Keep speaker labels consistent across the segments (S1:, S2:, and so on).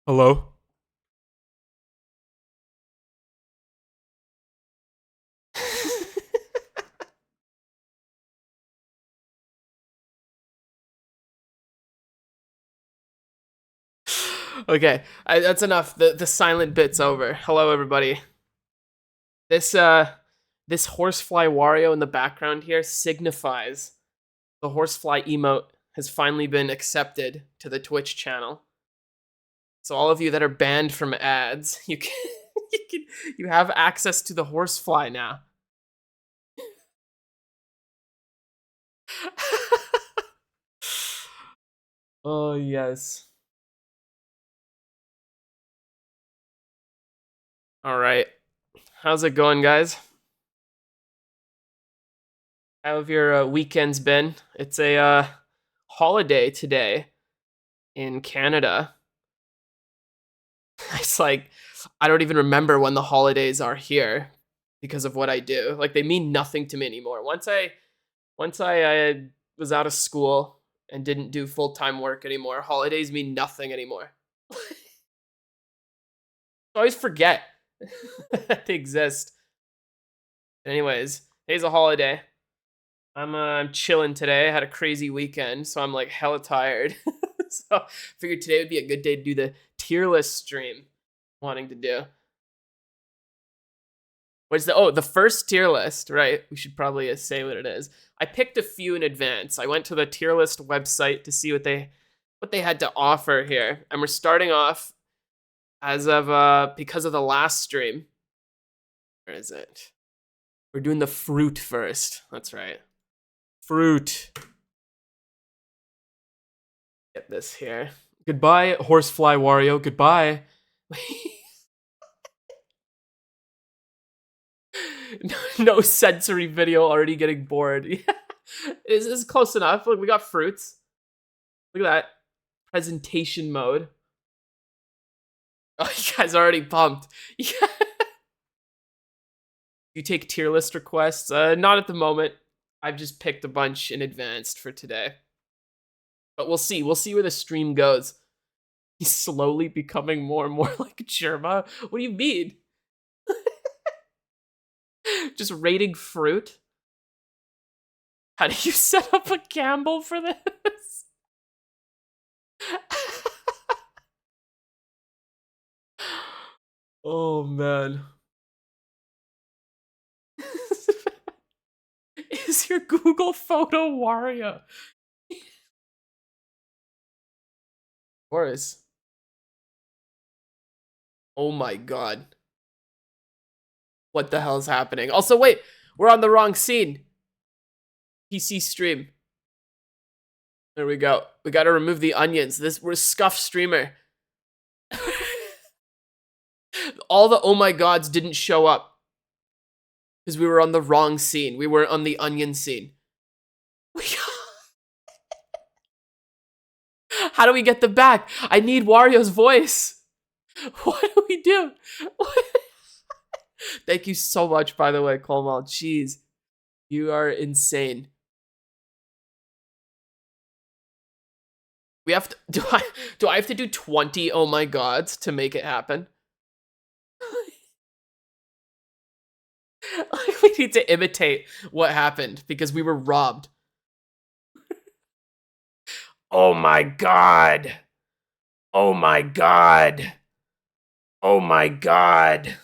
S1: Hello? Okay, that's enough. The silent bit's over. Hello, everybody. This this horsefly Wario in the background here signifies the horsefly emote has finally been accepted to the Twitch channel. So all of you that are banned from ads, you can you have access to the horsefly now. Oh yes. All right. How's it going, guys? How have your weekends been? It's a holiday today in Canada. It's like I don't even remember when the holidays are here because of what I do. Like they mean nothing to me anymore. Once I was out of school and didn't do full-time work anymore, holidays mean nothing anymore. I always forget that they exist. Anyways, today's a holiday. I'm chilling today. I had a crazy weekend, so I'm like hella tired. So I figured today would be a good day to do the tier list stream. Wanting to do. What's the first tier list, right? We should probably say what it is. I picked a few in advance. I went to the tier list website to see what they had to offer here. And we're starting off as of because of the last stream. Where is it? We're doing the fruit first. That's right. Fruit. Get this here. Goodbye, Horsefly Wario. Goodbye. No sensory video, already getting bored. Yeah. This is close enough. Look, we got fruits. Look at that. Presentation mode. Oh, you guys are already pumped. Yeah. You take tier list requests? Not at the moment. I've just picked a bunch in advance for today. But we'll see. We'll see where the stream goes. He's slowly becoming more and more like Germa. What do you mean? Just rating fruit? How do you set up a gamble for this? Oh man. Is your Google photo Wario? Of course. Oh my god. What the hell is happening? Also, wait, we're on the wrong scene. PC stream. There we go. We gotta remove the onions. We're scuffed streamer. All the oh my gods didn't show up. Because we were on the wrong scene. We were on the onion scene. How do we get them back? I need Wario's voice. What do we do? Thank you so much, by the way, Colmal. Jeez, you are insane. We have to do I have to do 20 oh my gods to make it happen? We need to imitate what happened because we were robbed. Oh my god. Oh my god. Oh my god.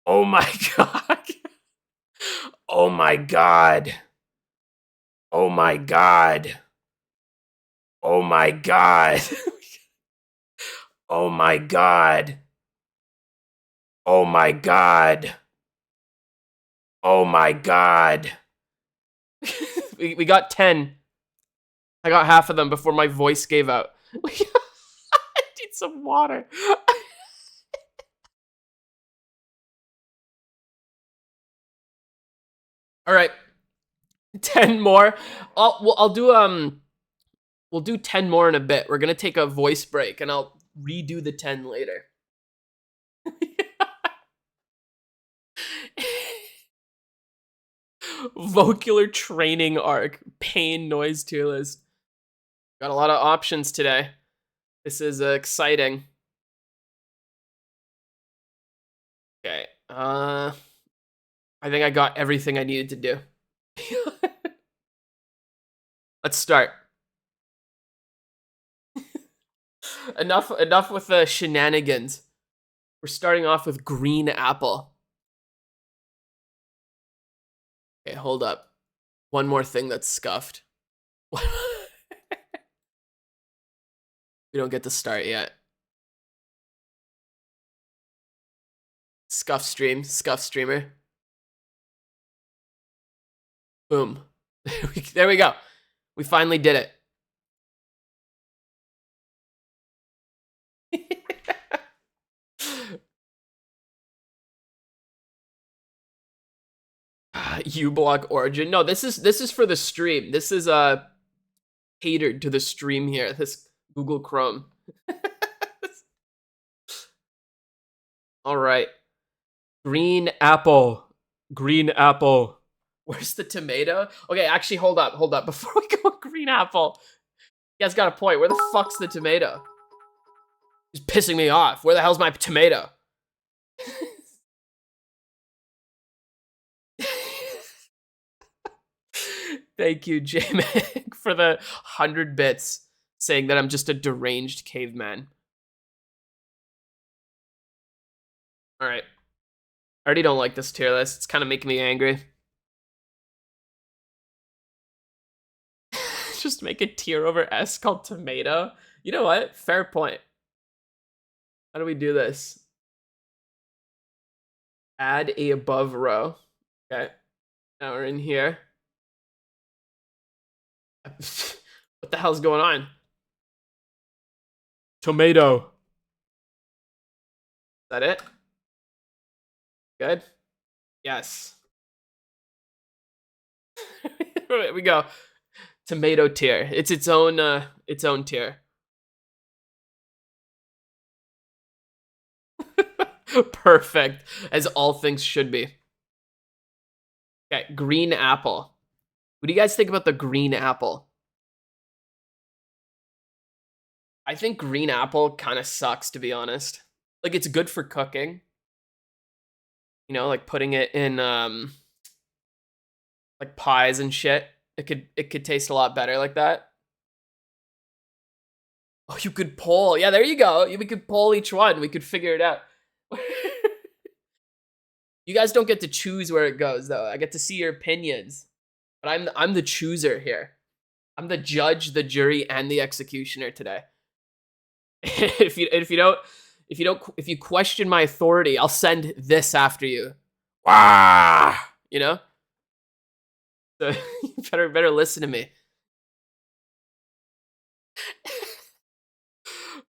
S1: Oh my god. Oh my god. Oh my god. Oh my god. Oh my god. Oh my god. Oh my god. We got 10. I got half of them before my voice gave out. I need some water. All right. 10 more. I'll do we'll do 10 more in a bit. We're going to take a voice break and I'll redo the 10 later. Vocular training arc, pain noise tier list. Got a lot of options today. This is exciting. Okay. I think I got everything I needed to do. Let's start. Enough with the shenanigans. We're starting off with green apple. Okay, hold up. One more thing that's scuffed. We don't get to start yet. Scuff stream, scuff streamer. Boom. There we go. We finally did it. uBlock origin. No, this is for the stream. This is catered to the stream here. This Google Chrome. All right. Green apple. Green apple. Where's the tomato? Okay, actually, hold up. Before we go green apple, you guys got a point. Where the fuck's the tomato? He's pissing me off. Where the hell's my tomato? Thank you, J-Mag, for the 100 bits saying that I'm just a deranged caveman. All right. I already don't like this tier list. It's kind of making me angry. Just make a tier over S called tomato. You know what? Fair point. How do we do this? Add a above row. Okay. Now we're in here. What the hell's going on? Tomato. Is that it? Good? Yes. There we go. Tomato tier. It's its own tier. Perfect, as all things should be. Okay, green apple. What do you guys think about the green apple? I think green apple kind of sucks, to be honest. Like, it's good for cooking. You know, like putting it in like pies and shit. It could taste a lot better like that. Oh, you could poll. Yeah, there you go. We could poll each one. We could figure it out. You guys don't get to choose where it goes, though. I get to see your opinions. But I'm the chooser here. I'm the judge, the jury, and the executioner today. if you question my authority, I'll send this after you. Wah! You know? So you better listen to me.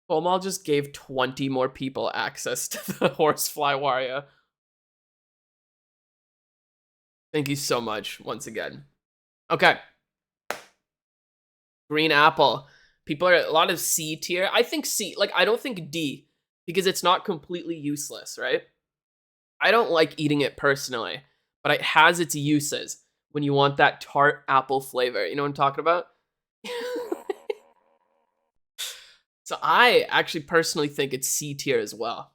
S1: Pomal just gave 20 more people access to the Horsefly Wario. Thank you so much once again. Okay. Green apple. People are a lot of C tier. I think C. Like, I don't think D, because it's not completely useless, right? I don't like eating it personally, but it has its uses when you want that tart apple flavor. You know what I'm talking about? So I actually personally think it's C tier as well.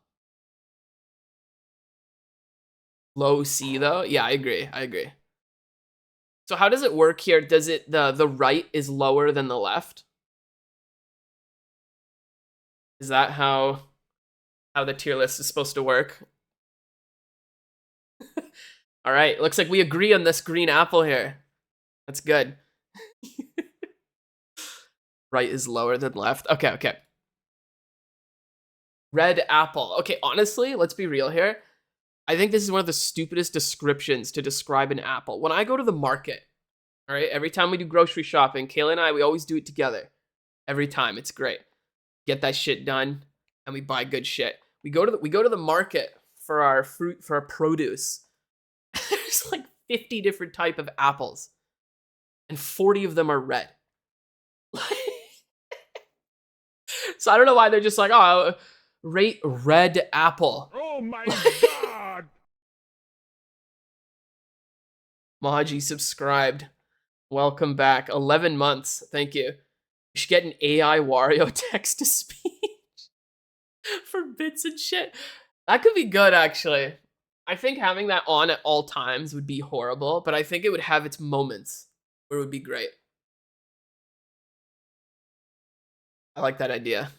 S1: Low C though? Yeah, I agree. So how does it work here? Does it the right is lower than the left? Is that how the tier list is supposed to work? All right, looks like we agree on this green apple here. That's good. Right is lower than left. Okay. Red apple. Okay, honestly, let's be real here. I think this is one of the stupidest descriptions to describe an apple. When I go to the market, all right, every time we do grocery shopping, Kayla and I, we always do it together. Every time, it's great. Get that shit done, and we buy good shit. We go to the market for our fruit, for our produce. There's like 50 different type of apples, and 40 of them are red. So I don't know why they're just like, oh, rate red apple.
S2: Oh my god!
S1: Maji subscribed. Welcome back. 11 months. Thank you. You should get an AI Wario text to speech. for bits and shit. That could be good, actually. I think having that on at all times would be horrible, but I think it would have its moments where it would be great. I like that idea.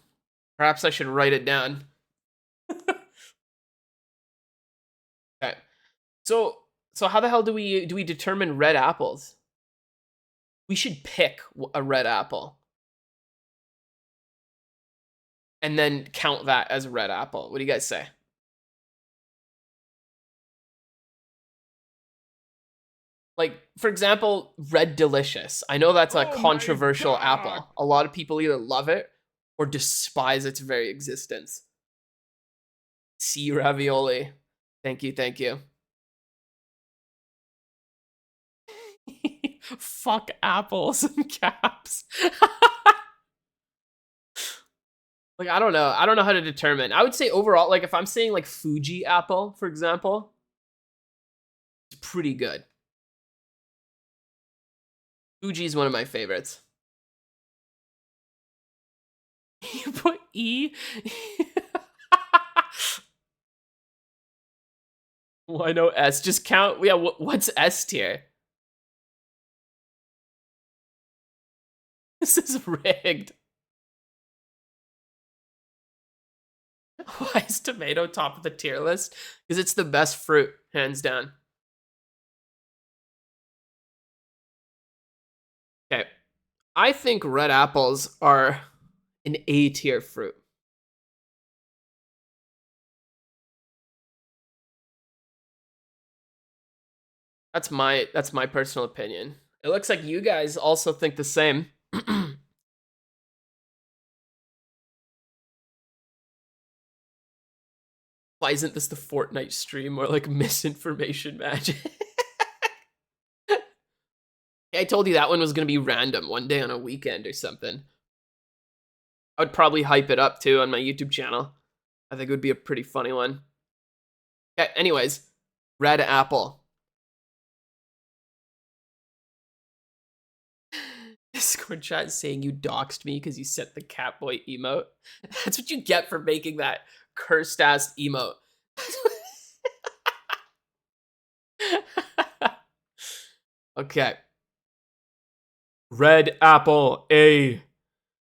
S1: Perhaps I should write it down. Okay. So how the hell do we determine red apples? We should pick a red apple and then count that as a red apple. What do you guys say? Like, for example, Red Delicious. I know that's a
S2: Oh my
S1: controversial
S2: God.
S1: apple. A lot of people either love it or despise its very existence. Sea ravioli. Thank you, thank you. Fuck apples and caps. Like, I don't know. I don't know how to determine. I would say overall, like, if I'm saying like Fuji apple, for example, it's pretty good. Fuji is one of my favorites. You put E? Why no S? Just count. Yeah, what's S tier? This is rigged. Why is tomato top of the tier list? Because it's the best fruit, hands down. Okay. I think red apples are an A tier fruit. That's my personal opinion. It looks like you guys also think the same. Why isn't this the Fortnite stream or like misinformation magic? I told you that one was gonna be random one day on a weekend or something. I would probably hype it up too on my YouTube channel. I think it would be a pretty funny one. Okay, anyways, red apple. Discord chat is saying you doxed me because you sent the Catboy emote. That's what you get for making that cursed ass emote. Okay. Red apple, A.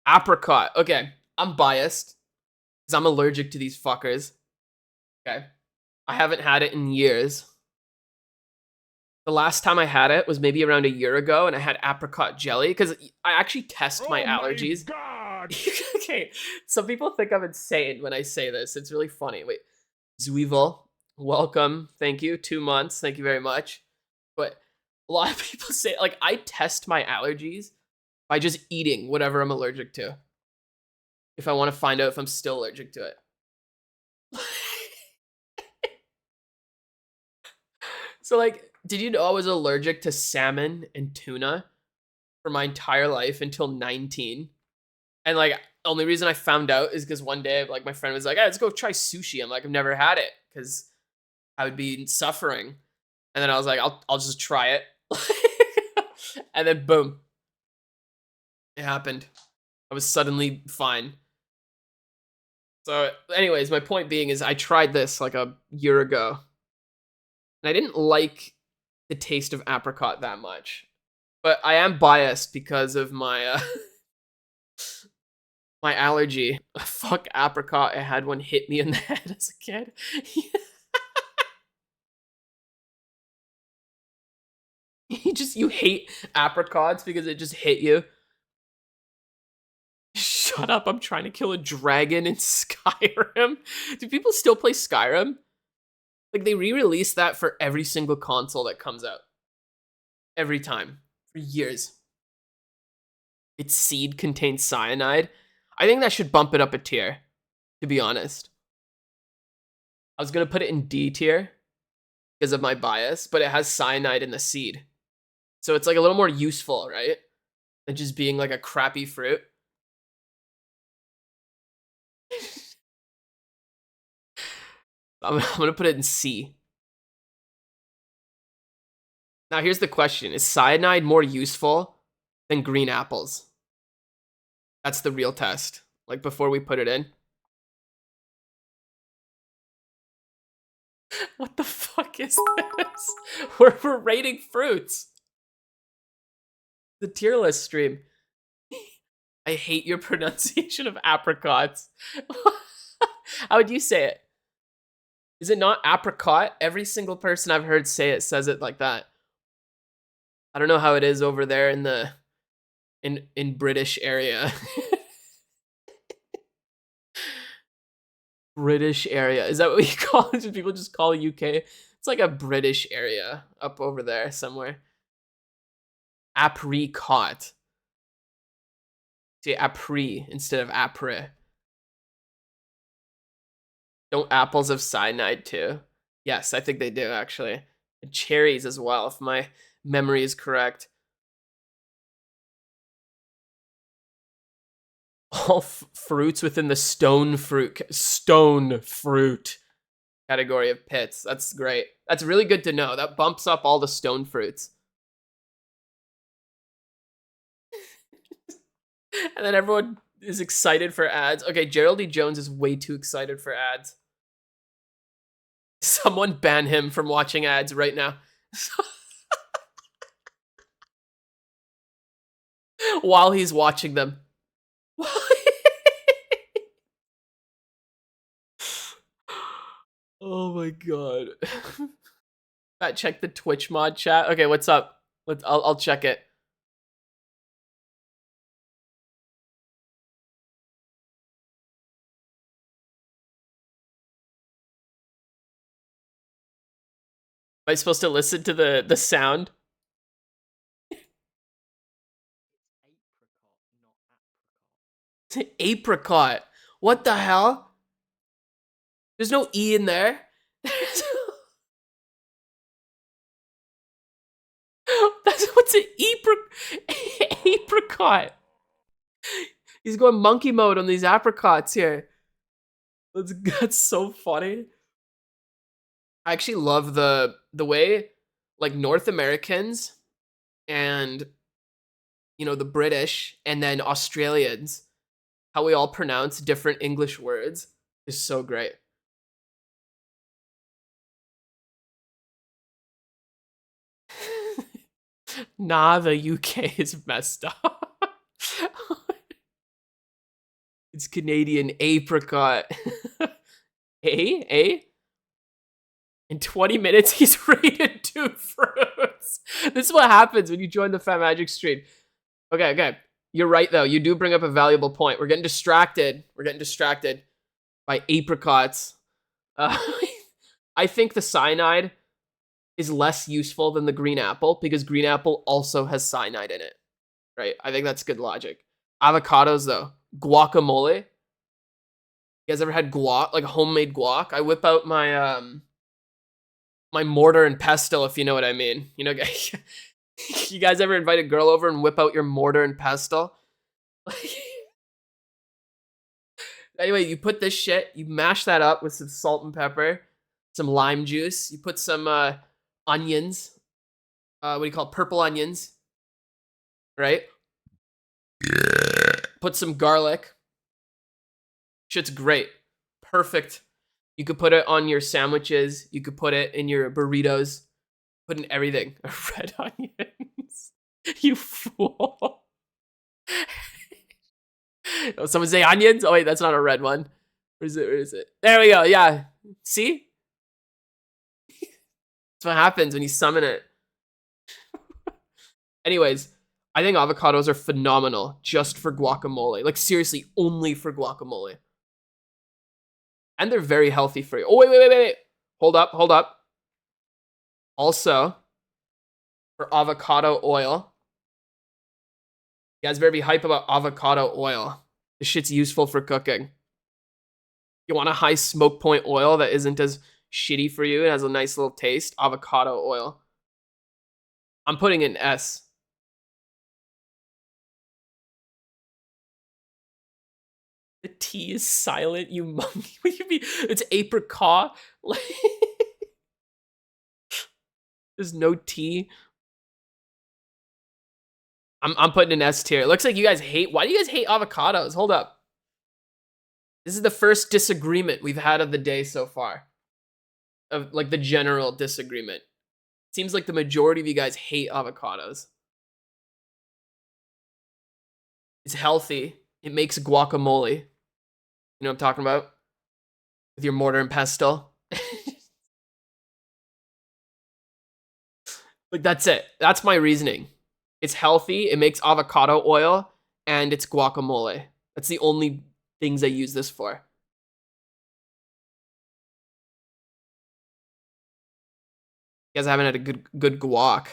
S1: Apricot. Okay, I'm biased because I'm allergic to these fuckers. Okay. I haven't had it in years. The last time I had it was maybe around a year ago, and I had apricot jelly because I actually test my allergies.
S2: Oh my God.
S1: Okay, some people think I'm insane when I say this. It's really funny. Wait, Zweevil, welcome. Thank you. 2 months. Thank you very much. But a lot of people say, like, I test my allergies by just eating whatever I'm allergic to. If I want to find out if I'm still allergic to it. So, like, did you know I was allergic to salmon and tuna for my entire life until 19? And, like, only reason I found out is because one day, like, my friend was like, hey, let's go try sushi. I'm like, I've never had it because I would be suffering. And then I was like, I'll just try it. And then boom, it happened. I was suddenly fine. So, anyways, my point being is I tried this like a year ago, and I didn't like the taste of apricot that much. But I am biased because of my my allergy. Fuck apricot. I had one hit me in the head as a kid. You hate apricots because it just hit you. Shut up, I'm trying to kill a dragon in Skyrim. Do people still play Skyrim? Like, they re-release that for every single console that comes out. Every time. For years. Its seed contains cyanide. I think that should bump it up a tier, to be honest. I was gonna put it in D tier because of my bias, but it has cyanide in the seed. So it's like a little more useful, right? Than just being like a crappy fruit. I'm gonna put it in C. Now here's the question. Is cyanide more useful than green apples? That's the real test. Like, before we put it in. What the fuck is this? We're rating fruits. The tier list stream. I hate your pronunciation of apricots. How would you say it? Is it not apricot? Every single person I've heard say it says it like that. I don't know how it is over there in the in British area. British area. Is that what you call it? People just call it UK? It's like a British area up over there somewhere. Apricot. Say apri instead of apres. Don't apples have cyanide too? Yes, I think they do actually. And cherries as well, if my memory is correct. All fruits within the stone fruit category of pits. That's great. That's really good to know. That bumps up all the stone fruits. And then everyone is excited for ads. Okay, Gerald D. Jones is way too excited for ads. Someone ban him from watching ads right now. While he's watching them. Oh my god. Check the Twitch mod chat. Okay, what's up? I'll check it. Am I supposed to listen to the sound? Apricot. What the hell? There's no E in there. What's an apricot? He's going monkey mode on these apricots here. That's so funny. I actually love the way like North Americans and the British and then Australians, how we all pronounce different English words is so great. Nah, the UK is messed up. It's Canadian apricot. A? In 20 minutes, he's rated 2 fruits. This is what happens when you join the Fat Magic stream. Okay. You're right, though. You do bring up a valuable point. We're getting distracted. By apricots. I think the cyanide is less useful than the green apple because green apple also has cyanide in it. Right? I think that's good logic. Avocados, though. Guacamole. You guys ever had guac? Like homemade guac? I whip out my my mortar and pestle, if you know what I mean. You guys ever invite a girl over and whip out your mortar and pestle? Anyway, you put this shit, you mash that up with some salt and pepper, some lime juice. You put some onions. What do you call it? Purple onions. Right? Put some garlic. Shit's great. Perfect. You could put it on your sandwiches. You could put it in your burritos. Put in everything. Red onions. You fool. Oh, someone say onions? Oh, wait, that's not a red one. Where is it? There we go. Yeah. See? That's what happens when you summon it. Anyways, I think avocados are phenomenal just for guacamole. Like, seriously, only for guacamole. And they're very healthy for you. Oh, wait. Hold up. Also, for avocado oil. You guys better be hype about avocado oil. This shit's useful for cooking. You want a high smoke point oil that isn't as shitty for you. It has a nice little taste. Avocado oil. I'm putting an S. The T is silent, you monkey. What do you mean? It's apricot. There's no T. I'm putting an S tier. It looks like you guys hate. Why do you guys hate avocados? Hold up. This is the first disagreement we've had of the day so far. of like the general disagreement. Seems like the majority of you guys hate avocados. It's healthy. It makes guacamole. You know what I'm talking about? With your mortar and pestle. Like, that's it. That's my reasoning. It's healthy, it makes avocado oil, and it's guacamole. That's the only things I use this for. You guys haven't had a good guac.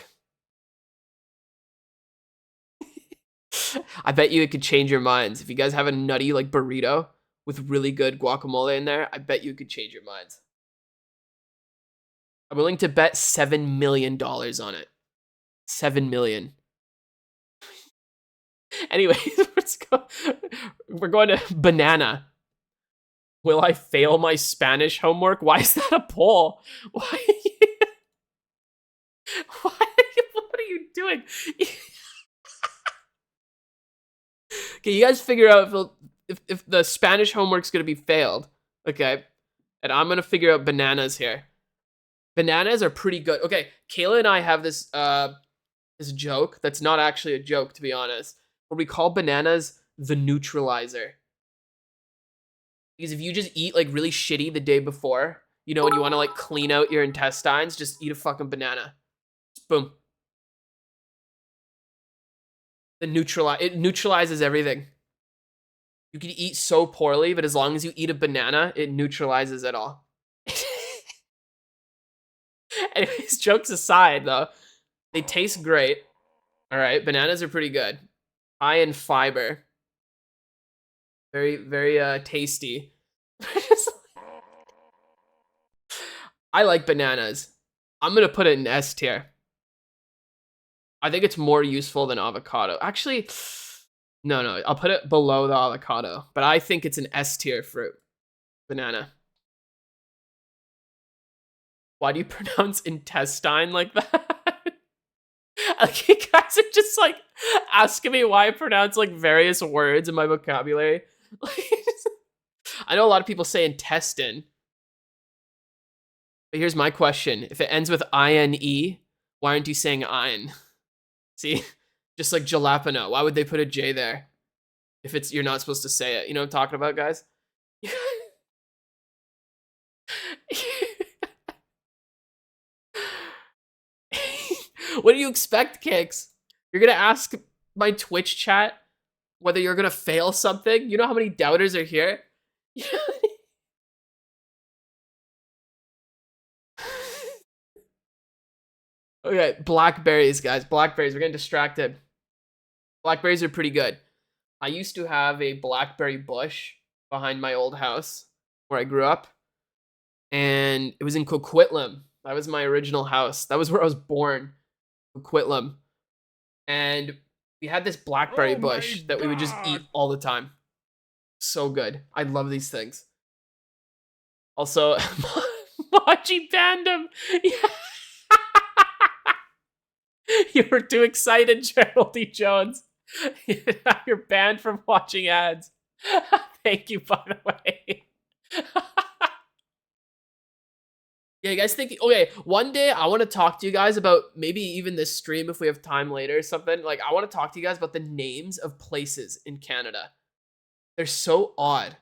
S1: I bet you it could change your minds. If you guys have a nutty like burrito with really good guacamole in there, I bet you could change your minds. I'm willing to bet $7 million on it. 7 million. Anyways, let's go. We're going to banana. Will I fail my Spanish homework? Why is that a poll? Why? Why? What are you doing? Okay, you guys figure out if the Spanish homework's gonna be failed. Okay, and I'm gonna figure out bananas here. Bananas are pretty good. Okay, Kayla and I have this this joke that's not actually a joke, to be honest, where we call bananas the neutralizer. Because if you just eat like really shitty the day before, you know, and you want to like clean out your intestines, just eat a fucking banana. Just boom. It neutralizes everything. You can eat so poorly, but as long as you eat a banana, it neutralizes it all. Anyways, jokes aside, though, they taste great. All right, bananas are pretty good. High in fiber. Very, very tasty. I like bananas. I'm gonna put it in S tier. I think it's more useful than avocado. Actually, no, I'll put it below the avocado. But I think it's an S tier fruit. Banana. Why do you pronounce intestine like that? Like, you guys are just like asking me why I pronounce like various words in my vocabulary. I know a lot of people say intestine. But here's my question. If it ends with INE, why aren't you saying iron? See? Just like jalapeno. Why would they put a J there? If it's you're not supposed to say it. You know what I'm talking about, guys? What do you expect, Kicks? You're gonna ask my Twitch chat whether you're gonna fail something? You know how many doubters are here? Okay, blackberries, guys. Blackberries. We're getting distracted. Blackberries are pretty good. I used to have a blackberry bush behind my old house where I grew up. And it was in Coquitlam. That was my original house. That was where I was born. Coquitlam. And we had this blackberry bush that we would just eat all the time. So good. I love these things. Also, Machi banned him. Yeah. You were too excited, Gerald E. Jones. You're banned from watching ads. Thank you, by the way. Yeah, you guys think, okay, one day I want to talk to you guys about maybe even this stream if we have time later or something. Like, I want to talk to you guys about the names of places in Canada. They're so odd.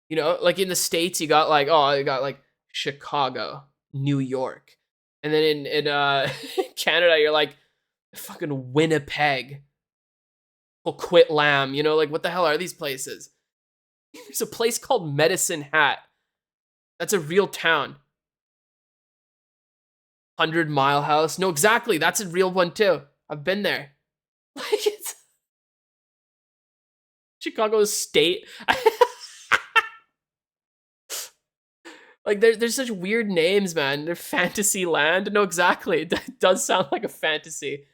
S1: You know, like in the States, you got like, oh, you got like Chicago, New York. And then in Canada, you're like, fucking Winnipeg. Coquitlam, you know, like what the hell are these places? There's a place called Medicine Hat. That's a real town. 100 Mile House. No, exactly. That's a real one too. I've been there. Like, it's Chicago State. Like, there's such weird names, man. They're fantasy land. No, exactly. That does sound like a fantasy.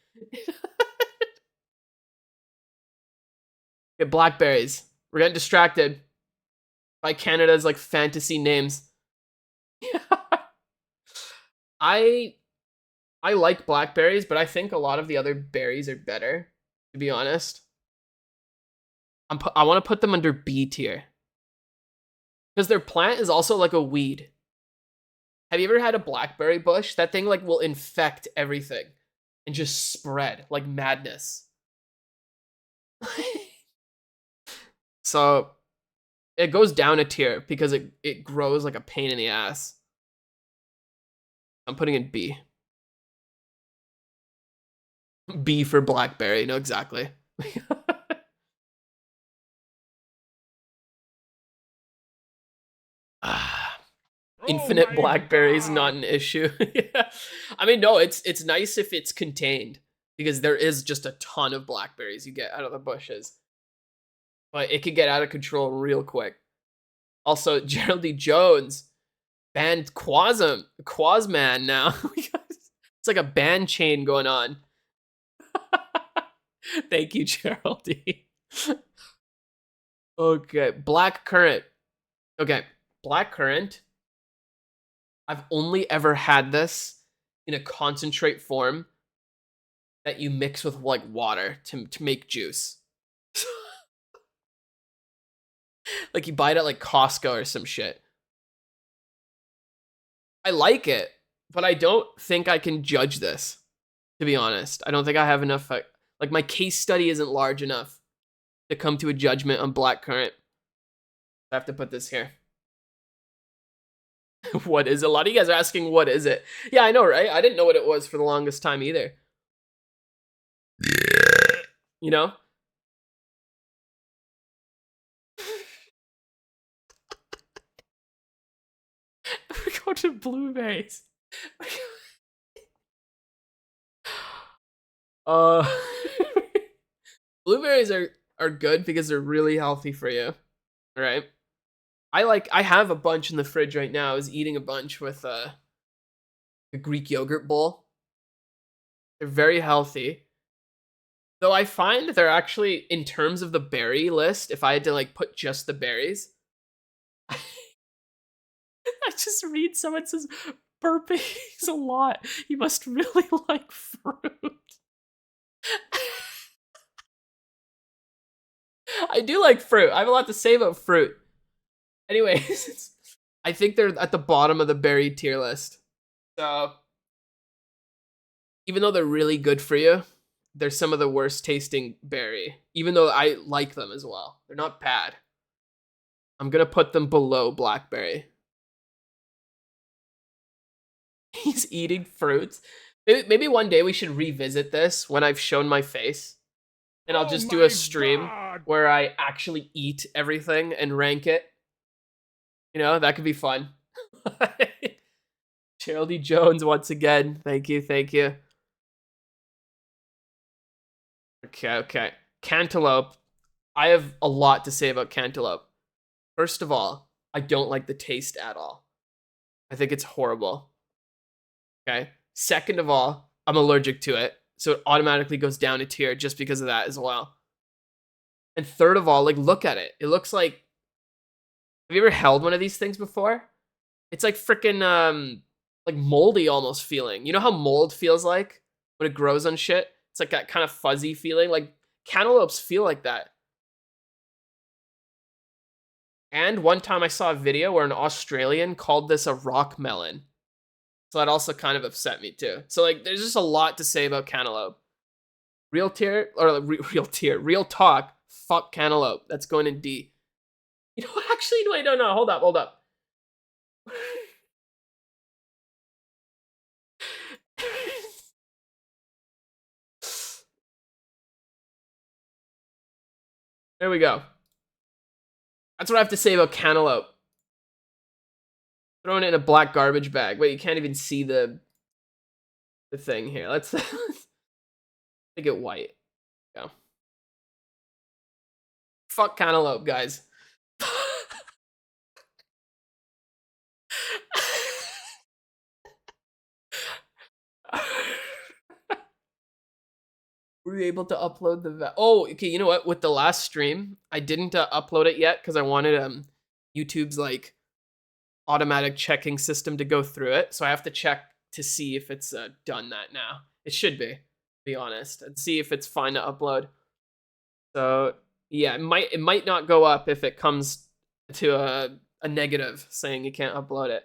S1: Okay, blackberries. We're getting distracted by Canada's like fantasy names. I like blackberries, but I think a lot of the other berries are better, to be honest. I want to put them under B tier. Because their plant is also like a weed. Have you ever had a blackberry bush? That thing like will infect everything and just spread like madness. So it goes down a tier because it grows like a pain in the ass. I'm putting in B. B for blackberry. No, exactly.
S2: Oh
S1: Infinite
S2: my
S1: blackberries not
S2: God.
S1: an issue. Yeah. I mean, no, it's nice if it's contained because there is just a ton of blackberries you get out of the bushes, but it could get out of control real quick. Also, Gerald D. Jones banned Quasman now. It's like a ban chain going on. Thank you, Gerald D. Okay, black currant. Okay, black currant. I've only ever had this in a concentrate form that you mix with like water to make juice. Like you buy it at like Costco or some shit. I like it, but I don't think I can judge this. To be honest, I don't think I have enough. Like my case study isn't large enough to come to a judgment on blackcurrant. I have to put this here. What is it? A lot of you guys are asking, what is it? Yeah, I know, right? I didn't know what it was for the longest time either. You know? We go to blueberries. Uh, blueberries are good because they're really healthy for you. All right. I have a bunch in the fridge right now. I was eating a bunch with a Greek yogurt bowl. They're very healthy. Though I find they're actually, in terms of the berry list, if I had to like put just the berries, I just read someone says burping is a lot. You must really like fruit. I do like fruit. I have a lot to say about fruit. Anyways, I think they're at the bottom of the berry tier list. So even though they're really good for you, they're some of the worst tasting berry. Even though I like them as well, they're not bad. I'm gonna put them below blackberry. He's eating fruits. Maybe one day we should revisit this when I've shown my face, and I'll
S2: Oh
S1: just do a
S2: my
S1: stream
S2: God.
S1: where I actually eat everything and rank it. You know, that could be fun. Gerald D. Jones once again. Thank you, thank you. Okay. Cantaloupe. I have a lot to say about cantaloupe. First of all, I don't like the taste at all. I think it's horrible. Okay. Second of all, I'm allergic to it, so it automatically goes down a tier just because of that as well. And third of all, like look at it. It looks like, have you ever held one of these things before? It's like freaking like moldy almost feeling. You know how mold feels like when it grows on shit? It's like that kind of fuzzy feeling. Like cantaloupes feel like that. And one time I saw a video where an Australian called this a rock melon. So that also kind of upset me too. So like there's just a lot to say about cantaloupe. Real tier or real talk. Fuck cantaloupe. That's going in D. You know what? Actually, wait, no. Hold up. There we go. That's what I have to say about cantaloupe. Throwing it in a black garbage bag. Wait, you can't even see the thing here. Let's make it white. Go. Fuck cantaloupe, guys. Were you able to upload the? Oh, okay. You know what? With the last stream, I didn't upload it yet because I wanted YouTube's like automatic checking system to go through it. So I have to check to see if it's done that now. It should be honest, and see if it's fine to upload. So yeah, it might not go up if it comes to a negative saying you can't upload it.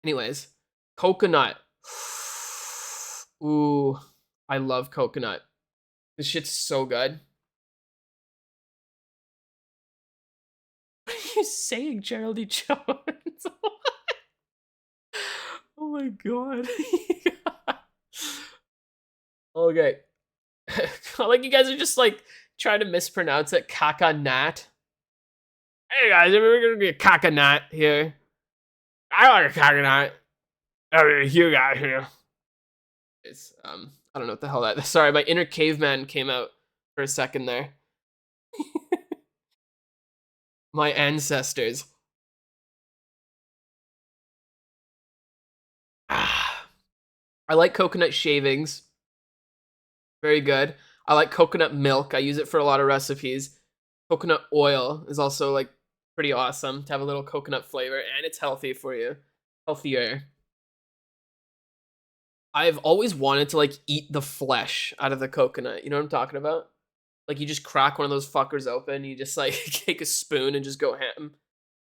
S1: Anyways, coconut. Ooh, I love coconut. This shit's so good. What are you saying, Geraldine Jones? Oh my god. Okay. Like you guys are just like trying to mispronounce it. Kakanat. Hey guys, we're gonna be a coconut here. I like a coconut. Oh, you got here. It's I don't know what the hell that. Sorry, my inner caveman came out for a second there. My ancestors. Ah, I like coconut shavings. Very good. I like coconut milk. I use it for a lot of recipes. Coconut oil is also like pretty awesome to have a little coconut flavor, and it's healthy for you. Healthier. I've always wanted to like eat the flesh out of the coconut. You know what I'm talking about? Like you just crack one of those fuckers open, you just like take a spoon and just go ham.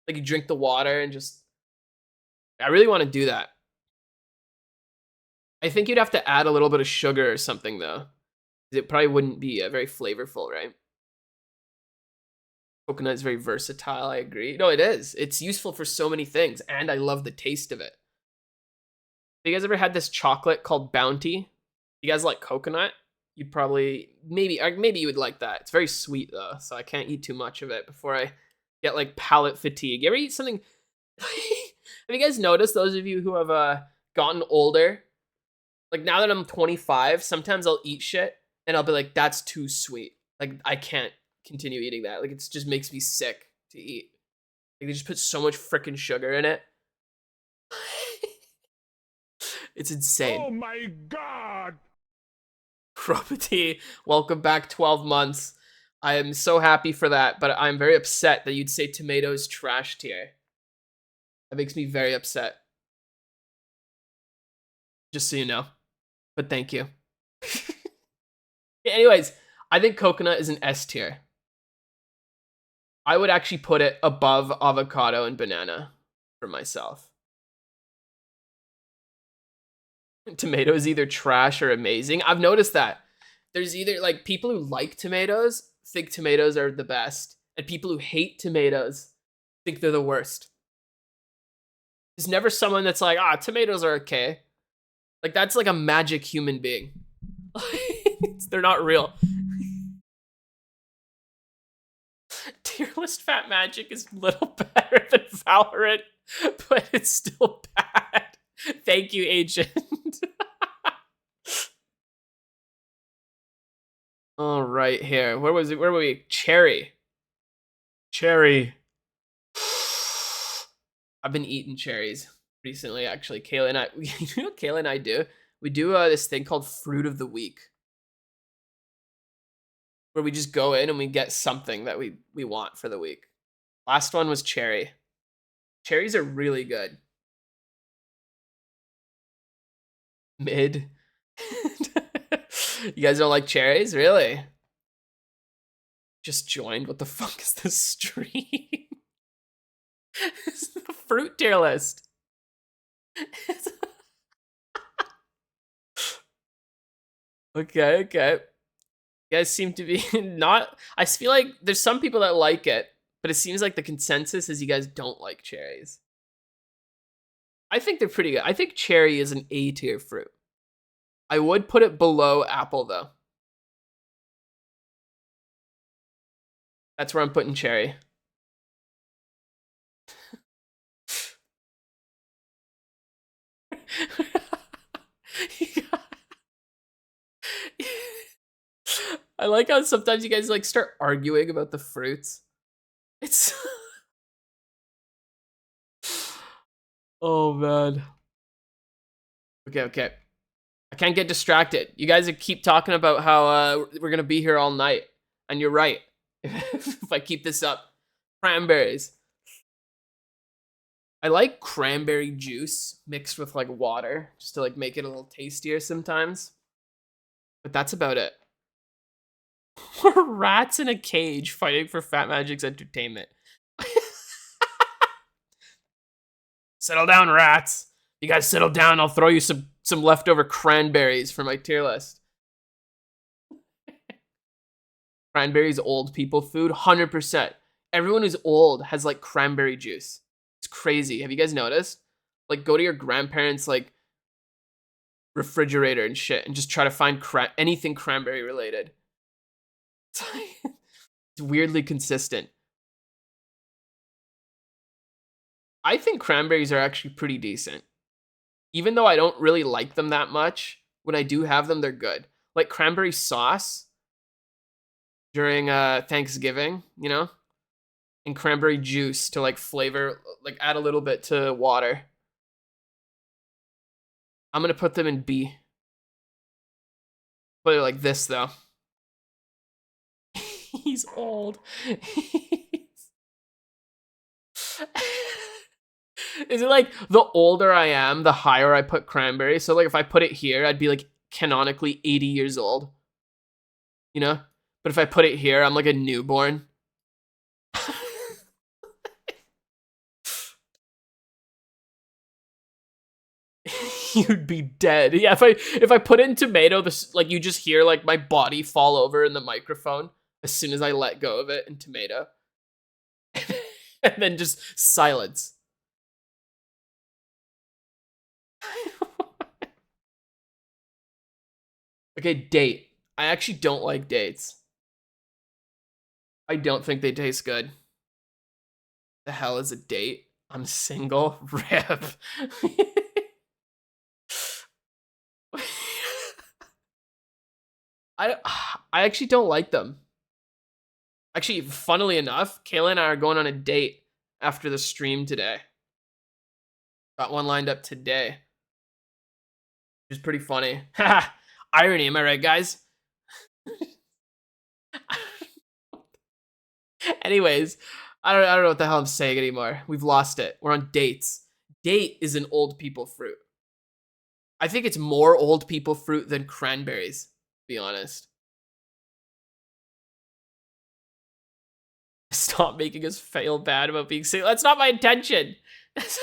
S1: Like you drink the water and just I really want to do that. I think you'd have to add a little bit of sugar or something though. It probably wouldn't be very flavorful, right? Coconut is very versatile, I agree. No, it is. It's useful for so many things, and I love the taste of it. Have you guys ever had this chocolate called Bounty? You guys like coconut? You'd probably maybe you would like that. It's very sweet though, so I can't eat too much of it before I get like palate fatigue. You ever eat something? Have you guys noticed, those of you who have gotten older? Like now that I'm 25, sometimes I'll eat shit and I'll be like, that's too sweet. Like I can't continue eating that. Like it just makes me sick to eat. Like they just put so much freaking sugar in it. It's insane.
S2: Oh my god!
S1: Property, welcome back 12 months. I am so happy for that, but I'm very upset that you'd say tomatoes trash tier. That makes me very upset. Just so you know. But thank you. Anyways, I think coconut is an S tier. I would actually put it above avocado and banana for myself. Tomato is either trash or amazing. I've noticed that. There's either like people who like tomatoes think tomatoes are the best, and people who hate tomatoes think they're the worst. There's never someone that's like, tomatoes are okay. Like that's like a magic human being. They're not real. Tier list fat magic is a little better than Valorant, but it's still bad. Thank you, agent. All right, here. Where was it? Where were we? Cherry. Cherry. I've been eating cherries recently, actually. Kayla and I, you know what Kayla and I do? We do this thing called Fruit of the Week, where we just go in and we get something that we want for the week. Last one was cherry. Cherries are really good. Mid. You guys don't like cherries? Really? Just joined? What the fuck is this stream? This is the fruit tier list. Okay. You guys seem to be not. I feel like there's some people that like it, but it seems like the consensus is you guys don't like cherries. I think they're pretty good. I think cherry is an A tier fruit. I would put it below apple though. That's where I'm putting cherry. I like how sometimes you guys like start arguing about the fruits. It's oh man. Okay. I can't get distracted. You guys keep talking about how we're gonna be here all night, and you're right. If I keep this up, cranberries. I like cranberry juice mixed with like water, just to like make it a little tastier sometimes. But that's about it. We're rats in a cage fighting for Fat Magic's entertainment. Settle down, rats. You guys settle down. I'll throw you some leftover cranberries for my tier list. Cranberries, old people food, 100%. Everyone who's old has like cranberry juice. It's crazy. Have you guys noticed? Like, go to your grandparents' like refrigerator and shit, and just try to find anything cranberry related. It's weirdly consistent. I think cranberries are actually pretty decent. Even though I don't really like them that much, when I do have them, they're good. Like cranberry sauce during Thanksgiving, you know? And cranberry juice to like flavor, like add a little bit to water. I'm gonna put them in B. Put it like this though. He's old. Is it like the older I am, the higher I put cranberry? So like if I put it here, I'd be like canonically 80 years old. You know? But if I put it here, I'm like a newborn. You'd be dead. Yeah, if I put in tomato, this like you just hear like my body fall over in the microphone as soon as I let go of it in tomato. And then just silence. Okay, date. I actually don't like dates. I don't think they taste good. The hell is a date? I'm single. Rip. I actually don't like them. Actually, funnily enough, Kayla and I are going on a date after the stream today. Got one lined up today. Which is pretty funny. Haha. Irony, am I right, guys? Anyways, I don't know what the hell I'm saying anymore. We've lost it. We're on dates. Date is an old people fruit. I think it's more old people fruit than cranberries, to be honest. Stop making us feel bad about being single. That's not my intention. It's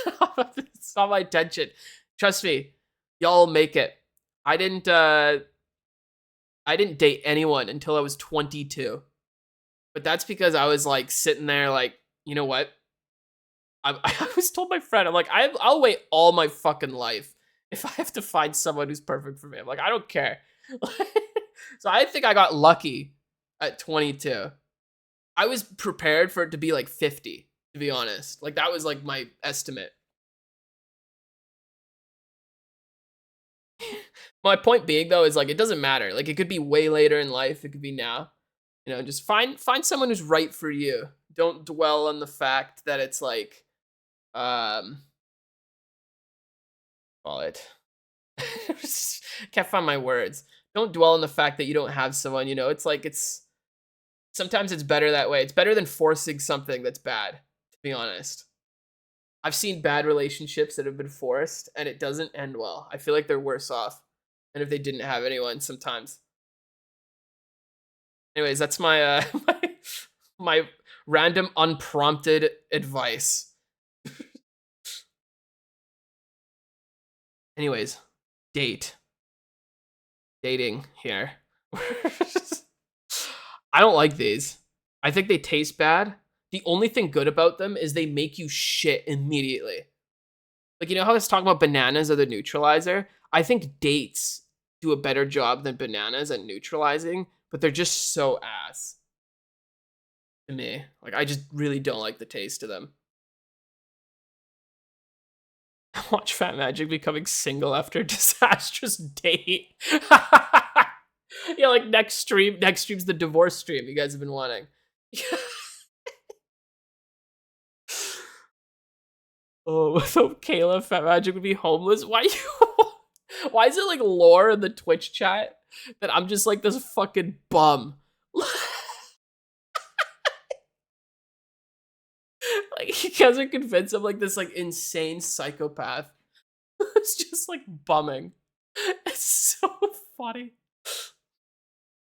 S1: not my intention. Trust me, y'all make it. I didn't date anyone until I was 22. But that's because I was like sitting there like, you know what? I was told my friend, I'm like, I'll wait all my fucking life if I have to find someone who's perfect for me. I'm like, I don't care. So I think I got lucky at 22. I was prepared for it to be like 50, to be honest. Like that was like my estimate. My point being though is like it doesn't matter. Like it could be way later in life, it could be now. You know, just find someone who's right for you. Don't dwell on the fact that it's like call it. Can't find my words. Don't dwell on the fact that you don't have someone, you know. It's like sometimes it's better that way. It's better than forcing something that's bad, to be honest. I've seen bad relationships that have been forced and it doesn't end well. I feel like they're worse off than if they didn't have anyone sometimes. Anyways, that's my my random unprompted advice. Anyways, dating here. I don't like these. I think they taste bad. The only thing good about them is they make you shit immediately. Like, you know how I was talking about bananas are the neutralizer? I think dates do a better job than bananas at neutralizing, but they're just so ass to me. Like, I just really don't like the taste of them. Watch Fat Magic becoming single after a disastrous date. Yeah, like next stream's the divorce stream you guys have been wanting. Oh, so Kayla Fat Magic would be homeless. Why why is it like lore in the Twitch chat that I'm just like this fucking bum? Like you guys are convinced I'm like this like insane psychopath. It's just like bumming. It's so funny.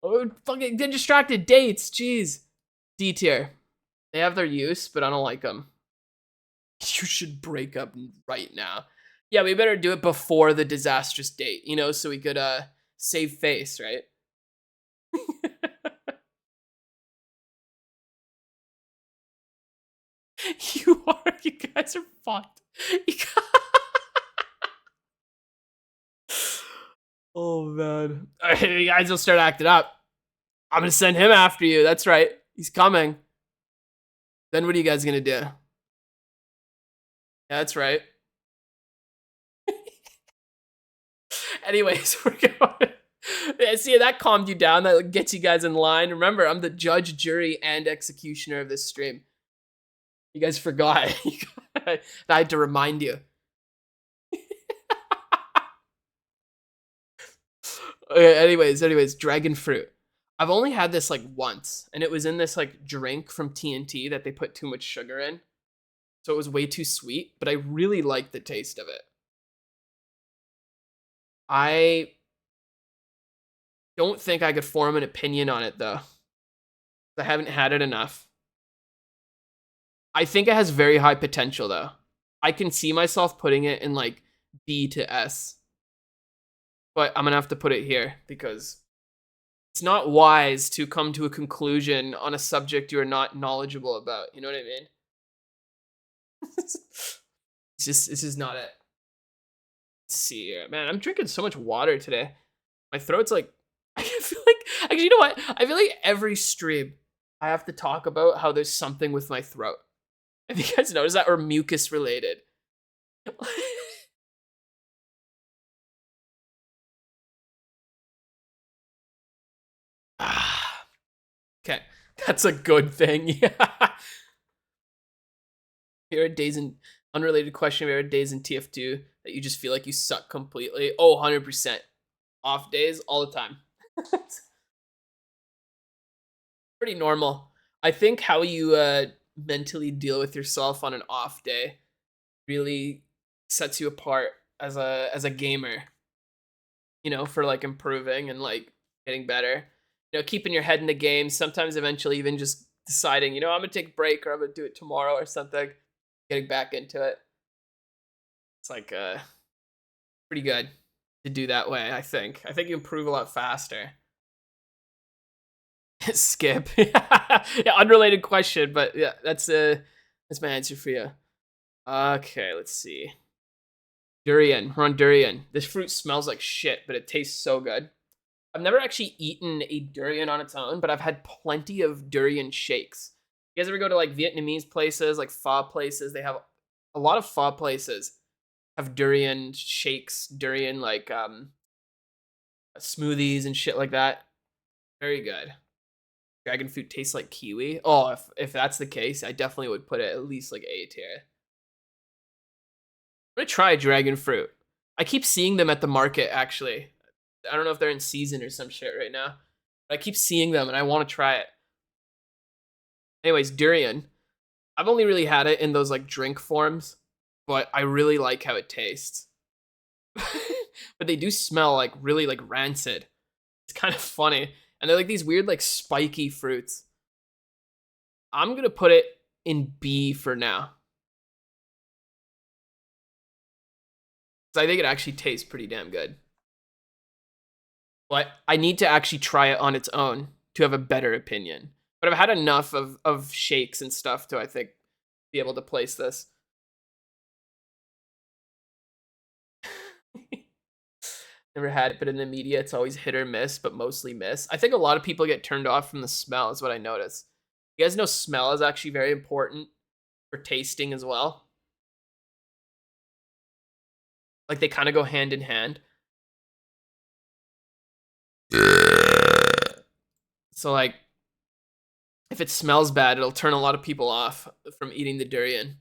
S1: Oh, fucking get distracted dates. Jeez. D tier. They have their use, but I don't like them. You should break up right now. Yeah, we better do it before the disastrous date, you know, so we could save face, right? You guys are fucked. Oh man. Alright, you guys will start acting up. I'm gonna send him after you. That's right. He's coming. Then what are you guys gonna do? Yeah, that's right. Anyways, we're going. Yeah, see, that calmed you down. That gets you guys in line. Remember, I'm the judge, jury, and executioner of this stream. You guys forgot. I had to remind you. Okay, anyways, dragon fruit. I've only had this like once, and it was in this like drink from TNT that they put too much sugar in. So it was way too sweet, but I really liked the taste of it. I don't think I could form an opinion on it though. I haven't had it enough. I think it has very high potential though. I can see myself putting it in like B to S. But I'm gonna have to put it here because it's not wise to come to a conclusion on a subject you are not knowledgeable about. You know what I mean? It's just not it. Let's see here. Man, I'm drinking so much water today. My throat's like, I feel like, actually, you know what? I feel like every stream I have to talk about how there's something with my throat. Have you guys noticed that? Or mucus related. Okay, that's a good thing. Yeah. Favorite days in unrelated question. Favorite days in TF2 that you just feel like you suck completely. Oh, 100%. Off days all the time. Pretty normal. I think how you mentally deal with yourself on an off day really sets you apart as a gamer. You know, for like improving and like getting better. You know, keeping your head in the game. Sometimes eventually even just deciding, you know, I'm gonna take a break or I'm gonna do it tomorrow or something. Getting back into it. It's like pretty good to do that way, I think. I think you improve a lot faster. Skip. Yeah, unrelated question, but yeah, that's my answer for you. Okay, let's see. Durian. We're on durian. This fruit smells like shit, but it tastes so good. I've never actually eaten a durian on its own, but I've had plenty of durian shakes. You guys ever go to like Vietnamese places, like pho places? They have a lot of pho places have durian shakes, durian like smoothies and shit like that. Very good. Dragon fruit tastes like kiwi. Oh, if that's the case, I definitely would put it at least like A tier. I'm gonna try dragon fruit. I keep seeing them at the market actually. I don't know if they're in season or some shit right now. But I keep seeing them and I want to try it. Anyways, durian. I've only really had it in those like drink forms, but I really like how it tastes. But they do smell like really like rancid. It's kind of funny. And they're like these weird like spiky fruits. I'm going to put it in B for now. Cuz I think it actually tastes pretty damn good. But I need to actually try it on its own to have a better opinion. But I've had enough of shakes and stuff to, I think, be able to place this. Never had it, but in the media, it's always hit or miss, but mostly miss. I think a lot of people get turned off from the smell, is what I notice. You guys know smell is actually very important for tasting as well. Like, they kind of go hand in hand. So, like, if it smells bad, it'll turn a lot of people off from eating the durian.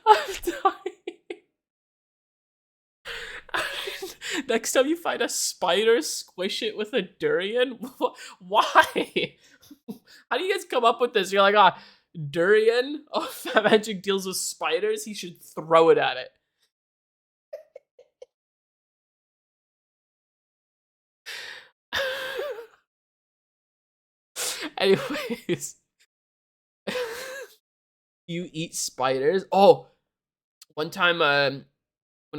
S1: I'm dying. Next time you find a spider, squish it with a durian. Why? How do you guys come up with this? You're like, ah, durian. Oh, if Fat Magic deals with spiders, he should throw it at it. Anyways, you eat spiders. Oh, one time when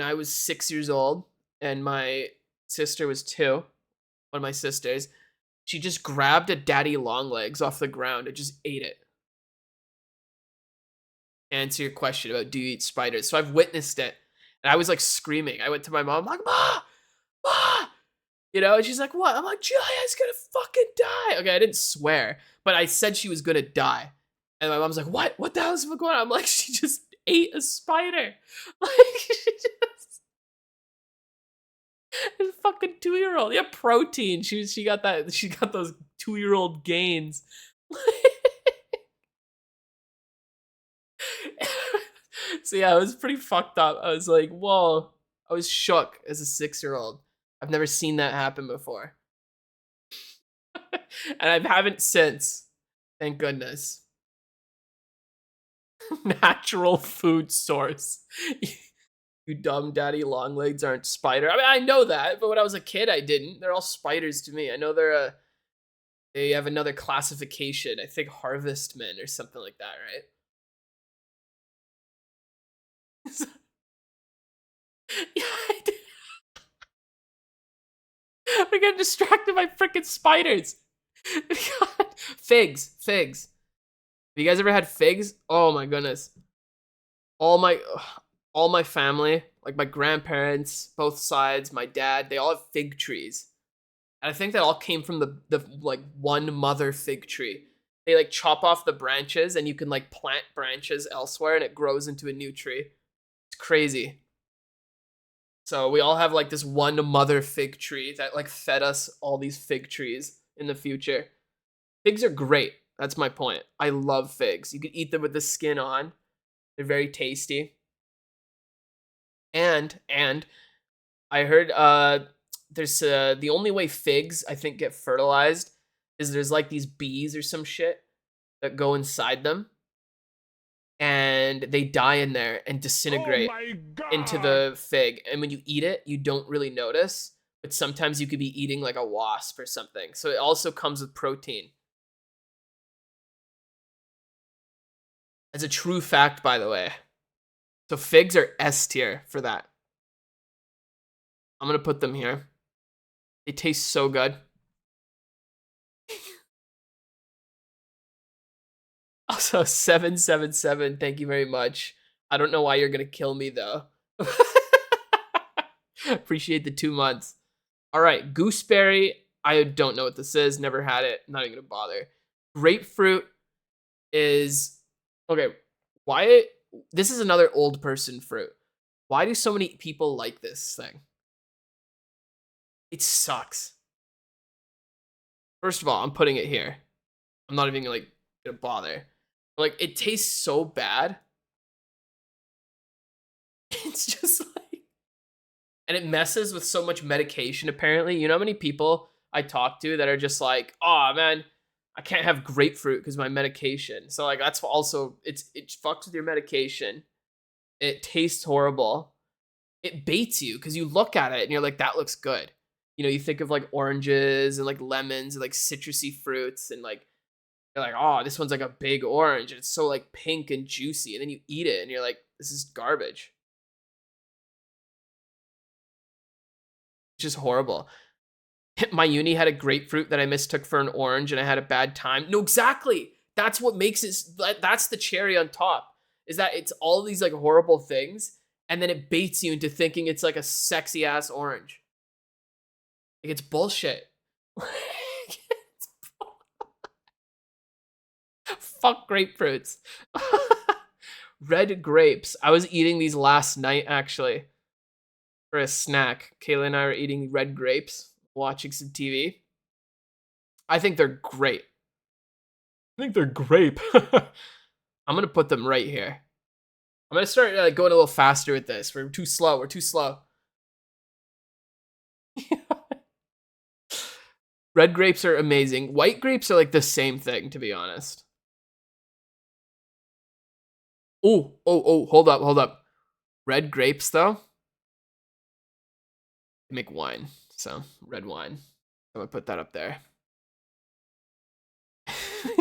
S1: I was 6 years old and my sister was 2, one of my sisters, she just grabbed a daddy long legs off the ground and just ate it. Answer your question about do you eat spiders. So I've witnessed it. And I was like screaming. I went to my mom, like, Ma! Ma! You know, and she's like, what? I'm like, Julia's gonna fucking die. Okay, I didn't swear, but I said she was gonna die. And my mom's like, what? What the hell's going on? I'm like, she just ate a spider. Like, she just. A fucking 2-year-old. Yeah, protein. She got that. She got those 2-year-old gains. So yeah, it was pretty fucked up. I was like, whoa. I was shook as a 6-year-old. I've never seen that happen before. And I haven't since. Thank goodness. Natural food source. You dumb daddy long legs aren't spider. I mean, I know that, but when I was a kid, I didn't. They're all spiders to me. I know they have another classification. I think harvestmen or something like that, right? Yeah, I did. We got distracted by freaking spiders. Figs. Have you guys ever had figs? Oh my goodness. All my all my family, like my grandparents, both sides, my dad, they all have fig trees. And I think that all came from the like one mother fig tree. They like chop off the branches and you can like plant branches elsewhere and it grows into a new tree. It's crazy. So we all have like this one mother fig tree that like fed us all these fig trees in the future. Figs are great. That's my point. I love figs. You can eat them with the skin on. They're very tasty. And I heard there's the only way figs I think get fertilized is there's like these bees or some shit that go inside them and they die in there and disintegrate into the fig. And when you eat it, you don't really notice, but sometimes you could be eating like a wasp or something. So it also comes with protein. As a true fact, by the way. So figs are S tier for that. I'm gonna put them here. They taste so good. Also, 777, thank you very much. I don't know why you're gonna kill me though. Appreciate the 2 months. All right, gooseberry. I don't know what this is. Never had it. Not even gonna bother. Grapefruit is okay. Why? This is another old person fruit. Why do so many people like this thing? It sucks. First of all, I'm putting it here. I'm not even like gonna bother. Like it tastes so bad. It's just like, and it messes with so much medication. Apparently, you know how many people I talk to that are just like, "Oh man, I can't have grapefruit because my medication." So like that's also it fucks with your medication. It tastes horrible. It baits you because you look at it and you're like, "That looks good." You know, you think of like oranges and like lemons and like citrusy fruits and like you're like, oh, this one's like a big orange. And it's so like pink and juicy. And then you eat it and you're like, this is garbage. It's just horrible. My uni had a grapefruit that I mistook for an orange and I had a bad time. No, exactly. That's what makes it, that's the cherry on top, is that it's all these like horrible things. And then it baits you into thinking it's like a sexy ass orange. Like it's bullshit. Fuck grapefruits. Red grapes. I was eating these last night actually for a snack. Kayla and I were eating red grapes, watching some TV. I think they're great. I think they're grape. I'm gonna put them right here. I'm gonna start going a little faster with this. We're too slow. We're too slow. Red grapes are amazing. White grapes are like the same thing, to be honest. Oh, hold up. Red grapes, though, make wine. So, red wine. I'm gonna put that up there.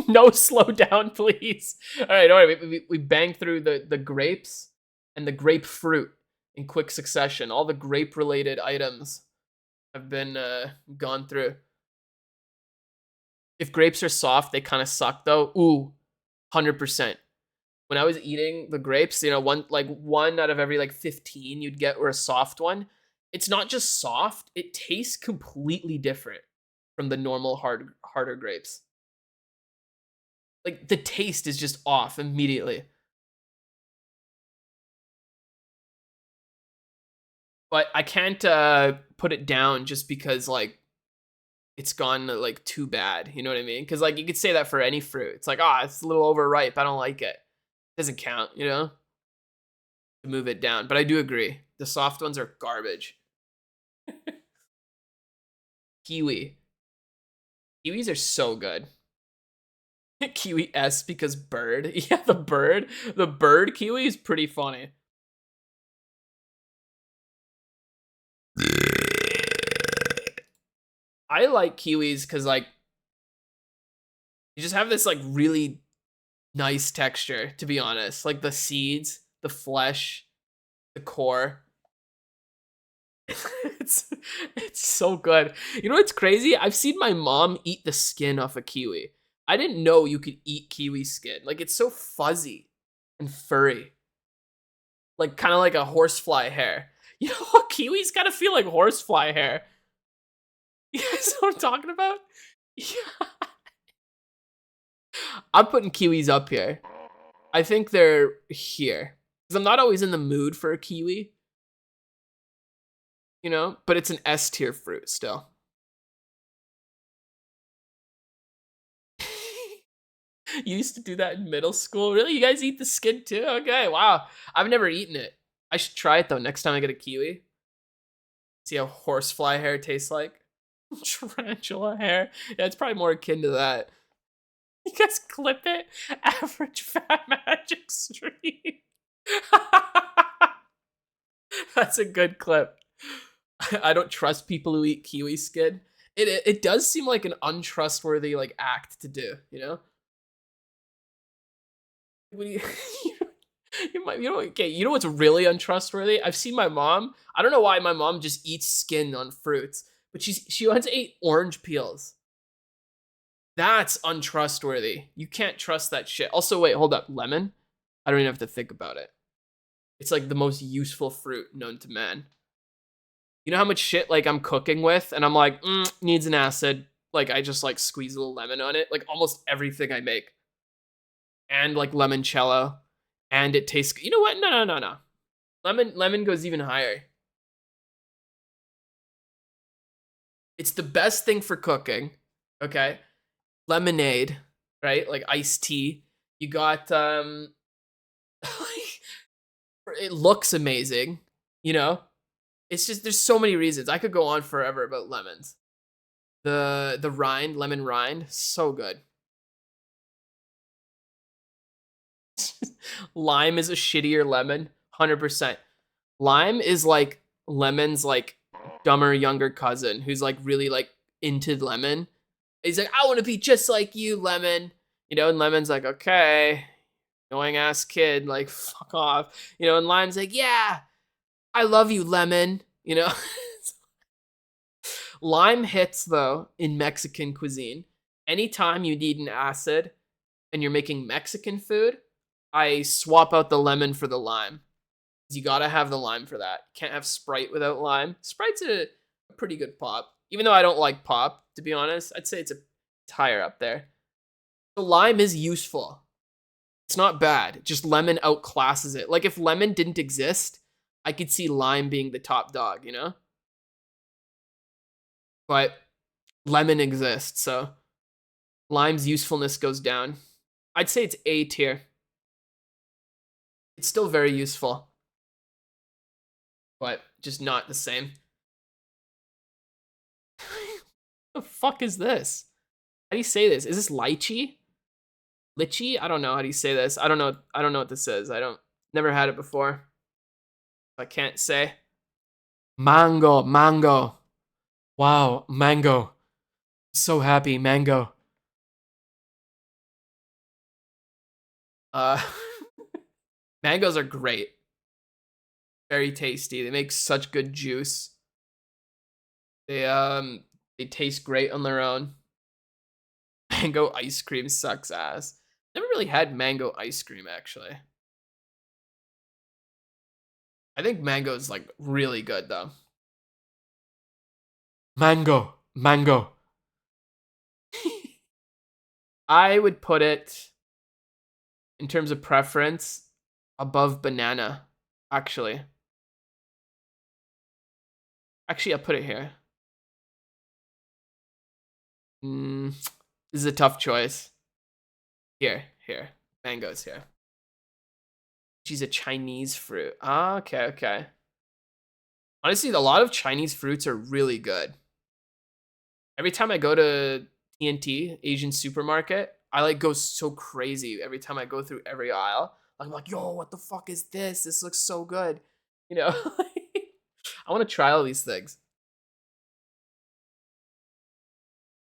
S1: No, slow down, please. All right. We bang through the grapes and the grapefruit in quick succession. All the grape-related items have been gone through. If grapes are soft, they kind of suck, though. Ooh, 100%. When I was eating the grapes, one out of every like 15 you'd get were a soft one. It's not just soft; it tastes completely different from the normal harder grapes. Like the taste is just off immediately. But I can't put it down just because like it's gone like too bad. You know what I mean? Because like you could say that for any fruit. It's like, it's a little overripe. I don't like it. Doesn't count, to move it down. But I do agree. The soft ones are garbage. Kiwi. Kiwis are so good. Kiwi S because bird. Yeah, the bird. The bird kiwi is pretty funny. I like kiwis because like you just have this like really nice texture, to be honest. Like the seeds, the flesh, the core. it's it's so good. You know what's crazy? I've seen my mom eat the skin off a kiwi. I didn't know you could eat kiwi skin. Like it's so fuzzy and furry. Like kind of like a horsefly hair. You know what? Kiwis kind of feel like horsefly hair. You guys know what I'm talking about? Yeah. I'm putting kiwis up here. I think they're here. Because I'm not always in the mood for a kiwi. But it's an S tier fruit still. You used to do that in middle school? Really? You guys eat the skin too? Okay, wow. I've never eaten it. I should try it though next time I get a kiwi. See how horsefly hair tastes like. Tarantula hair. Yeah, it's probably more akin to that. You guys clip it? Average fat magic stream. That's a good clip. I don't trust people who eat kiwi skin. It does seem like an untrustworthy like act to do, What do you, okay, you know what's really untrustworthy? I've seen my mom. I don't know why my mom just eats skin on fruits, but she once ate orange peels. That's untrustworthy. You can't trust that shit. Also, wait, hold up. Lemon? I don't even have to think about it. It's like the most useful fruit known to man. You know how much shit like I'm cooking with, and I'm like, needs an acid. Like I just like squeeze a little lemon on it. Like almost everything I make, and like limoncello, and it tastes. You know what? No. Lemon goes even higher. It's the best thing for cooking. Okay, lemonade, right? Like iced tea. You got it looks amazing. It's just there's so many reasons. I could go on forever about lemons. The rind, lemon rind, so good. Lime is a shittier lemon, 100%. Lime is like lemon's like dumber younger cousin who's like really like into lemon. He's like, I want to be just like you, lemon. And lemon's like, okay, annoying ass kid, like fuck off. And lime's like, yeah, I love you, lemon. Lime hits though in Mexican cuisine. Anytime you need an acid and you're making Mexican food, I swap out the lemon for the lime. You gotta have the lime for that. Can't have Sprite without lime. Sprite's a pretty good pop. Even though I don't like pop, to be honest, I'd say it's higher up there. The lime is useful. It's not bad. Just lemon outclasses it. Like if lemon didn't exist, I could see lime being the top dog, But lemon exists, so lime's usefulness goes down. I'd say it's A tier. It's still very useful, but just not the same. What the fuck is this? How do you say this? Is this lychee? Lychee? I don't know how do you say this. I don't know what this is. Never had it before. I can't say. Mango, mango. Wow, mango. So happy, mango. Uh Mangoes are great. Very tasty. They make such good juice. They taste great on their own. Mango ice cream sucks ass. Never really had mango ice cream actually. I think mango is like really good though. Mango, mango. I would put it in terms of preference above banana, actually. Actually, I'll put it here. This is a tough choice. Here. Mango's here. She's a Chinese fruit. Ah, okay. Honestly, a lot of Chinese fruits are really good. Every time I go to TNT, Asian supermarket, I like go so crazy every time I go through every aisle. I'm like, yo, what the fuck is this? This looks so good. You know, I want to try all these things.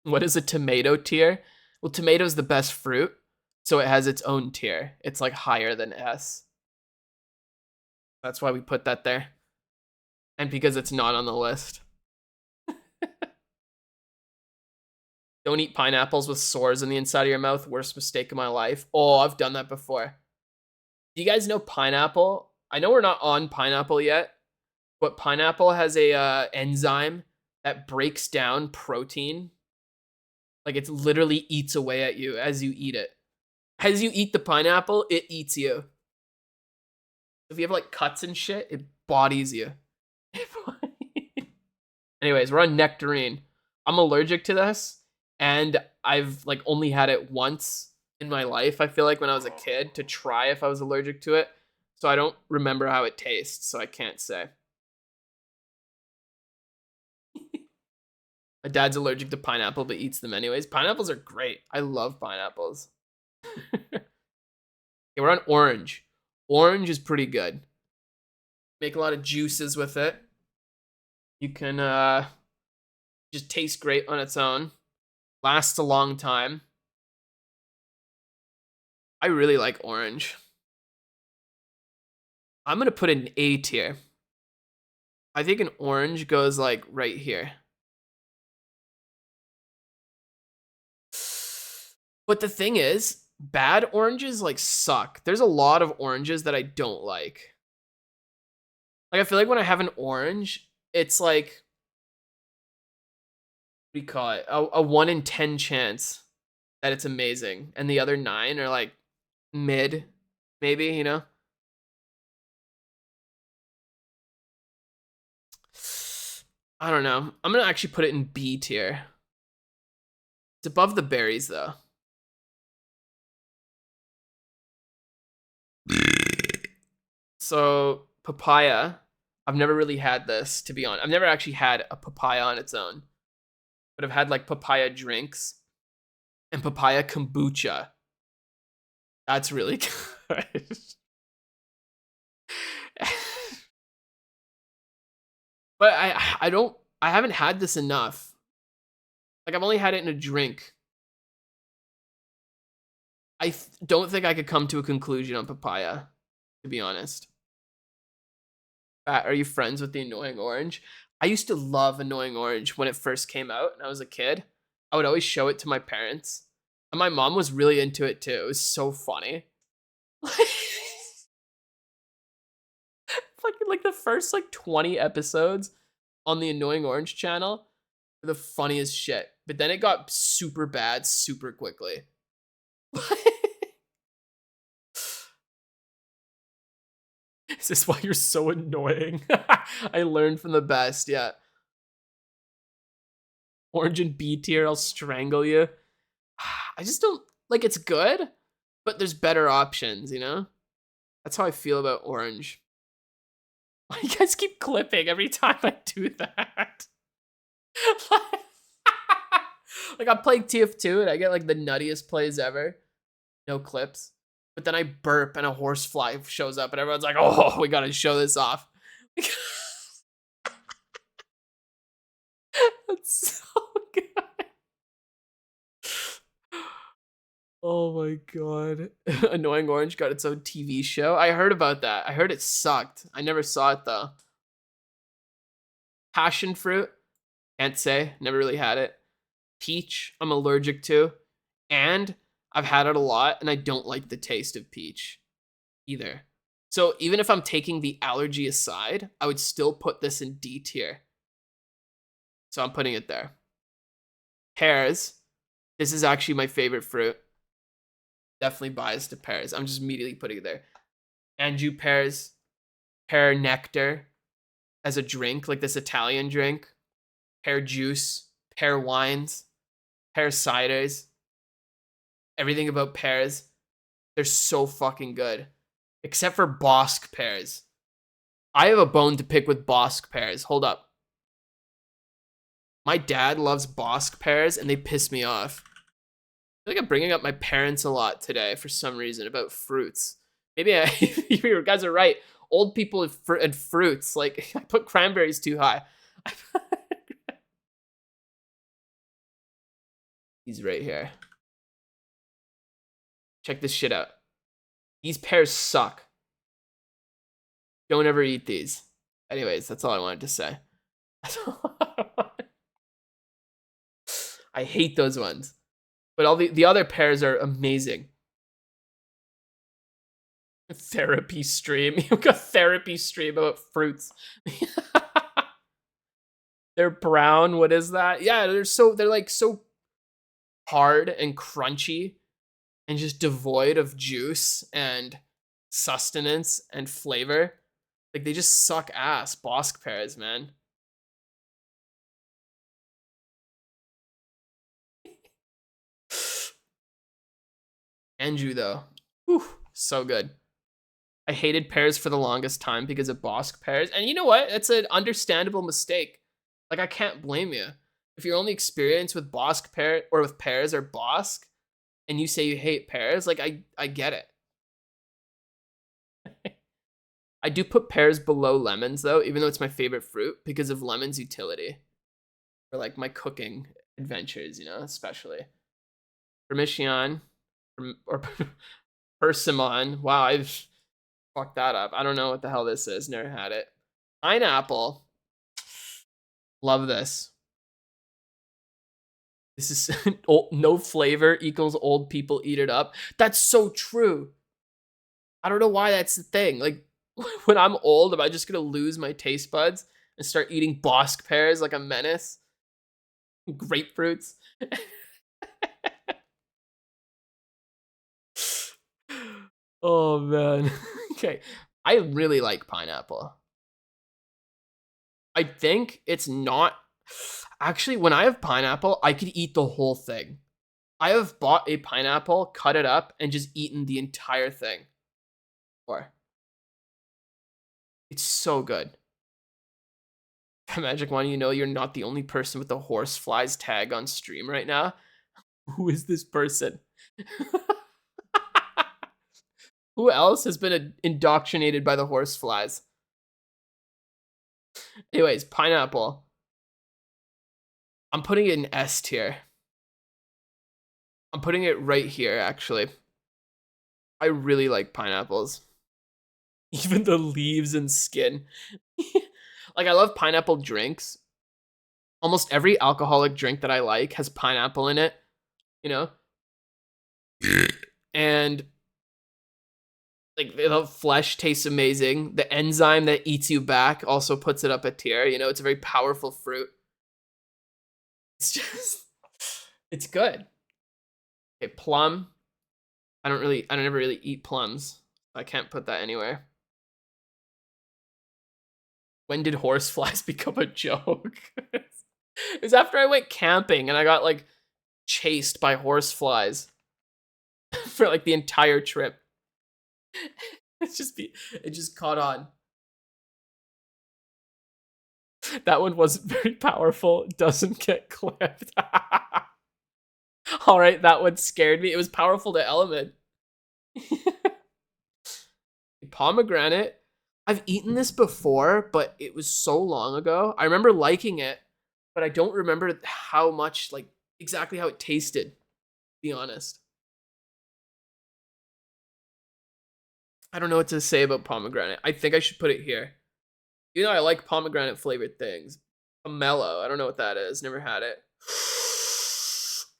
S1: What is a tomato tier? Well, tomato's the best fruit, so it has its own tier. It's like higher than S. That's why we put that there. And because it's not on the list. Don't eat pineapples with sores on the inside of your mouth. Worst mistake of my life. Oh, I've done that before. Do you guys know pineapple? I know we're not on pineapple yet, but pineapple has a enzyme that breaks down protein. Like it literally eats away at you as you eat it. As you eat the pineapple, it eats you. If you have like cuts and shit, it bodies you. Anyways, we're on nectarine. I'm allergic to this, and I've like only had it once in my life. I feel like when I was a kid to try if I was allergic to it, so I don't remember how it tastes, so I can't say. My dad's allergic to pineapple, but eats them anyways. Pineapples are great. I love pineapples. Okay, we're on orange. Orange is pretty good. Make a lot of juices with it. You can just taste great on its own. Lasts a long time. I really like orange. I'm gonna put it in A tier. I think an orange goes like right here. But the thing is, bad oranges like suck. There's a lot of oranges that I don't like. Like I feel like when I have an orange, it's like what do you call it? A 1 in 10 chance that it's amazing. And the other 9 are like mid, maybe, you know? I don't know. I'm gonna actually put it in B tier. It's above the berries though. So papaya, I've never really had this, to be honest. I've never actually had a papaya on its own, but I've had like papaya drinks and papaya kombucha. That's really good. But I haven't had this enough. Like I've only had it in a drink. Don't think I could come to a conclusion on papaya, to be honest. Are you friends with the Annoying Orange? I used to love Annoying Orange when it first came out and I was a kid. I would always show it to my parents. And my mom was really into it too. It was so funny. like the first like 20 episodes on the Annoying Orange channel were the funniest shit. But then it got super bad super quickly. Is this why you're so annoying? I learned from the best, yeah. Orange and B tier, I'll strangle you. I just don't like it's good, but there's better options, you know? That's how I feel about orange. Why do you guys keep clipping every time I do that? Like I'm playing TF2 and I get like the nuttiest plays ever. no clips. But then I burp and a horsefly shows up, and everyone's like, "Oh, we gotta show this off." That's so good. Oh my god. Annoying Orange got its own TV show. I heard about that. I heard it sucked. I never saw it though. Passion fruit, can't say. Never really had it. Peach, I'm allergic to. And I've had it a lot, and I don't like the taste of peach either. So even if I'm taking the allergy aside, I would still put this in D tier. So I'm putting it there. Pears. This is actually my favorite fruit. Definitely biased to pears. I'm just immediately putting it there. Anjou pears. Pear nectar as a drink, like this Italian drink. Pear juice. Pear wines. Pear ciders. Everything about pears. They're so fucking good. Except for Bosc pears. I have a bone to pick with Bosc pears. Hold up. My dad loves Bosc pears, and they piss me off. I feel like I'm bringing up my parents a lot today for some reason about fruits. Maybe you guys are right. Old people and fruits. Like, I put cranberries too high. He's right here. Check this shit out. These pears suck. Don't ever eat these. Anyways, that's all I wanted to say. I hate those ones. But all the other pears are amazing. Therapy stream. You've got therapy stream about fruits. They're brown. What is that? Yeah, they're like so hard and crunchy and just devoid of juice and sustenance and flavor. Like, they just suck ass. Bosc pears, man. Anjou, though. Whew, so good. I hated pears for the longest time because of Bosc pears. And you know what? It's an understandable mistake. Like, I can't blame you. If your only experience with Bosc pear or with pears are Bosc, and you say you hate pears, like, I get it. I do put pears below lemons, though, even though it's my favorite fruit, because of lemon's utility. For, like, my cooking adventures, you know, especially. Parmesan, or persimmon. Wow, I've fucked that up. I don't know what the hell this is. Never had it. Pineapple. Love this. This is no flavor equals old people eat it up. That's so true. I don't know why that's the thing. Like, when I'm old, am I just gonna lose my taste buds and start eating Bosc pears like a menace? Grapefruits. Oh man. Okay. I really like pineapple. I think it's not actually, when I have pineapple, I could eat the whole thing. I have bought a pineapple, cut it up, and just eaten the entire thing. It's so good. Magic One, you know you're not the only person with the horseflies tag on stream right now. Who is this person? Who else has been indoctrinated by the horseflies? Anyways, pineapple. I'm putting it in S tier. I'm putting it right here, actually. I really like pineapples. Even the leaves and skin. Like, I love pineapple drinks. Almost every alcoholic drink that I like has pineapple in it, you know? And like, the flesh tastes amazing. The enzyme that eats you back also puts it up a tier. You know, it's a very powerful fruit. It's just, it's good. Okay, plum. I never really eat plums. I can't put that anywhere. When did horseflies become a joke? It was after I went camping and I got, like, chased by horseflies for, like, the entire trip. It just caught on. That one wasn't very powerful. It doesn't get clipped. All right, that one scared me. It was powerful to Element. Pomegranate. I've eaten this before, but it was so long ago. I remember liking it, but I don't remember how much, like, exactly how it tasted, to be honest. I don't know what to say about pomegranate. I think I should put it here. You know, I like pomegranate flavored things. Pomelo. I don't know what that is. Never had it.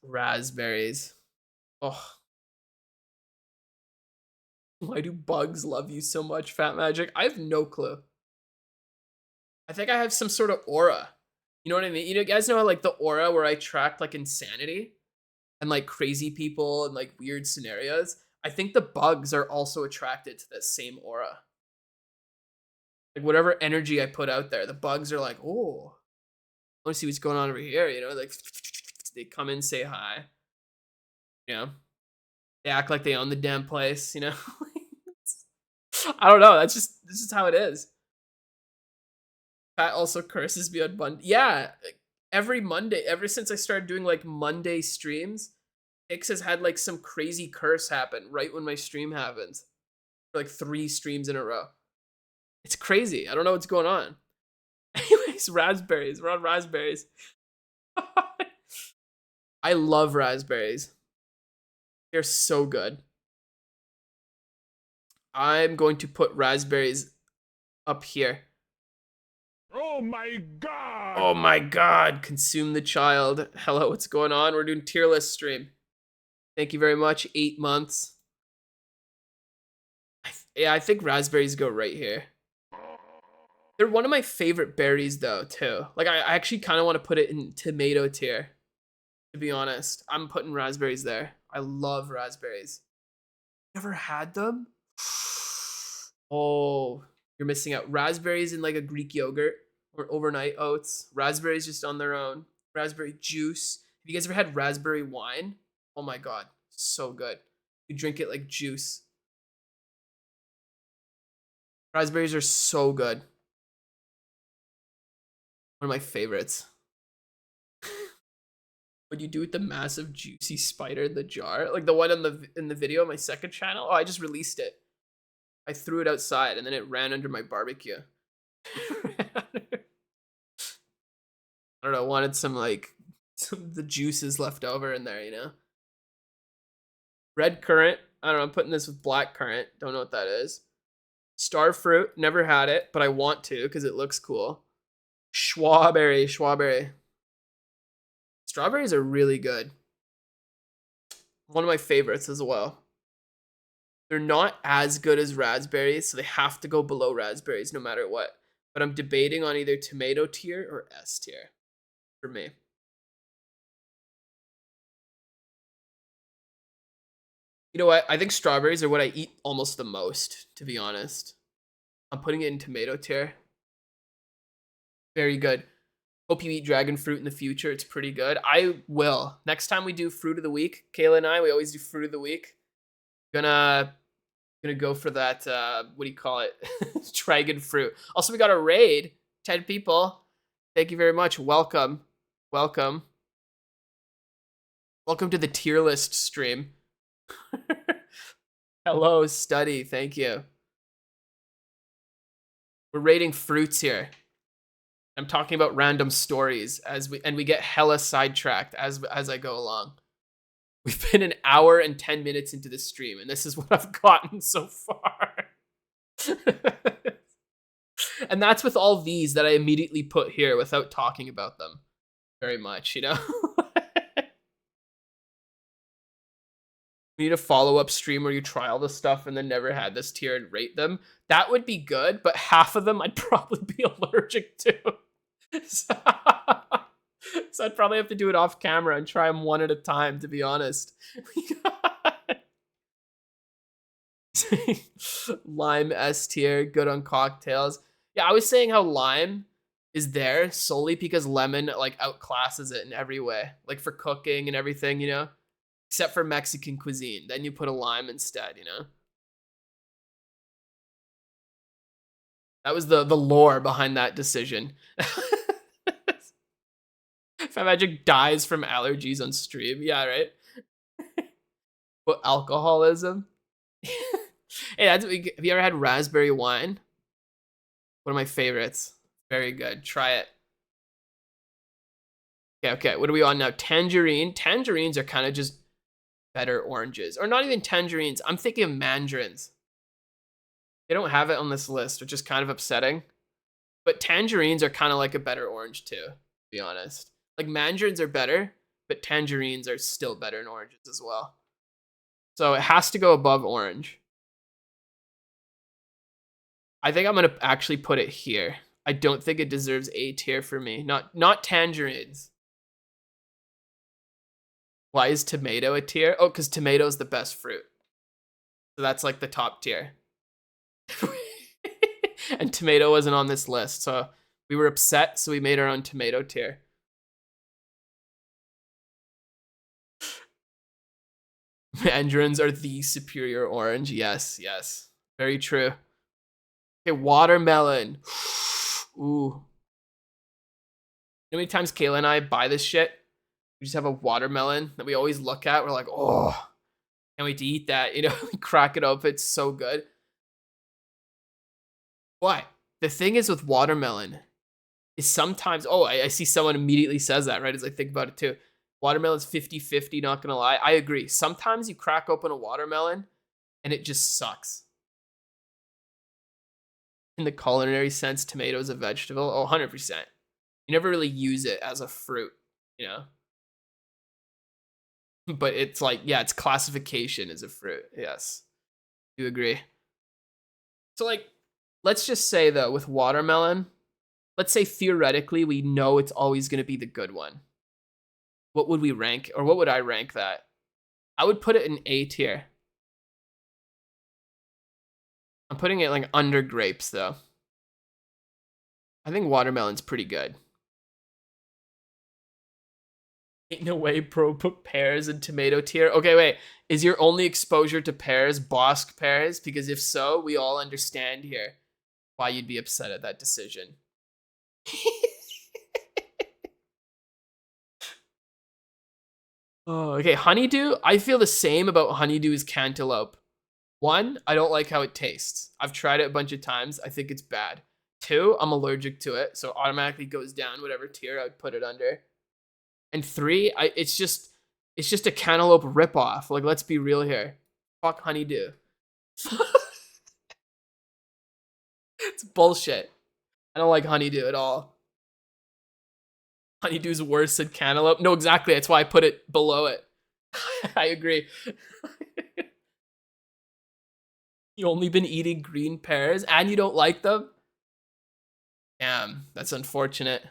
S1: Raspberries. Oh, why do bugs love you so much, Fat Magic? I have no clue. I think I have some sort of aura. You know what I mean? You know, you guys know how, like, the aura where I track like insanity and like crazy people and like weird scenarios. I think the bugs are also attracted to that same aura. Like whatever energy I put out there, the bugs are like, oh, I want to see what's going on over here. You know, like they come in, say hi. You know, they act like they own the damn place. You know, I don't know. That's just this is how it is. Pat also curses me on Monday. Yeah, every Monday, ever since I started doing like Monday streams, X has had like some crazy curse happen right when my stream happens. For like 3 streams in a row. It's crazy. I don't know what's going on. Anyways, raspberries. We're on raspberries. I love raspberries. They're so good. I'm going to put raspberries up here.
S2: Oh my god!
S1: Oh my god. Consume the child. Hello, what's going on? We're doing tier list stream. Thank you very much. 8 months. Yeah, I think raspberries go right here. They're one of my favorite berries, though, too. Like, I actually kind of want to put it in tomato tier, to be honest. I'm putting raspberries there. I love raspberries. Never had them? Oh, you're missing out. Raspberries in, like, a Greek yogurt or overnight oats. Raspberries just on their own. Raspberry juice. Have you guys ever had raspberry wine? Oh, my God. So good. You drink it like juice. Raspberries are so good. One of my favorites. What do you do with the massive juicy spider in the jar? Like the one in the video on my second channel? Oh, I just released it. I threw it outside and then it ran under my barbecue. I don't know, wanted some like some of the juices left over in there, you know? Red currant. I don't know, I'm putting this with black currant. Don't know what that is. Star fruit. Never had it, but I want to because it looks cool. Strawberry. Strawberries are really good. One of my favorites as well. They're not as good as raspberries, so they have to go below raspberries no matter what. But I'm debating on either tomato tier or S tier for me. You know what? I think strawberries are what I eat almost the most, to be honest. I'm putting it in tomato tier. Very good. Hope you eat dragon fruit in the future. It's pretty good. I will. Next time we do fruit of the week, Kayla and I, we always do fruit of the week. Gonna go for that, what do you call it? Dragon fruit. Also, we got a raid. 10 people. Thank you very much. Welcome. Welcome to the tier list stream. Hello, study. Thank you. We're rating fruits here. I'm talking about random stories and we get hella sidetracked as I go along. We've been an hour and 10 minutes into the stream, and this is what I've gotten so far. And that's with all these that I immediately put here without talking about them very much, you know? We need a follow-up stream where you try all this stuff and then never had this tier and rate them. That would be good, but half of them I'd probably be allergic to. So I'd probably have to do it off camera and try them one at a time, to be honest. Lime S tier, good on cocktails. Yeah, I was saying how lime is there solely because lemon like outclasses it in every way, like for cooking and everything, you know, except for Mexican cuisine. Then you put a lime instead, you know. That was the lore behind that decision. Fat Magic dies from allergies on stream. Yeah, right. What alcoholism? Hey, have you ever had raspberry wine? One of my favorites. Very good. Try it. Okay, okay. What are we on now? Tangerine. Tangerines are kind of just better oranges. Or not even tangerines. I'm thinking of mandarins. They don't have it on this list, which is kind of upsetting. But tangerines are kind of like a better orange too, to be honest. Like mandarins are better, but tangerines are still better than oranges as well. So it has to go above orange. I think I'm gonna actually put it here. I don't think it deserves A tier for me. Not tangerines. Why is tomato a tier? Oh, because tomato is the best fruit. So that's like the top tier. And tomato wasn't on this list, so we were upset, so we made our own tomato tier. Mandarins are the superior orange. Yes, yes. Very true. Okay, watermelon. Ooh. You know how many times Kayla and I buy this shit? We just have a watermelon that we always look at. We're like, oh, can't wait to eat that. You know, we crack it up. It's so good. But the thing is with watermelon is sometimes, oh, I see someone immediately says that, right? As I think about it too. Watermelon's 50-50, not gonna lie. I agree. Sometimes you crack open a watermelon and it just sucks. In the culinary sense, tomato is a vegetable. Oh, 100%. You never really use it as a fruit, you know? But it's like, yeah, its classification is a fruit. Yes. Do agree. So like, let's just say though, with watermelon, let's say theoretically we know it's always going to be the good one. What would we rank, or what would I rank that? I would put it in A tier. I'm putting it like under grapes though. I think watermelon's pretty good. Ain't no way pro put pears in tomato tier. Okay, wait. Is your only exposure to pears Bosque pears? Because if so, we all understand here why you'd be upset at that decision. Oh, okay. Honeydew. I feel the same about honeydew as cantaloupe. One, I don't like how it tastes. I've tried it a bunch of times. I think it's bad. Two, I'm allergic to it, so automatically goes down whatever tier I would put it under. And three, it's just a cantaloupe ripoff. Like, let's be real here. Fuck honeydew. It's bullshit. I don't like honeydew at all. Honeydew's worse than cantaloupe. No, exactly. That's why I put it below it. I agree. You only been eating green pears and you don't like them? Damn, that's unfortunate.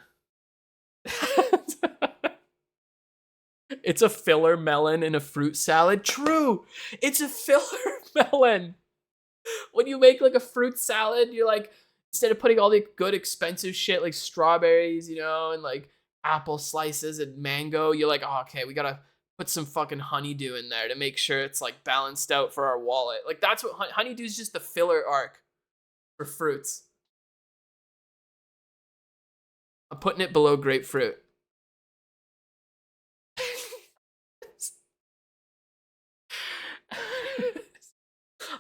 S1: It's a filler melon in a fruit salad. True. It's a filler melon. When you make like a fruit salad, you're like, instead of putting all the good expensive shit like strawberries, you know, and like apple slices and mango, you're like, oh, okay, we gotta put some fucking honeydew in there to make sure it's like balanced out for our wallet. Like that's what honeydew is, just the filler arc for fruits. I'm putting it below grapefruit.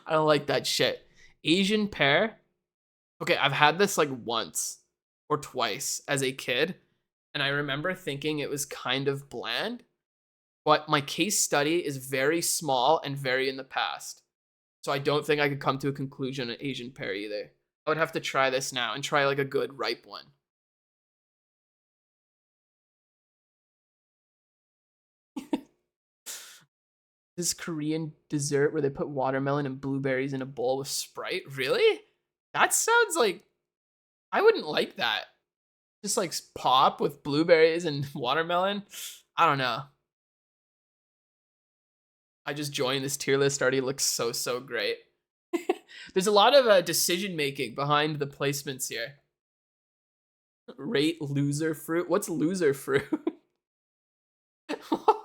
S1: I don't like that shit. Asian pear. Okay, I've had this like once or twice as a kid, and I remember thinking it was kind of bland, but my case study is very small and very in the past. So I don't think I could come to a conclusion on Asian pear either. I would have to try this now and try like a good ripe one. This Korean dessert where they put watermelon and blueberries in a bowl with Sprite. Really? That sounds like I wouldn't like that. Just like pop with blueberries and watermelon. I don't know. I just joined this tier list already. Looks so great. There's a lot of decision making behind the placements here. Rate loser fruit. What's loser fruit? What?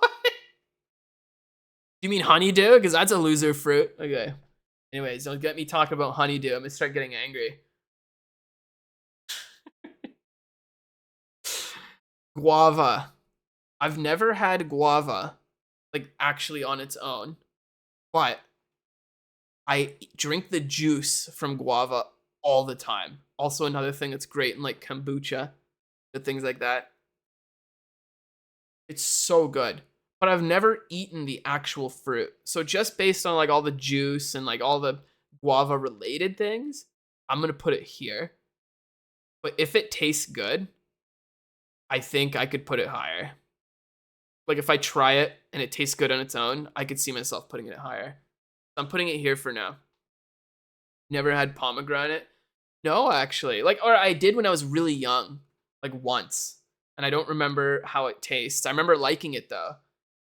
S1: You mean honeydew? Because that's a loser fruit. Okay. Anyways, don't get me talking about honeydew. I'm gonna start getting angry. Guava. I've never had guava, like actually on its own. But I drink the juice from guava all the time. Also, another thing that's great in like kombucha and things like that. It's so good. But I've never eaten the actual fruit. So just based on like all the juice and like all the guava related things, I'm gonna put it here. But if it tastes good, I think I could put it higher. Like if I try it and it tastes good on its own, I could see myself putting it higher. So I'm putting it here for now. Never had pomegranate. No, actually. Like, or I did when I was really young, like once. And I don't remember how it tastes. I remember liking it though.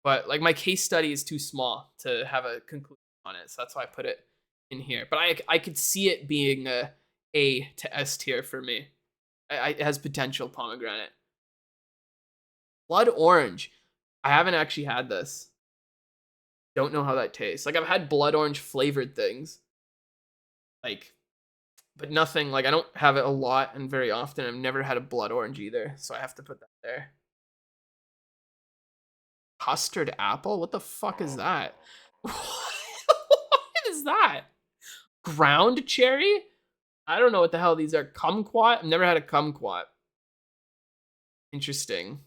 S1: But like my case study is too small to have a conclusion on it. So that's why I put it in here. But I could see it being A to S tier for me. It has potential pomegranate. Blood orange. I haven't actually had this. Don't know how that tastes. Like I've had blood orange flavored things. Like but nothing like I don't have it a lot and very often. I've never had a blood orange either, so I have to put that there. Custard apple? What the fuck is that? What is that? Ground cherry? I don't know what the hell these are. Kumquat? I've never had a kumquat. Interesting.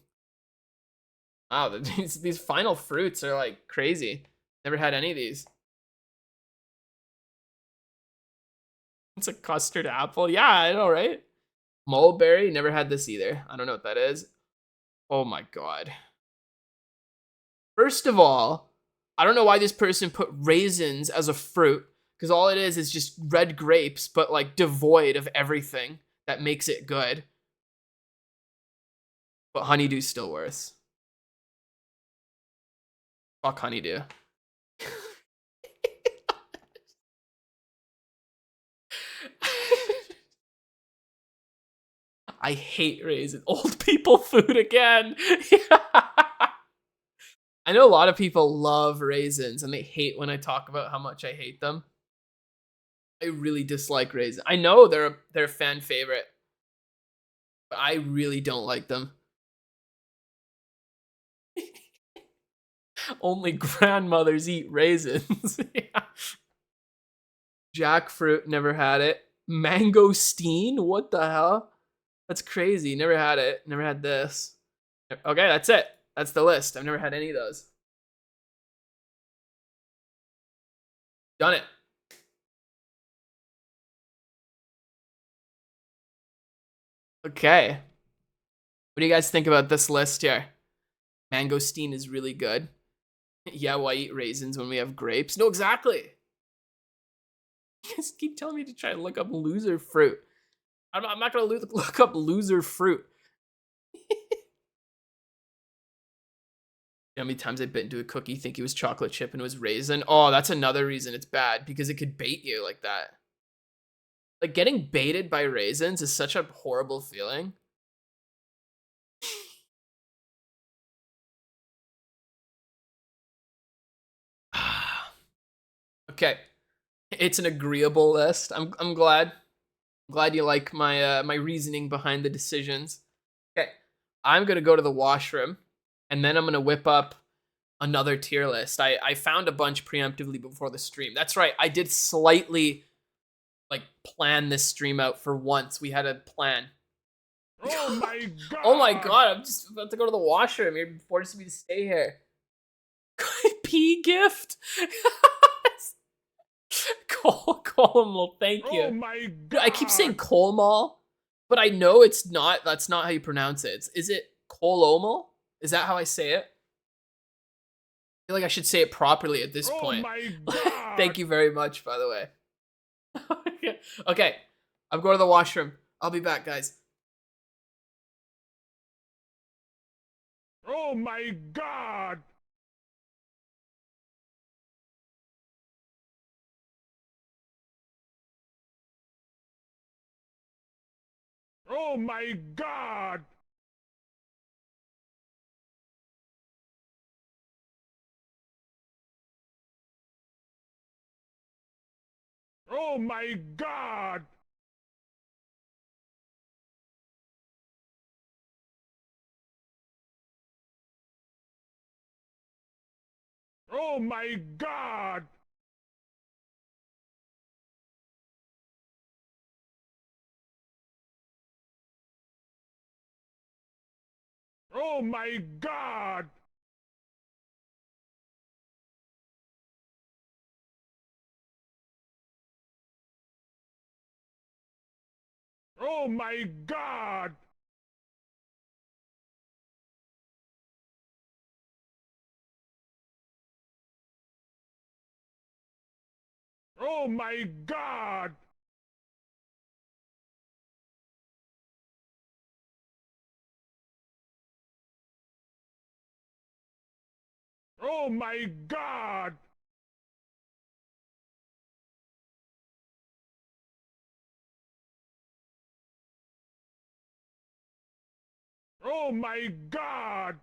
S1: Wow, these final fruits are like crazy. Never had any of these. It's a custard apple. Yeah, I know, right? Mulberry, never had this either. I don't know what that is. Oh my god. First of all, I don't know why this person put raisins as a fruit, because all it is just red grapes, but like devoid of everything that makes it good. But honeydew's still worse. Fuck honeydew. I hate raisins. Old people food again. I know a lot of people love raisins and they hate when I talk about how much I hate them. I really dislike raisins. I know they're a fan favorite, but I really don't like them. Only grandmothers eat raisins. Yeah. Jackfruit, never had it. Mangosteen? What the hell? That's crazy. Never had it. Never had this. Okay, that's it. That's the list. I've never had any of those. Done it. Okay. What do you guys think about this list here? Mangosteen is really good. Yeah, why eat raisins when we have grapes? No, exactly. You just keep telling me to try and look up loser fruit. I'm not gonna look up loser fruit. How many times I bit into a cookie, think it was chocolate chip and it was raisin? Oh, that's another reason it's bad, because it could bait you like that. Like getting baited by raisins is such a horrible feeling. Okay, it's an agreeable list. I'm glad. I'm glad you like my reasoning behind the decisions. Okay, I'm gonna go to the washroom, and then I'm gonna whip up another tier list. I found a bunch preemptively before the stream. That's right. I did slightly like plan this stream out for once. We had a plan.
S2: Oh my
S1: Oh my
S2: god!
S1: god! I'm just about to go to the washroom. You're forcing me to stay here. Pee gift. Colmal, thank
S2: Oh
S1: you.
S2: my
S1: I keep saying
S2: god!
S1: Colmal, but I know it's not. That's not how you pronounce it. Is it Colomal? Is that how I say it? I feel like I should say it properly at this
S2: Oh
S1: point.
S2: my god!
S1: Thank you very much, by the way. Okay, I'm going to the washroom. I'll be back, guys.
S2: Oh my god! Oh my god! Oh my god! Oh my god! Oh my god! Oh my god! Oh my god! Oh my god! Oh my god!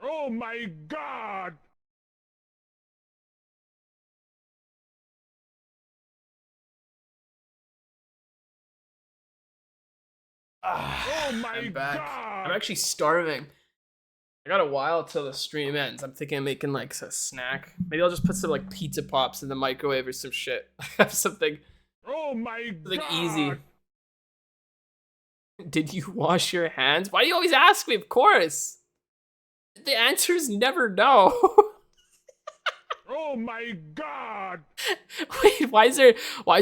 S2: Oh my god! Oh my
S1: I'm back.
S2: god!
S1: I'm actually starving. I got a while till the stream ends. I'm thinking of making like a snack. Maybe I'll just put some like pizza pops in the microwave or some shit. Have something
S2: Oh my god!
S1: easy. Did you wash your hands? Why do you always ask me? Of course. The answer is never no.
S2: Oh my god!
S1: Wait, why is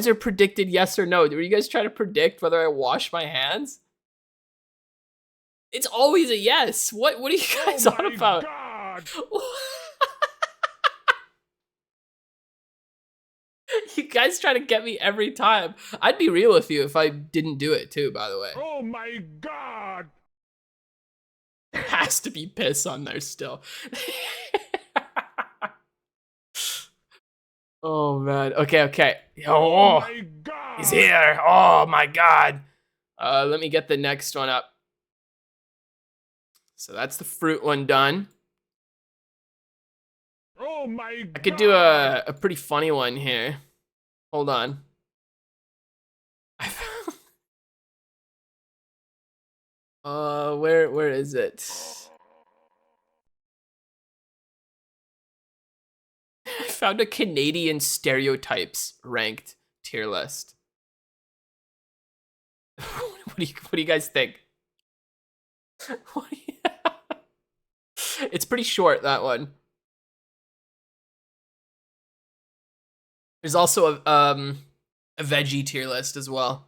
S1: there predicted yes or no? Were you guys trying to predict whether I wash my hands? It's always a yes. What are you guys
S2: Oh
S1: on
S2: my
S1: about?
S2: god!
S1: You guys try to get me every time. I'd be real with you if I didn't do it too, by the way.
S2: Oh my god!
S1: There has to be piss on there still. Oh man. Okay.
S2: Oh
S1: Oh,
S2: my god!
S1: he's here. Oh my god. Let me get the next one up. So that's the fruit one done.
S2: Oh my god!
S1: I could do a pretty funny one here. Hold on. Where is it? I found a Canadian stereotypes ranked tier list. What do you guys think? It's pretty short, that one. There's also a veggie tier list as well.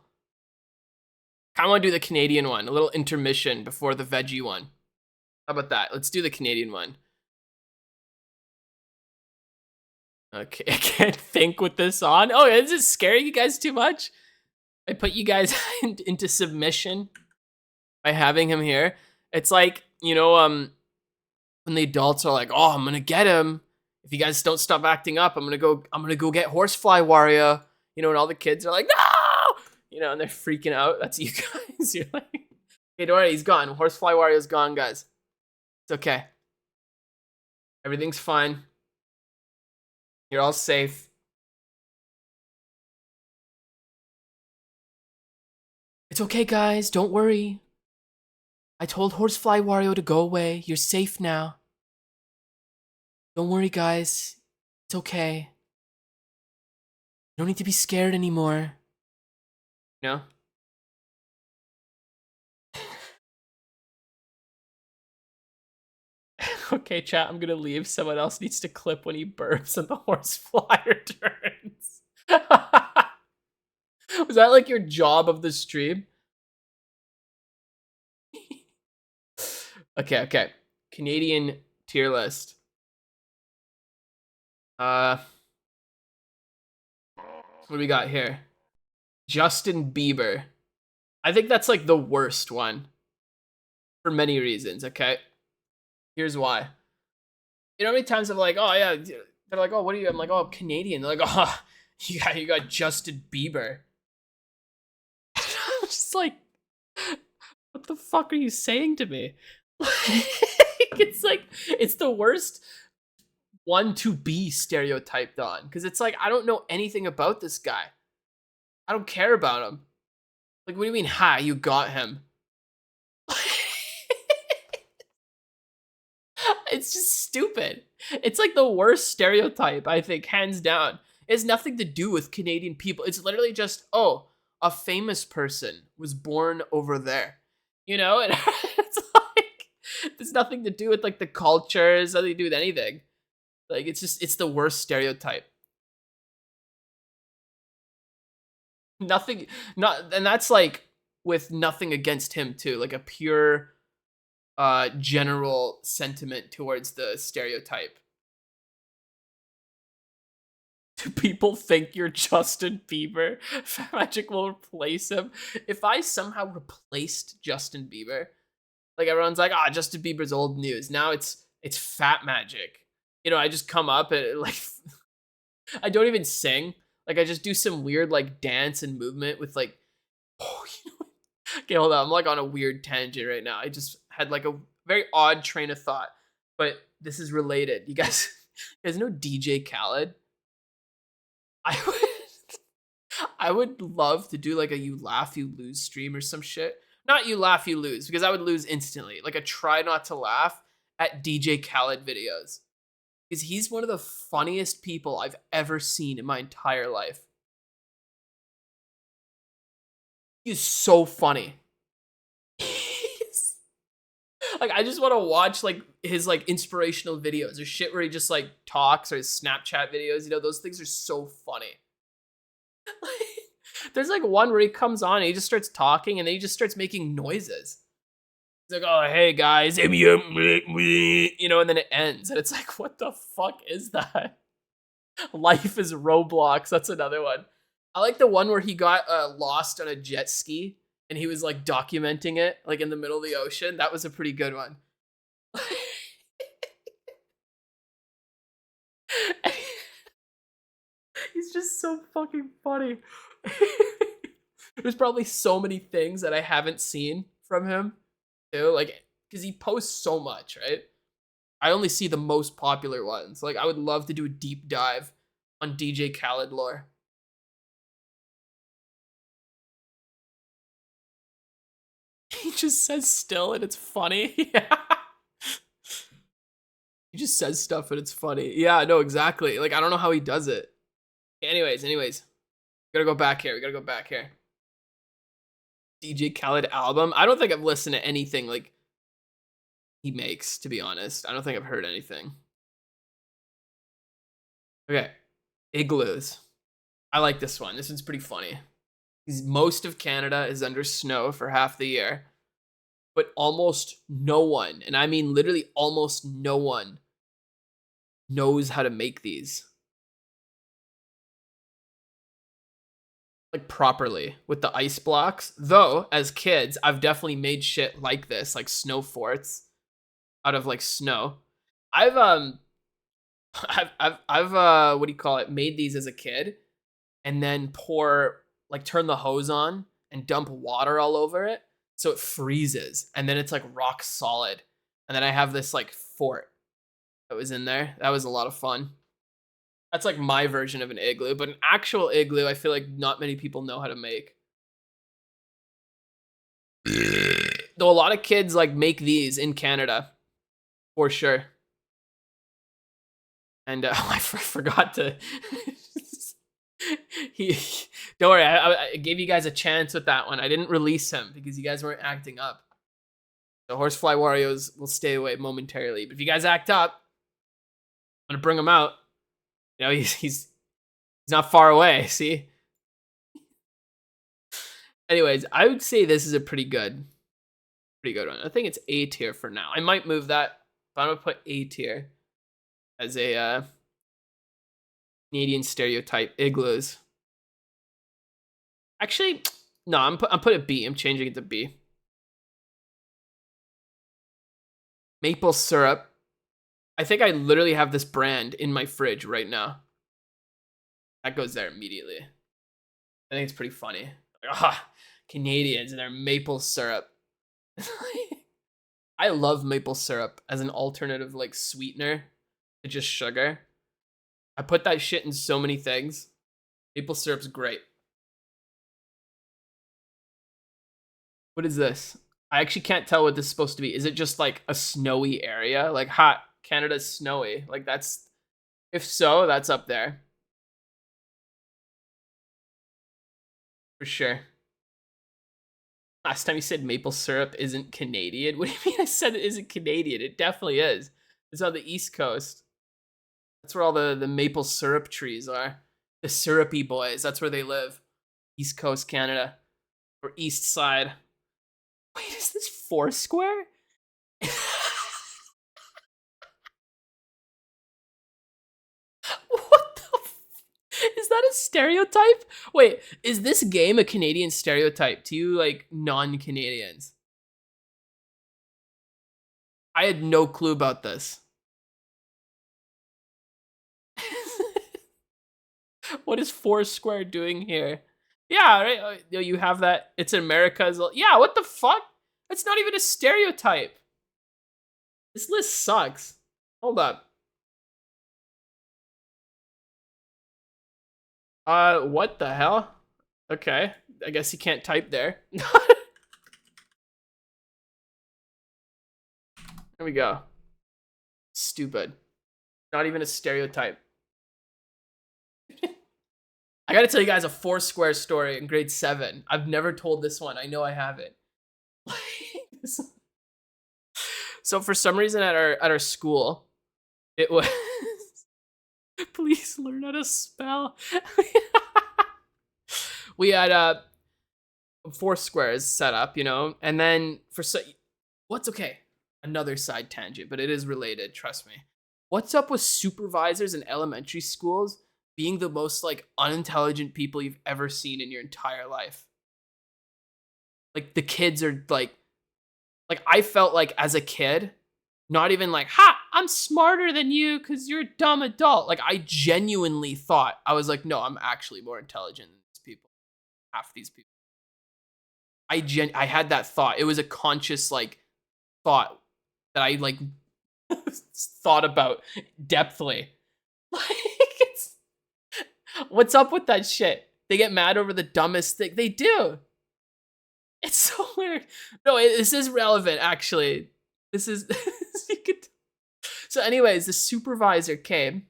S1: I want to do the Canadian one, a little intermission before the veggie one. How about that? Let's do the Canadian one. Okay, I can't think with this on. Oh, is it scaring you guys too much? I put you guys into submission by having him here. It's like, you know, when the adults are like, "Oh, I'm gonna get him. If you guys don't stop acting up, I'm gonna go get Horsefly Wario." You know, and all the kids are like, "No!" You know, and they're freaking out. That's you guys. You're like, "Hey, don't worry, he's gone. Horsefly Wario's gone, guys. It's okay. Everything's fine. You're all safe." It's okay, guys. Don't worry. I told Horsefly Wario to go away. You're safe now. Don't worry, guys. It's okay. You don't need to be scared anymore. You know? Okay, chat, I'm gonna leave. Someone else needs to clip when he burps and the horsefly returns. Was that like your job of the stream? Okay. Canadian tier list. What do we got here? Justin Bieber. I think that's like the worst one. For many reasons, okay? Here's why. You know how many times I'm like, oh yeah, they're like, oh, what are you? I'm like, oh, I'm Canadian. They're like, oh, you got Justin Bieber. I'm just like, what the fuck are you saying to me? It's like, it's the worst one to be stereotyped on. Because it's like, I don't know anything about this guy. I don't care about him. Like, what do you mean, hi, you got him? It's just stupid. It's like the worst stereotype, I think, hands down. It has nothing to do with Canadian people. It's literally just, oh, a famous person was born over there. You know, and it's like there's nothing to do with like the cultures, nothing to do with anything. Like it's the worst stereotype. Nothing, not, and that's like with nothing against him too, like a pure general sentiment towards the stereotype. Do people think you're Justin Bieber? Magic will replace him. If I somehow replaced Justin Bieber, like everyone's like, ah, Justin Bieber's old news. Now it's Fat Magic. You know, I just come up and like I don't even sing. Like I just do some weird like dance and movement with like, oh, you know. Okay, hold on. I'm like on a weird tangent right now. I just had like a very odd train of thought, but this is related. You guys, you guys know DJ Khaled? I would, I would love to do like a you laugh you lose stream or some shit. Not you laugh you lose because I would lose instantly. Like a try not to laugh at DJ Khaled videos because he's one of the funniest people I've ever seen in my entire life. He's so funny. Like I just want to watch like his like inspirational videos or shit where he just like talks or his Snapchat videos. You know, those things are so funny. There's like one where he comes on and he just starts talking and then he just starts making noises. He's like, "Oh, hey guys," you know, and then it ends and it's like, what the fuck is that? Life is Roblox. That's another one. I like the one where he got lost on a jet ski and he was like documenting it like in the middle of the ocean. That was a pretty good one. He's just so fucking funny. There's probably so many things that I haven't seen from him too, like because he posts so much, right? I only see the most popular ones. Like I would love to do a deep dive on DJ Khaled lore. He just says still and it's funny. Yeah. He just says stuff and it's funny. Yeah, no, exactly. Like I don't know how he does it. Anyways. We gotta go back here. We gotta go back here. DJ Khaled album. I don't think I've listened to anything like he makes, to be honest. I don't think I've heard anything. Okay. Igloos. I like this one. This one's pretty funny. Because most of Canada is under snow for half the year. But almost no one, and I mean literally almost no one, knows how to make these. Like properly with the ice blocks. Though, as kids, I've definitely made shit like this, like snow forts out of like snow. I've what do you call it? Made these as a kid, and then turn the hose on and dump water all over it, so it freezes, and then it's like rock solid. And then I have this like fort that was in there. That was a lot of fun. That's like my version of an igloo, but an actual igloo, I feel like not many people know how to make. Though a lot of kids like make these in Canada, for sure. And I forgot to. he, don't worry, I gave you guys a chance with that one. I didn't release him because you guys weren't acting up. The Horsefly Warriors will stay away momentarily, but if you guys act up, I'm gonna bring him out. You know, he's not far away. See. Anyways, I would say this is a pretty good one. I think it's A tier for now. I might move that, but I'm gonna put A tier as a Canadian stereotype igloos. Actually, no, I'm putting B. I'm changing it to B. Maple syrup. I think I literally have this brand in my fridge right now. That goes there immediately. I think it's pretty funny. Like, Canadians and their maple syrup. I love maple syrup as an alternative like sweetener to just sugar. I put that shit in so many things. Maple syrup's great. What is this? I actually can't tell what this is supposed to be. Is it just like a snowy area? Like hot Canada's snowy. Like that's, if so, that's up there. For sure. Last time you said maple syrup isn't Canadian. What do you mean I said it isn't Canadian? It definitely is. It's on the East Coast. That's where all the maple syrup trees are. The syrupy boys. That's where they live. East Coast Canada. Or East Side. Wait, is this Foursquare? What the is that a stereotype? Wait, is this game a Canadian stereotype to you, like, non-Canadians? I had no clue about this. What is Foursquare doing here? Yeah, right. You have that. It's in America as well. Yeah, what the fuck? That's not even a stereotype. This list sucks. Hold up. What the hell? Okay, I guess you can't type there. There we go. Stupid. Not even a stereotype. I gotta tell you guys a Foursquare story in grade 7. I've never told this one. I know I haven't. So for some reason at our school, it was please learn how to spell. We had 4 squares set up, you know, and then what's okay? Another side tangent, but it is related, trust me. What's up with supervisors in elementary schools being the most like unintelligent people you've ever seen in your entire life? Like the kids are like I felt like as a kid, not even like, ha, I'm smarter than you because you're a dumb adult. Like I genuinely thought, I was like, no, I'm actually more intelligent than these people. Half these people. I had that thought. It was a conscious like thought that I like thought about depthly. Like it's what's up with that shit? They get mad over the dumbest thing. They do. It's so weird. No, this is relevant actually. This is you could. So, anyways, the supervisor came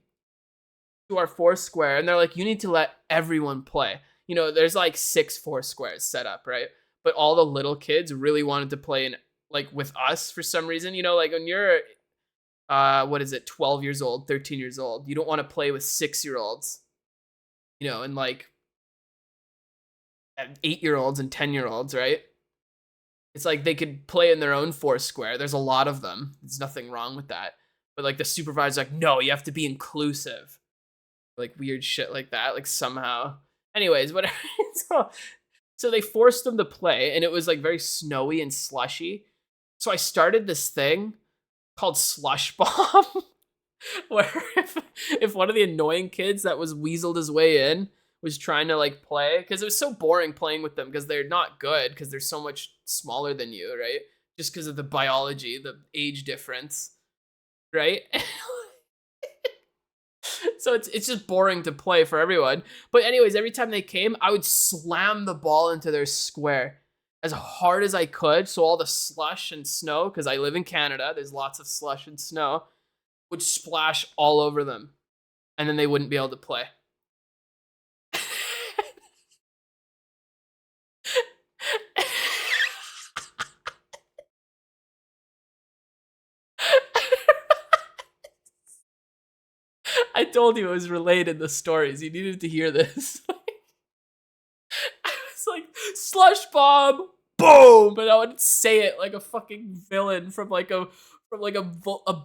S1: to our Foursquare, and they're like, "You need to let everyone play." You know, there's like 6 Foursquares set up, right? But all the little kids really wanted to play in like with us for some reason. You know, like when you're what is it, 12 years old, 13 years old, you don't want to play with 6-year-olds, you know, and like 8-year-olds and 10-year-olds, right? It's like they could play in their own Foursquare. There's a lot of them. There's nothing wrong with that. But like the supervisor's like, no, you have to be inclusive. Like weird shit like that. Like somehow. Anyways, whatever. So they forced them to play, and it was like very snowy and slushy. So I started this thing called Slush Bomb, where if one of the annoying kids that was weaseled his way in was trying to like play, because it was so boring playing with them because they're not good because they're so much smaller than you, right? Just because of the biology, the age difference, right? So it's just boring to play for everyone. But anyways, every time they came, I would slam the ball into their square as hard as I could, so all the slush and snow, because I live in Canada, there's lots of slush and snow, would splash all over them, and then they wouldn't be able to play. I told you it was related, the stories. You needed to hear this. I was like, slush bomb, boom, and I would say it like a fucking villain from like a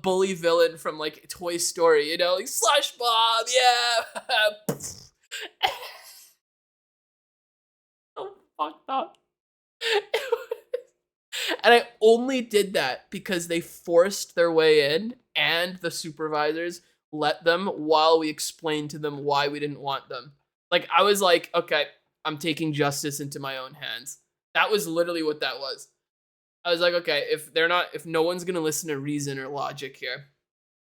S1: bully villain from like Toy Story, you know, like slush bomb, yeah. So fucked up. And I only did that because they forced their way in, and the supervisors let them while we explained to them why we didn't want them. Like, I was like, okay, I'm taking justice into my own hands. That was literally what that was. I was like, okay, if no one's gonna listen to reason or logic here,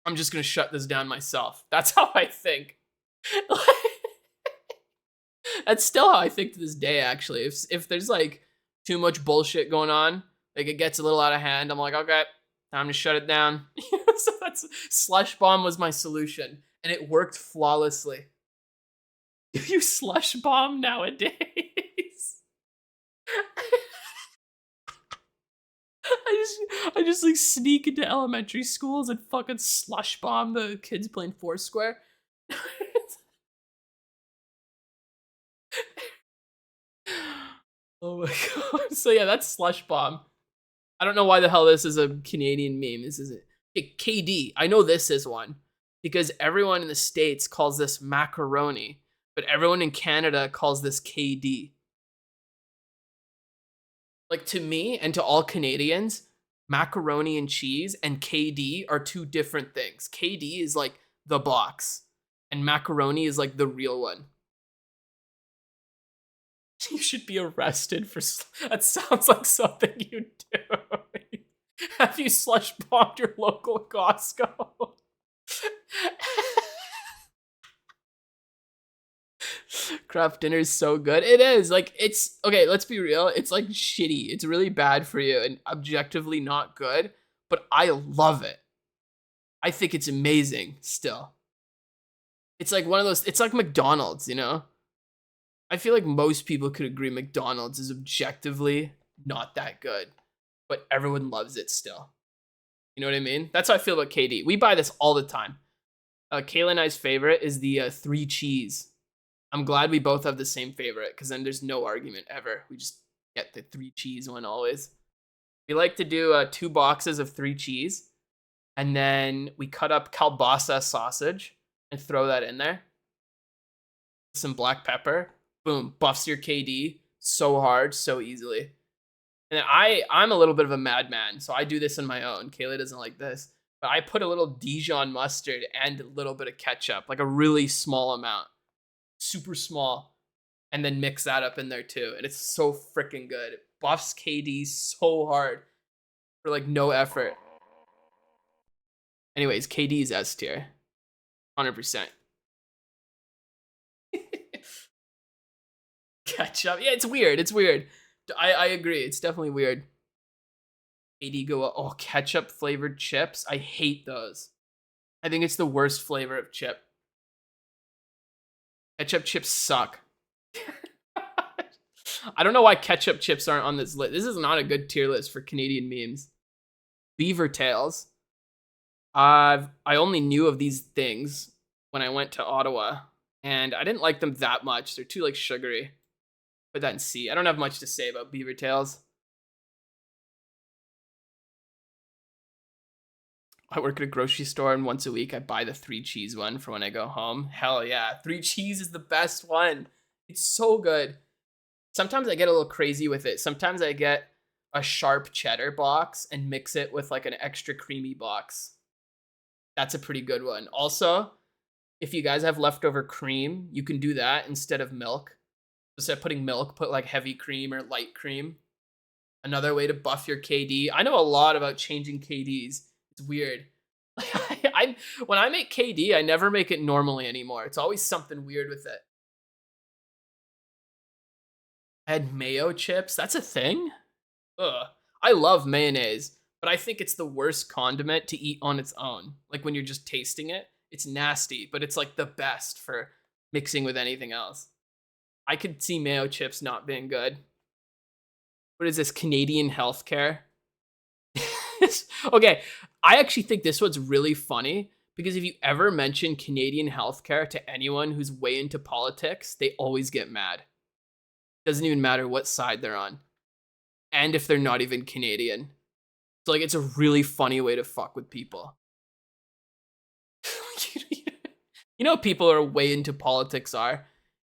S1: I'm just gonna shut this down myself. That's how I think. That's still how I think to this day, actually. If there's like too much bullshit going on, like it gets a little out of hand, I'm like, okay, time to shut it down. So that's slush bomb was my solution, and it worked flawlessly. Do you slush bomb nowadays? I just like sneak into elementary schools and fucking slush bomb the kids playing Foursquare. Oh my god. So yeah, that's slush bomb. I don't know why the hell this is a Canadian meme. This isn't. KD. I know this is one because everyone in the States calls this macaroni, but everyone in Canada calls this KD. Like to me and to all Canadians, macaroni and cheese and KD are two different things. KD is like the box, and macaroni is like the real one. You should be arrested for. That sounds like something you do. Have you slush bombed your local Costco? Craft dinner is so good. It is like it's okay. Let's be real. It's like shitty. It's really bad for you and objectively not good. But I love it. I think it's amazing. Still, it's like one of those. It's like McDonald's. You know. I feel like most people could agree McDonald's is objectively not that good, but everyone loves it still. You know what I mean? That's how I feel about KD. We buy this all the time. Kayla and I's favorite is the three cheese. I'm glad we both have the same favorite because then there's no argument ever. We just get the three cheese one always. We like to do 2 boxes of three cheese, and then we cut up kielbasa sausage and throw that in there. Some black pepper. Boom, buffs your KD so hard, so easily. And I'm a little bit of a madman, so I do this on my own. Kayla doesn't like this. But I put a little Dijon mustard and a little bit of ketchup, like a really small amount. Super small. And then mix that up in there too. And it's so freaking good. It buffs KD so hard for like no effort. Anyways, KD's S tier. 100%. Ketchup. Yeah, it's weird. It's weird. I agree. It's definitely weird. KD go, oh, ketchup flavored chips. I hate those. I think it's the worst flavor of chip. Ketchup chips suck. I don't know why ketchup chips aren't on this list. This is not a good tier list for Canadian memes. Beaver tails. I only knew of these things when I went to Ottawa, and I didn't like them that much. They're too like sugary. Put that in C. I don't have much to say about beaver tails. I work at a grocery store, and once a week I buy the 3 cheese one for when I go home. Hell yeah. 3 cheese is the best one. It's so good. Sometimes I get a little crazy with it. Sometimes I get a sharp cheddar box and mix it with like an extra creamy box. That's a pretty good one. Also, if you guys have leftover cream, you can do that instead of milk. Instead of putting milk, put like heavy cream or light cream. Another way to buff your KD. I know a lot about changing KDs. It's weird. When I make KD, I never make it normally anymore. It's always something weird with it. I had mayo chips. That's a thing? Ugh. I love mayonnaise, but I think it's the worst condiment to eat on its own. Like when you're just tasting it, it's nasty, but it's like the best for mixing with anything else. I could see mayo chips not being good. What is this, Canadian healthcare? Okay, I actually think this one's really funny because if you ever mention Canadian healthcare to anyone who's way into politics, they always get mad. Doesn't even matter what side they're on. And if they're not even Canadian. So like it's a really funny way to fuck with people. You know people are way into politics are.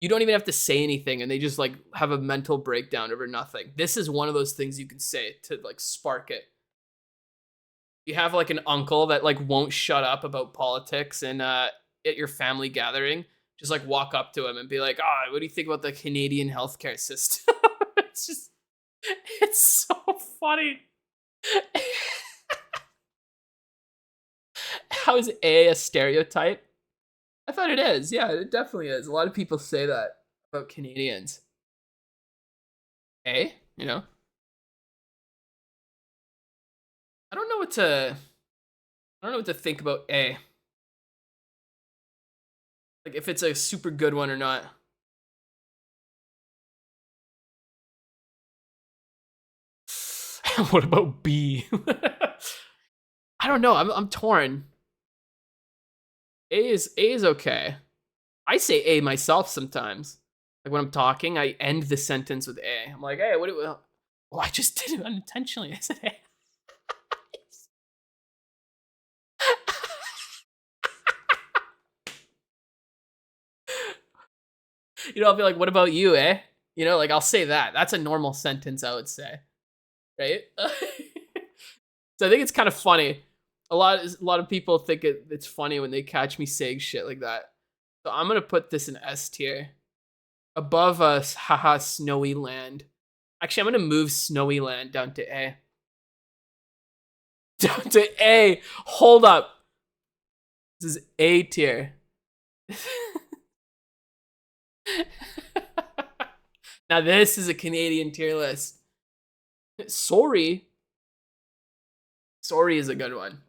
S1: You don't even have to say anything and they just like have a mental breakdown over nothing. This is one of those things you can say to like spark it. You have like an uncle that like won't shut up about politics and at your family gathering, just like walk up to him and be like, "Oh, what do you think about the Canadian healthcare system?" It's so funny. How is A a stereotype? I thought it is. Yeah, it definitely is. A lot of people say that about Canadians. A, you know? I don't know what to I don't know what to think about A. Like if it's a super good one or not. What about B? I don't know. I'm torn. A is okay. I say A myself sometimes. Like when I'm talking, I end the sentence with A. I'm like, hey, what do we? Oh, I just did it unintentionally. I said A. I'll be like, what about you, eh? Like I'll say that. That's a normal sentence, I would say. Right? So I think it's kind of funny. A lot of people think it's funny when they catch me saying shit like that. So I'm gonna put this in S tier. Above us, haha, Snowy Land. Actually, I'm gonna move Snowy Land down to A. Down to A. Hold up. This is A tier. Now this is a Canadian tier list. Sorry. Sorry is a good one.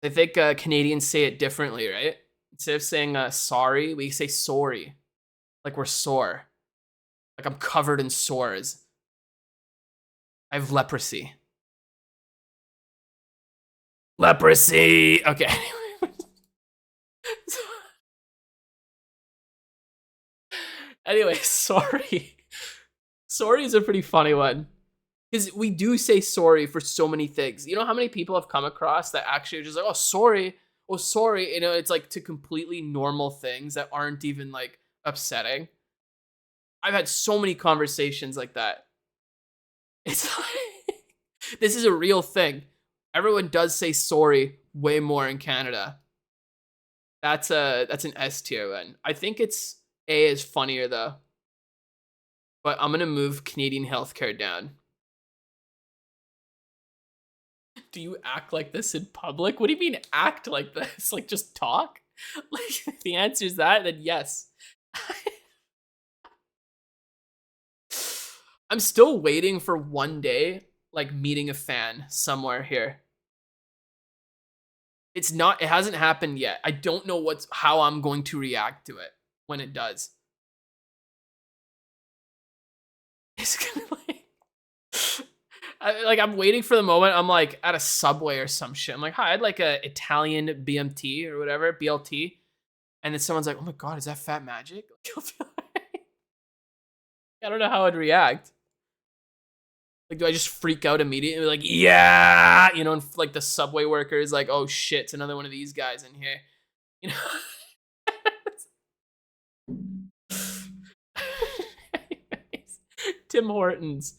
S1: I think Canadians say it differently, right? Instead of saying sorry, we say sorry. Like we're sore. Like I'm covered in sores. I have leprosy. Leprosy! Okay. Anyway, sorry. Sorry is a pretty funny one. Because we do say sorry for so many things. You know how many people have come across that actually are just like, oh, sorry. Oh, sorry. It's like to completely normal things that aren't even like upsetting. I've had so many conversations like that. It's like, this is a real thing. Everyone does say sorry way more in Canada. That's an S tier one. I think it's A is funnier though. But I'm gonna move Canadian healthcare down. Do you act like this in public? What do you mean act like this? Like just talk? Like if the answer is that, then yes. I'm still waiting for one day, like meeting a fan somewhere here. It hasn't happened yet. I don't know how I'm going to react to it when it does. It's gonna I'm waiting for the moment. I'm like at a Subway or some shit. I'm like, hi, I'd like a Italian BMT or whatever, BLT. And then someone's like, oh my God, is that Fat Magic? I don't know how I'd react. Like, do I just freak out immediately? Like, yeah, and like the Subway workers, like, oh shit, it's another one of these guys in here. You know? Anyways, Tim Hortons.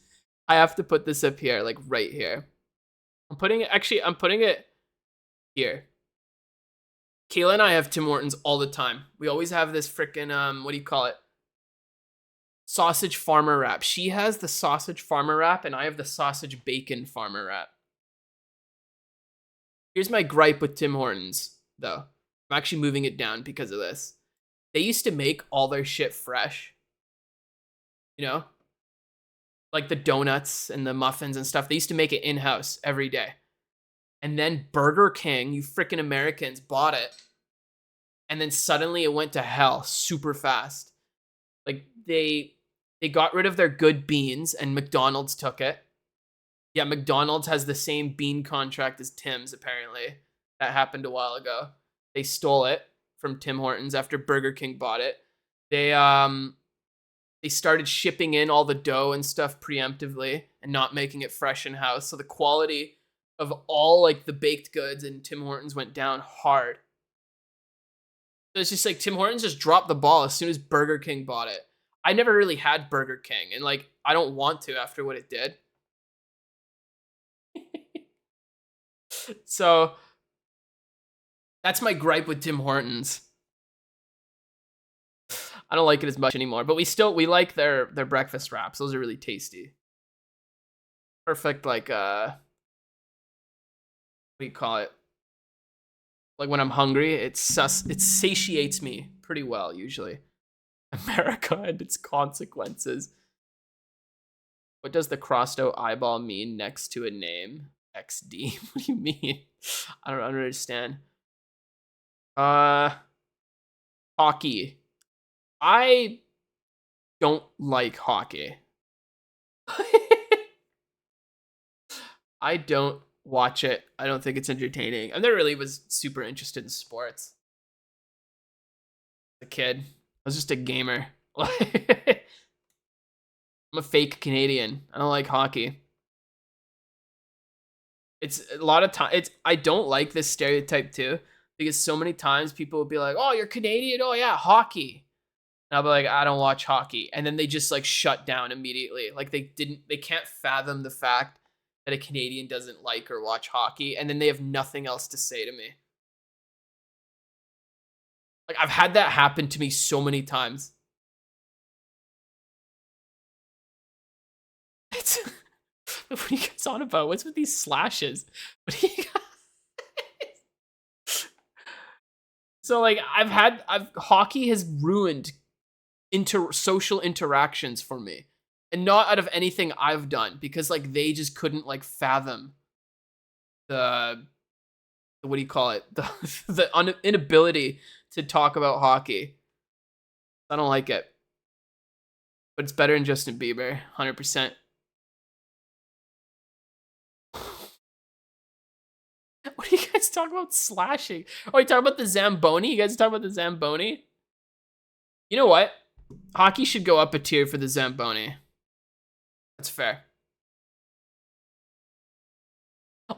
S1: I have to put this up here, like right here. I'm putting it here. Kayla and I have Tim Hortons all the time. We always have this freaking what do you call it? Sausage farmer wrap. She has the sausage farmer wrap, and I have the sausage bacon farmer wrap. Here's my gripe with Tim Hortons, though. I'm actually moving it down because of this. They used to make all their shit fresh. Like the donuts and the muffins and stuff. They used to make it in-house every day. And then Burger King, you freaking Americans, bought it. And then suddenly it went to hell super fast. Like they got rid of their good beans and McDonald's took it. Yeah, McDonald's has the same bean contract as Tim's, apparently. That happened a while ago. They stole it from Tim Hortons after Burger King bought it. They started shipping in all the dough and stuff preemptively and not making it fresh in house. So the quality of all like the baked goods in Tim Hortons went down hard. So it's just like Tim Hortons just dropped the ball as soon as Burger King bought it. I never really had Burger King, and like I don't want to after what it did. So that's my gripe with Tim Hortons. I don't like it as much anymore, but we like their breakfast wraps. Those are really tasty. Perfect, like what do you call it? Like when I'm hungry, it satiates me pretty well usually. America and its consequences. What does the crossed out eyeball mean next to a name? XD. What do you mean? I don't understand. Hockey. I don't like hockey. I don't watch it. I don't think it's entertaining. I never really was super interested in sports. As a kid, I was just a gamer. I'm a fake Canadian. I don't like hockey. It's a lot of time. It's I don't like this stereotype too because so many times people will be like, "Oh, you're Canadian. Oh yeah, hockey." And I'll be like, "I don't watch hockey," and then they just like shut down immediately. Like they can't fathom the fact that a Canadian doesn't like or watch hockey, and then they have nothing else to say to me. Like I've had that happen to me so many times. It's, what are you guys on about? What's with these slashes? What are you guys? So like I've hockey has ruined social interactions for me, and not out of anything I've done because like they just couldn't like fathom the what do you call it, the inability to talk about hockey. I don't like it, but it's better than Justin Bieber, 100%. What are you guys talking about slashing? Oh, you talking about the Zamboni? You guys talking about the Zamboni? You know what? Hockey should go up a tier for the Zamboni. That's fair.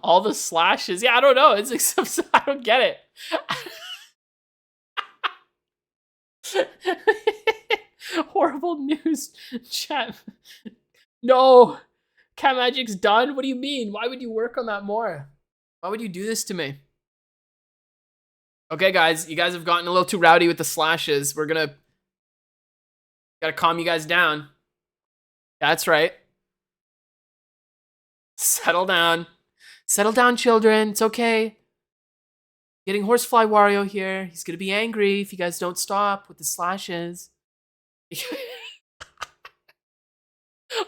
S1: All the slashes. Yeah, I don't know. It's like, I don't get it. Horrible news, chat. No, Cat Magic's done. What do you mean? Why would you work on that more? Why would you do this to me? Okay, guys, you guys have gotten a little too rowdy with the slashes. We're gotta calm you guys down. That's right. Settle down. Settle down, children. It's okay. Getting Horsefly Wario here. He's gonna be angry if you guys don't stop with the slashes.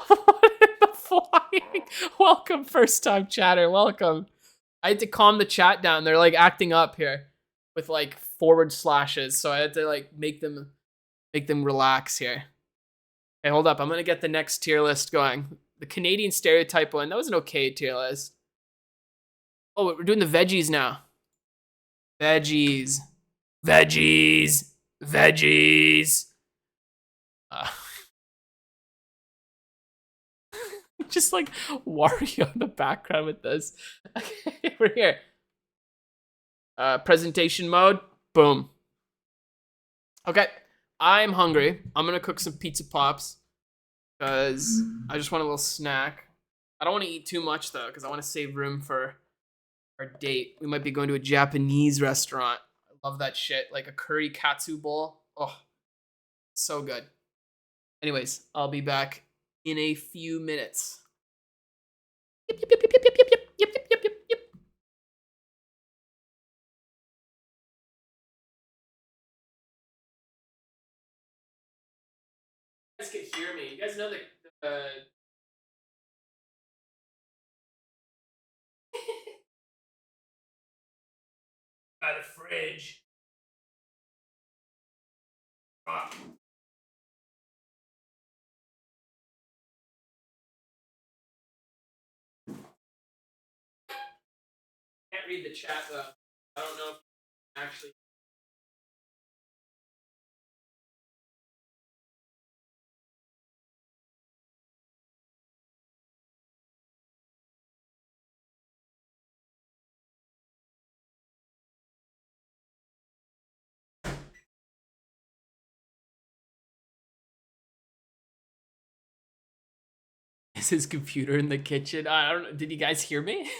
S1: What in the flying? Welcome, first time chatter. Welcome. I had to calm the chat down. They're like acting up here with like forward slashes, so I had to like make them relax here. Hey, hold up. I'm gonna get the next tier list going. The Canadian stereotype one. That was an okay tier list. Oh, we're doing the veggies now. Veggies. Veggies. Veggies. Just like Wario in the background with this. Okay, we're here. Presentation mode. Boom. Okay, I'm hungry. I'm gonna cook some pizza pops because I just want a little snack. I don't want to eat too much though because I want to save room for our date. We might be going to a Japanese restaurant. I love that shit. Like a curry katsu bowl. Oh, so good. Anyways, I'll be back in a few minutes. Yep, yep, yep, yep, yep, yep, yep, yep, yep, yep, yep. You guys can hear me. You guys know the by the fridge. Ah. Can't read the chat though. I don't know if actually. Is his computer in the kitchen? I don't know. Did you guys hear me?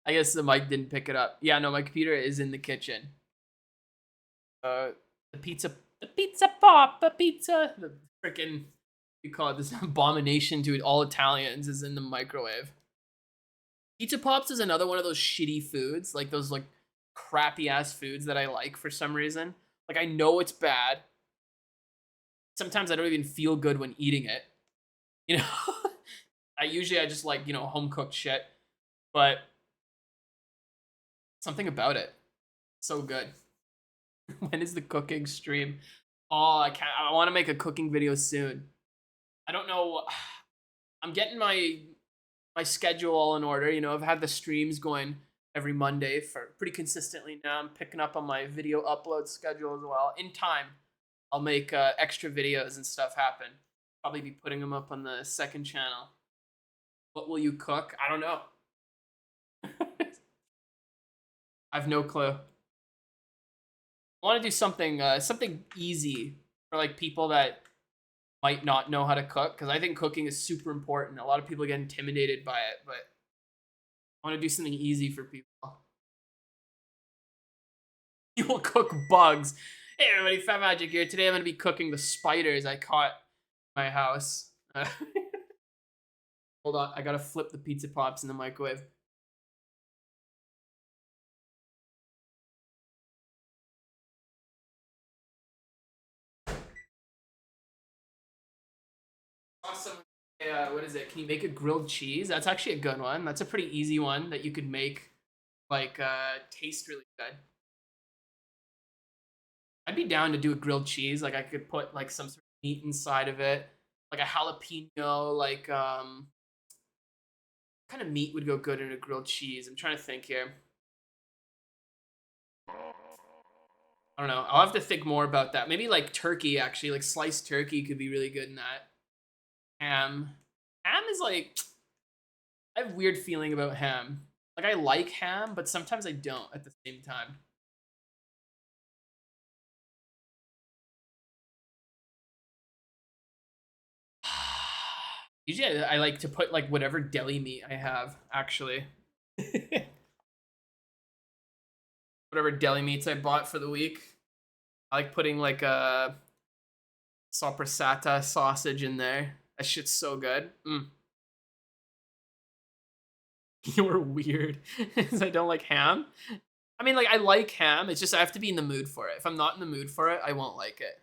S1: I guess the mic didn't pick it up. Yeah, no, my computer is in the kitchen. The pizza pop, the pizza, the freaking, you call it, this abomination to all Italians is in the microwave. Pizza pops is another one of those shitty foods, like those like crappy ass foods that I like for some reason. Like I know it's bad. Sometimes I don't even feel good when eating it. You know, I just like, home cooked shit, but something about it, so good. When is the cooking stream? Oh, I can't. I want to make a cooking video soon. I don't know. I'm getting my my schedule all in order. You know, I've had the streams going every Monday for pretty consistently now. I'm picking up on my video upload schedule as well. In time, I'll make extra videos and stuff happen. Probably be putting them up on the second channel. What will you cook? I don't know. I have no clue. I want to do something something easy for like people that might not know how to cook, because I think cooking is super important. A lot of people get intimidated by it, but I want to do something easy for people. You will cook bugs. Hey everybody, Fat Magic here. Today I'm going to be cooking the spiders I caught in my house. Hold on, I gotta flip the pizza pops in the microwave. Awesome. What is it? Can you make a grilled cheese? That's actually a good one. That's a pretty easy one that you could make, like, taste really good. I'd be down to do a grilled cheese. Like, I could put, like, some sort of meat inside of it. Like a jalapeno, like, what kind of meat would go good in a grilled cheese? I'm trying to think here. I don't know. I'll have to think more about that. Maybe, like, turkey, actually. Like, sliced turkey could be really good in that. Ham. Ham is, like... I have a weird feeling about ham. Like, I like ham, but sometimes I don't at the same time. Usually I like to put like whatever deli meat I have, actually. Whatever deli meats I bought for the week. I like putting like a sopressata sausage in there. That shit's so good. You're weird. I don't like ham. I mean, like, I like ham. It's just I have to be in the mood for it. If I'm not in the mood for it, I won't like it.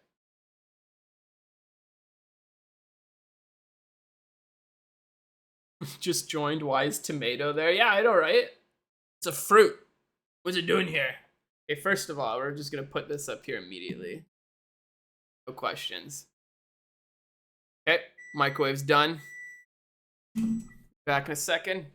S1: Just joined. Why is tomato there? Yeah, I know, right? It's a fruit. What's it doing here? Okay, first of all, we're just gonna put this up here immediately. No questions. Okay, microwave's done. Back in a second.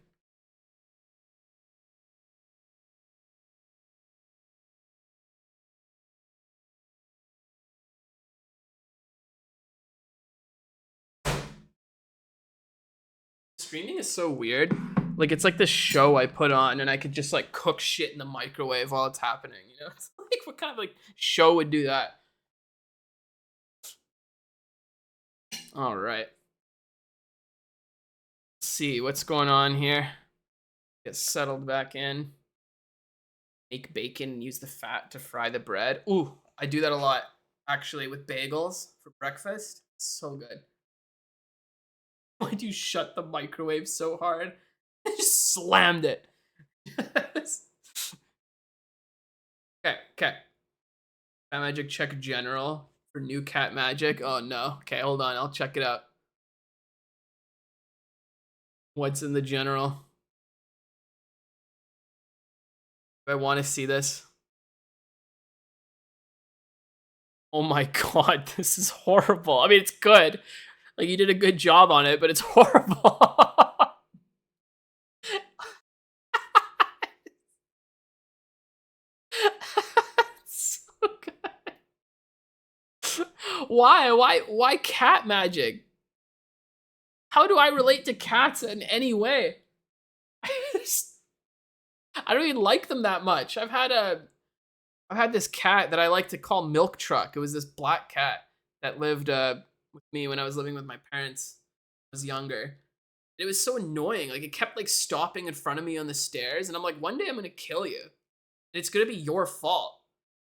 S1: Streaming is so weird. Like, it's like this show I put on and I could just like cook shit in the microwave while it's happening, you know? It's like, what kind of like show would do that? All right. Let's see what's going on here. Get settled back in. Make bacon and use the fat to fry the bread. Ooh, I do that a lot, actually, with bagels for breakfast. It's so good. Why'd you shut the microwave so hard? I just slammed it. Okay. Cat magic check general for new cat magic. Oh no. Okay, hold on. I'll check it out. What's in the general? Do I want to see this? Oh my god, this is horrible. I mean, it's good. Like, you did a good job on it, but it's horrible. So good. Why cat magic? How do I relate to cats in any way? I don't even like them that much. I've had this cat that I like to call Milk Truck. It was this black cat that lived with me when I was living with my parents when I was younger. It was so annoying. Like, it kept like stopping in front of me on the stairs, and I'm like, one day I'm gonna kill you. And it's gonna be your fault.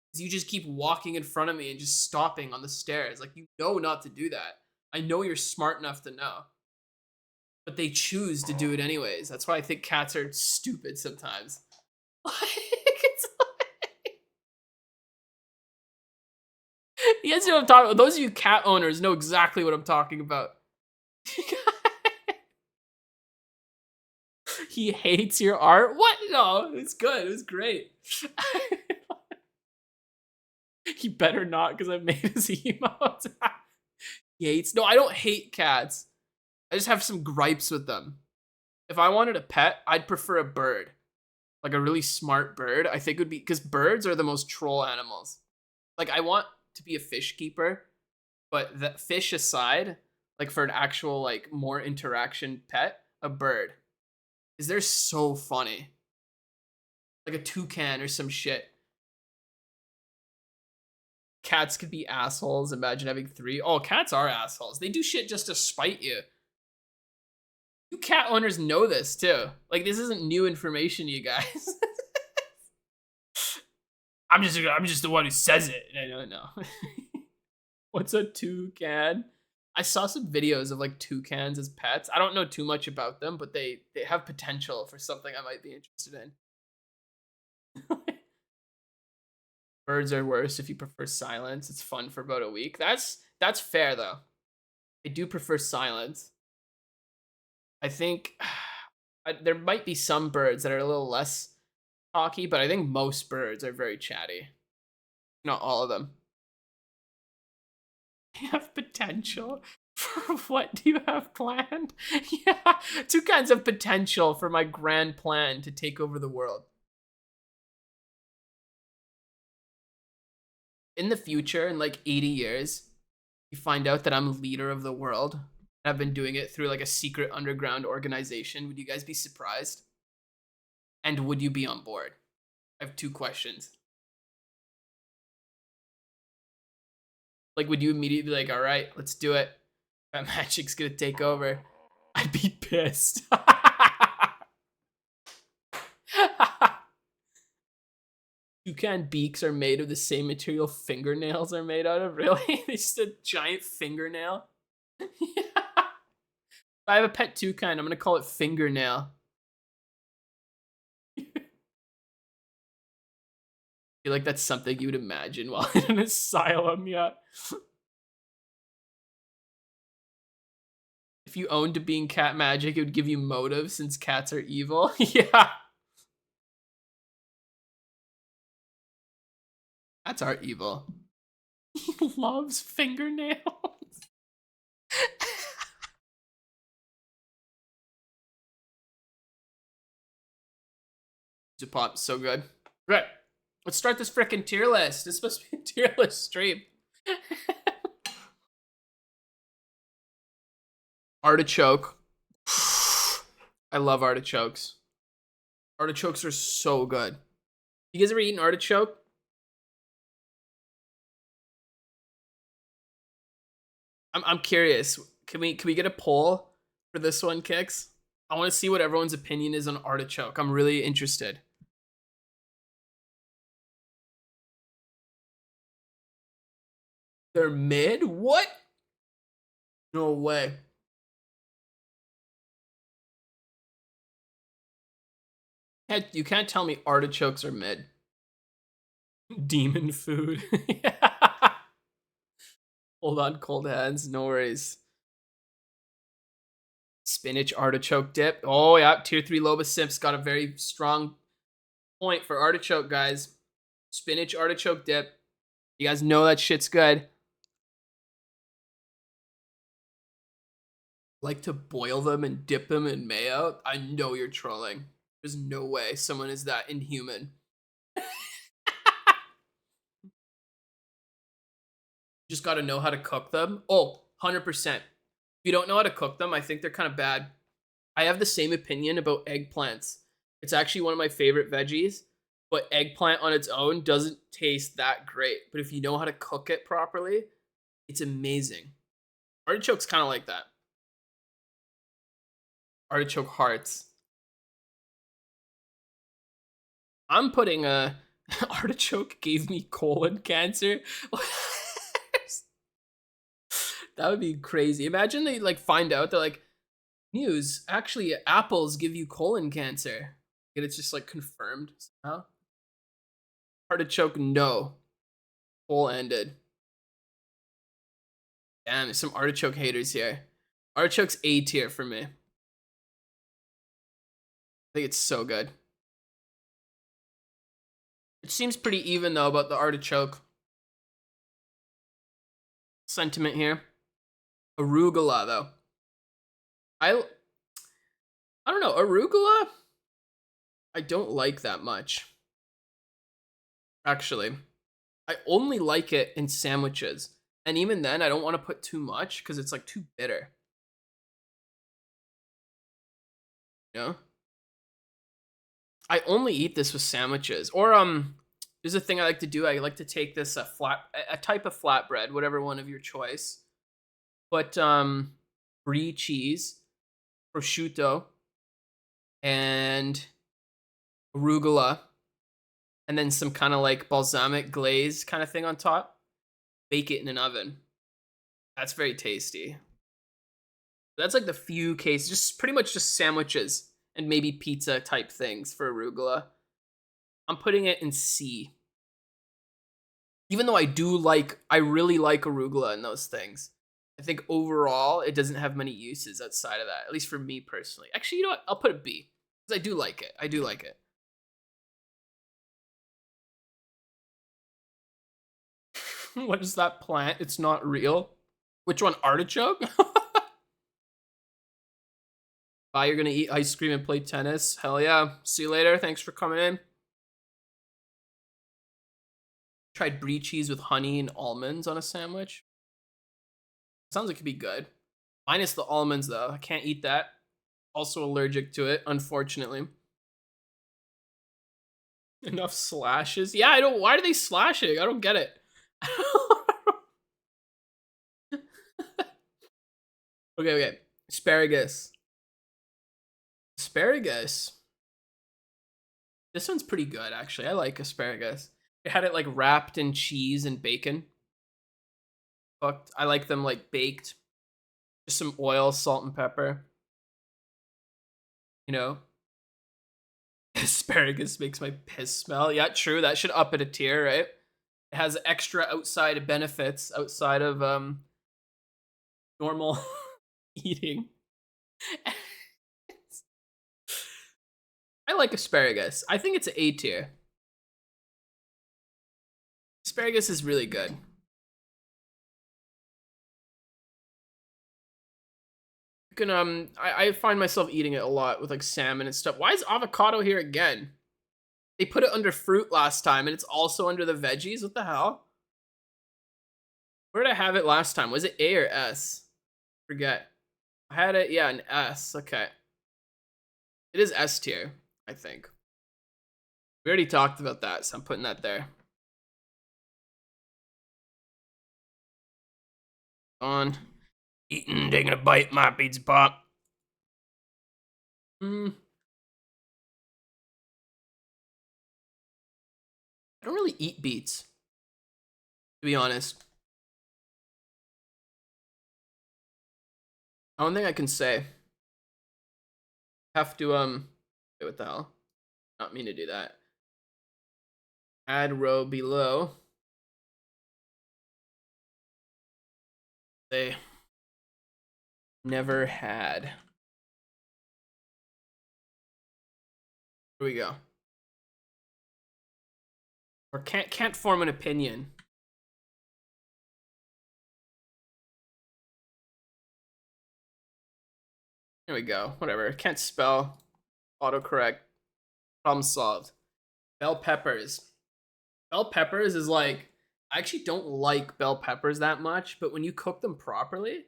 S1: Because you just keep walking in front of me and just stopping on the stairs. Like, you know not to do that. I know you're smart enough to know. But they choose to do it anyways. That's why I think cats are stupid sometimes. Like, it's like... You guys know what I'm talking about. Those of you cat owners know exactly what I'm talking about. He hates your art? What? No, it's good. It was great. He better not, because I made his emotes. He hates... No, I don't hate cats. I just have some gripes with them. If I wanted a pet, I'd prefer a bird, like a really smart bird. I think would be because birds are the most troll animals. Like I want to be a fish keeper, but the fish aside, like for an actual like more interaction pet, a bird. Is they're so funny. Like a toucan or some shit. Cats could be assholes. Imagine having three. Oh, cats are assholes. They do shit just to spite you. You cat owners know this too. Like this isn't new information, you guys. I'm just the one who says it. I don't know. What's a toucan? I saw some videos of like toucans as pets. I don't know too much about them, but they have potential for something I might be interested in. Birds are worse if you prefer silence. It's fun for about a week. That's fair though. I do prefer silence. I think there might be some birds that are a little less talky, but I think most birds are very chatty. Not all of them. You have potential. For what do you have planned? Yeah, two kinds of potential for my grand plan to take over the world. In the future, in like 80 years, you find out that I'm leader of the world. I've been doing it through like a secret underground organization. Would you guys be surprised? And would you be on board? I have two questions. Like, would you immediately be like, all right, let's do it? That magic's gonna take over. I'd be pissed. Toucan beaks are made of the same material fingernails are made out of? Really? It's just a giant fingernail? Yeah. If I have a pet toucan, I'm gonna call it Fingernail. I feel like that's something you would imagine while in an asylum, yeah. If you owned a being cat magic, it would give you motive since cats are evil. Yeah. Cats are evil. He loves fingernails. Pop, so good. Right. Let's start this freaking tier list. It's supposed to be a tier list stream. Artichoke. I love artichokes. Artichokes are so good. You guys ever eaten artichoke? I'm curious. Can we get a poll for this one, Kix? I want to see what everyone's opinion is on artichoke. I'm really interested. They're mid? What? No way. You can't tell me artichokes are mid. Demon food. Yeah. Hold on, cold hands. No worries. Spinach artichoke dip. Oh, yeah. Tier 3 Loba Simps got a very strong point for artichoke, guys. Spinach artichoke dip. You guys know that shit's good. Like to boil them and dip them in mayo? I know you're trolling. There's no way someone is that inhuman. Just got to know how to cook them. Oh, 100%. If you don't know how to cook them, I think they're kind of bad. I have the same opinion about eggplants. It's actually one of my favorite veggies, but eggplant on its own doesn't taste that great. But if you know how to cook it properly, it's amazing. Artichoke's kind of like that. Artichoke hearts. I'm putting a artichoke gave me colon cancer. That would be crazy. Imagine they like find out they're like, news, actually apples give you colon cancer. And it's just like confirmed somehow. Artichoke, no. Poll ended. Damn, there's some artichoke haters here. Artichoke's A tier for me. I think it's so good. It seems pretty even though about the artichoke sentiment here. Arugula though. I don't know, arugula? I don't like that much. Actually, I only like it in sandwiches. And even then, I don't want to put too much because it's like too bitter. You know? I only eat this with sandwiches. Or there's a thing I like to do. I like to take this a type of flatbread, whatever one of your choice. Put brie cheese, prosciutto, and arugula, and then some kind of like balsamic glaze kind of thing on top. Bake it in an oven. That's very tasty. That's like the few cases, just pretty much just sandwiches and maybe pizza type things for arugula. I'm putting it in C. Even though I really like arugula and those things. I think overall it doesn't have many uses outside of that, at least for me personally. Actually, you know what? I'll put a B because I do like it. I do like it. What is that plant? It's not real. Which one? Artichoke? Bye, you're gonna eat ice cream and play tennis. Hell yeah. See you later. Thanks for coming in. Tried brie cheese with honey and almonds on a sandwich. Sounds like it could be good. Minus the almonds though. I can't eat that. Also allergic to it, unfortunately. Enough slashes. Yeah, I don't. Why are they slashing? I don't get it. Okay. Asparagus. Asparagus. This one's pretty good, actually. I like asparagus. It had it like wrapped in cheese and bacon. Cooked. I like them like baked. Just some oil, salt, and pepper. You know? Asparagus makes my piss smell. Yeah, true. That should up it a tier, right? It has extra outside benefits outside of normal eating. I like asparagus. I think it's an A tier. Asparagus is really good. You can I find myself eating it a lot with like salmon and stuff. Why is avocado here again? They put it under fruit last time and it's also under the veggies. What the hell? Where did I have it last time? Was it A or S? Forget. I had it, yeah, an S. Okay. It is S tier, I think. We already talked about that, so I'm putting that there. On. Eating, taking a bite, my pizza pop. I don't really eat beets, to be honest. I don't think I can say. Have to wait, what the hell? Not mean to do that. Add row below. They never had. Here we go. Or can't form an opinion. There we go. Whatever. Can't spell. Autocorrect. Problem solved. Bell peppers. Bell peppers is like, I actually don't like bell peppers that much, but when you cook them properly,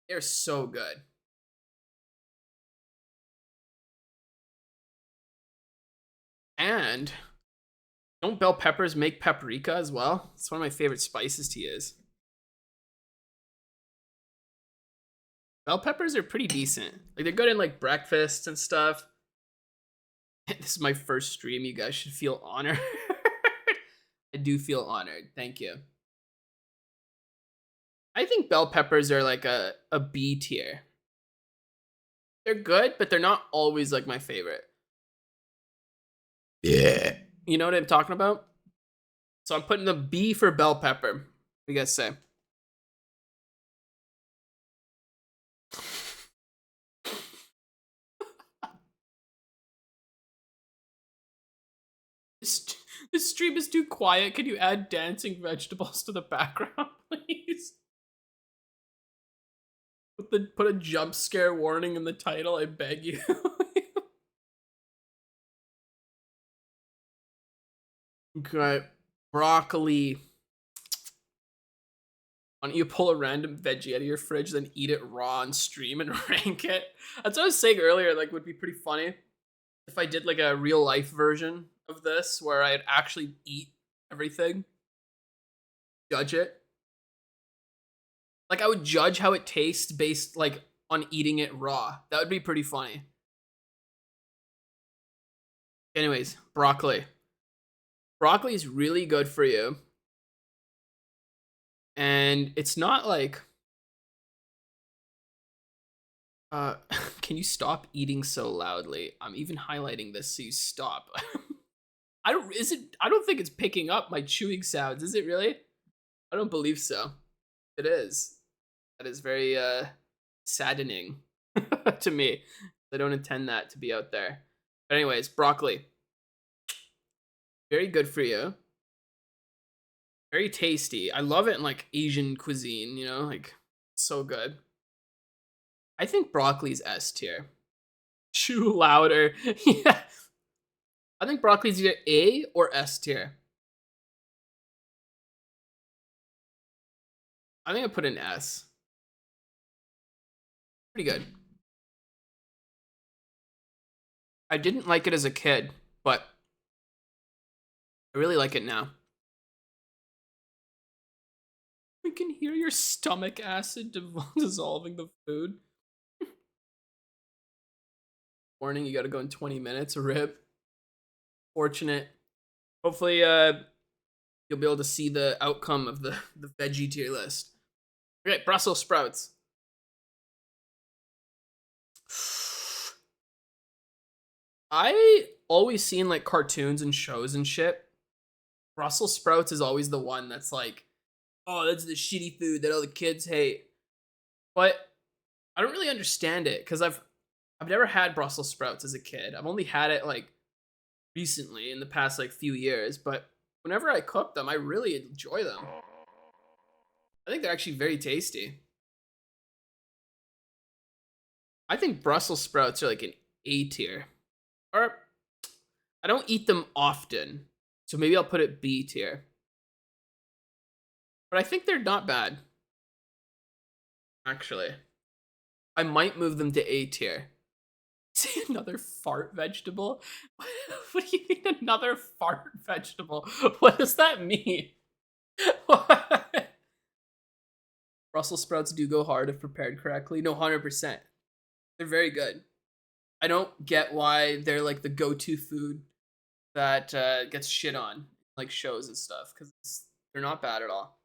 S1: they're so good. And don't bell peppers make paprika as well? It's one of my favorite spices to use. Bell peppers are pretty decent. Like they're good in like breakfast and stuff. This is my first stream. You guys should feel honored. I do feel honored. Thank you. I think bell peppers are like a B tier. They're good, but they're not always like my favorite. Yeah. You know what I'm talking about? So I'm putting the B for bell pepper. What do you guys say? This stream is too quiet. Can you add dancing vegetables to the background, please? Put a jump scare warning in the title, I beg you. Okay. Broccoli. Why don't you pull a random veggie out of your fridge, then eat it raw and stream and rank it? That's what I was saying earlier. Like, would be pretty funny if I did like a real life version of this where I'd actually eat everything, judge it. Like, I would judge how it tastes based like on eating it raw. That would be pretty funny. Anyways, broccoli. Broccoli is really good for you. And it's not like can you stop eating so loudly? I'm even highlighting this so you stop. I don't think it's picking up my chewing sounds. Is it really? I don't believe so. It is. That is very saddening to me. I don't intend that to be out there. But anyways, broccoli. Very good for you. Very tasty. I love it in like Asian cuisine, you know, like so good. I think broccoli's S tier. Chew louder. Yeah. I think broccoli's either A or S tier. I think I put an S. Pretty good. I didn't like it as a kid, but I really like it now. We can hear your stomach acid dissolving the food. Warning, you gotta go in 20 minutes. Rip. Fortunate. Hopefully, you'll be able to see the outcome of the veggie tier list. Okay, Brussels sprouts. I always seen like cartoons and shows and shit. Brussels sprouts is always the one that's like, oh, that's the shitty food that all the kids hate. But I don't really understand it because I've never had Brussels sprouts as a kid. I've only had it like recently in the past like few years, but whenever I cook them, I really enjoy them. I think they're actually very tasty. I think Brussels sprouts are like an A tier. Or I don't eat them often, so maybe I'll put it B tier. But I think they're not bad. Actually, I might move them to A tier. See, another fart vegetable? What do you mean another fart vegetable? What does that mean? What? Brussels sprouts do go hard if prepared correctly. No, 100%. They're very good. I don't get why they're like the go-to food that gets shit on like shows and stuff because they're not bad at all.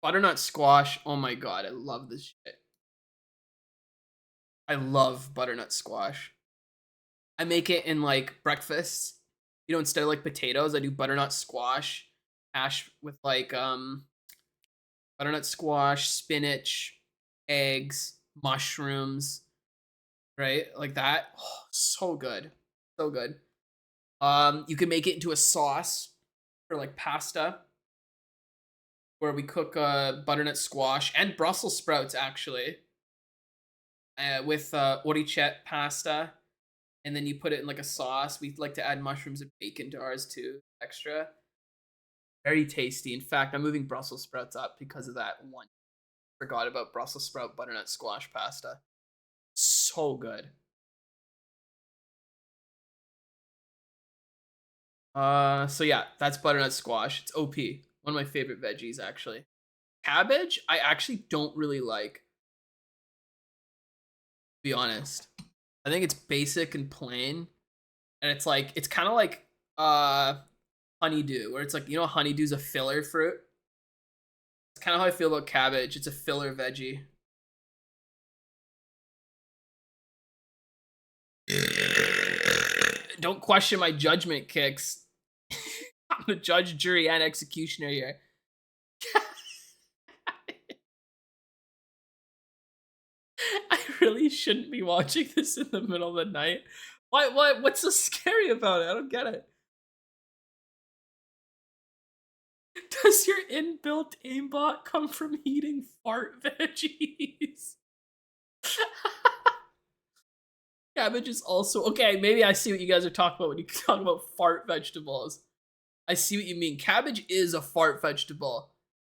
S1: Butternut squash. Oh my god, I love this shit. I love butternut squash. I make it in like breakfast. You know, instead of like potatoes, I do butternut squash, hash with like butternut squash, spinach, eggs, mushrooms, right? Like that. Oh, so good. So good. You can make it into a sauce for like pasta where we cook butternut squash and Brussels sprouts actually with orichet pasta, and then you put it in like a sauce. We like to add mushrooms and bacon to ours too, extra. Very tasty. In fact, I'm moving Brussels sprouts up because of that one. Forgot about Brussels sprout butternut squash pasta. So good. So yeah, that's butternut squash. It's OP. One of my favorite veggies actually. Cabbage, I actually don't really like, to be honest. I think it's basic and plain. And it's like it's kind of like honeydew, where it's like, you know, honeydew's a filler fruit. It's kind of how I feel about cabbage. It's a filler veggie. Don't question my judgment, Kicks. I'm the judge, jury, and executioner here. I really shouldn't be watching this in the middle of the night. What's so scary about it? I don't get it. Does your inbuilt aimbot come from eating fart veggies? Cabbage is also okay. Maybe I see what you guys are talking about when you talk about fart vegetables. I see what you mean. Cabbage is a fart vegetable.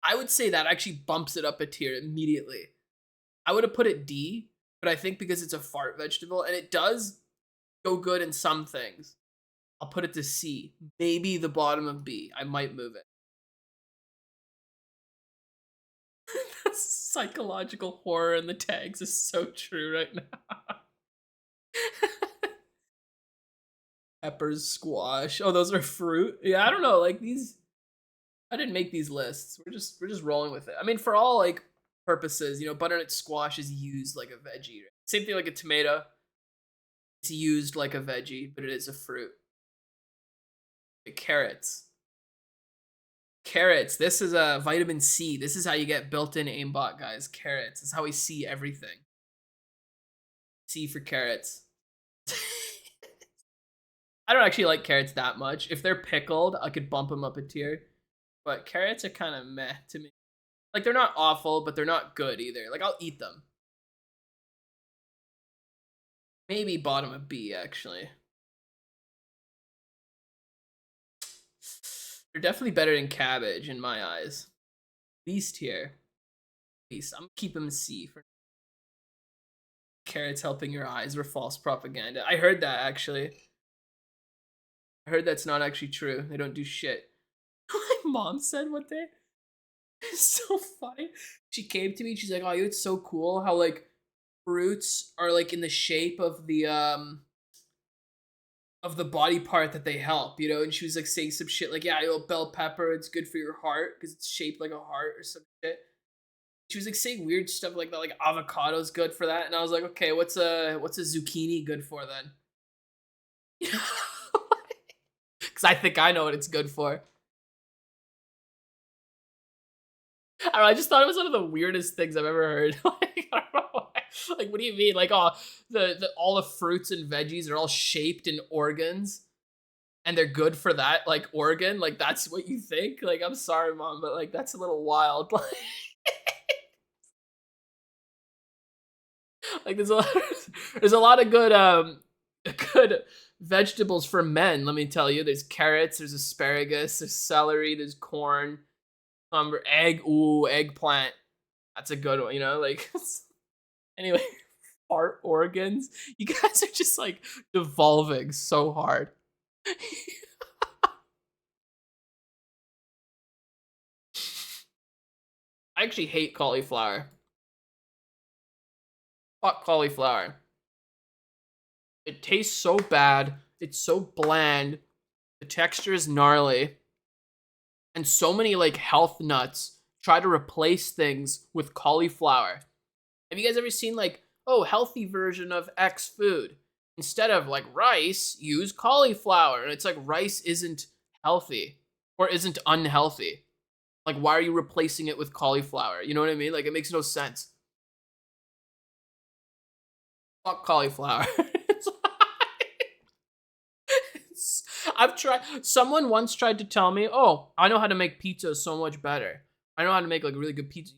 S1: I would say that actually bumps it up a tier immediately. I would have put it D, but I think because it's a fart vegetable and it does go good in some things, I'll put it to C. Maybe the bottom of B. I might move it. Psychological horror in the tags is so true right now. Peppers, squash. Oh, those are fruit. Yeah, I don't know. Like these, I didn't make these lists. We're just rolling with it. I mean, for all like purposes, butternut squash is used like a veggie. Right? Same thing like a tomato. It's used like a veggie, but it is a fruit. The carrots. Carrots. This is a vitamin C. This is how you get built-in aimbot, guys. Carrots. This is how we see everything. C for carrots. I don't actually like carrots that much. If they're pickled, I could bump them up a tier. But carrots are kind of meh to me. Like, they're not awful, but they're not good either. Like, I'll eat them. Maybe bottom of B, actually. They're definitely better than cabbage in my eyes. Least here. Least. I'm keeping C for carrots helping your eyes were false propaganda. I heard that, actually. I heard that's not actually true. They don't do shit. My mom said one day. It's so funny. She came to me. She's like, "Oh, it's so cool how like fruits are like in the shape of the body part that they help, And she was like saying some shit like, "Yeah, bell pepper, it's good for your heart because it's shaped like a heart or some shit." She was like saying weird stuff like that, like avocado's good for that, and I was like, "Okay, what's a zucchini good for then?" Because I think I know what it's good for. I don't know, I just thought it was one of the weirdest things I've ever heard. Like, I don't know why. Like, what do you mean? Like, oh, the all the fruits and veggies are all shaped in organs, and they're good for that like organ. Like, that's what you think? Like, I'm sorry, mom, but like that's a little wild. Like, there's a lot of good vegetables for men. Let me tell you, there's carrots, there's asparagus, there's celery, there's corn, egg. Ooh, eggplant. That's a good one. Like. Anyway, fart organs. You guys are just like devolving so hard. I actually hate cauliflower. Fuck cauliflower. It tastes so bad. It's so bland. The texture is gnarly. And so many like health nuts try to replace things with cauliflower. Have you guys ever seen like, oh, healthy version of X food? Instead of like rice, use cauliflower. And it's like rice isn't healthy or isn't unhealthy. Like, why are you replacing it with cauliflower? You know what I mean? Like, it makes no sense. Fuck cauliflower. I've tried. Someone once tried to tell me, "Oh, I know how to make pizza so much better. I know how to make like really good pizza."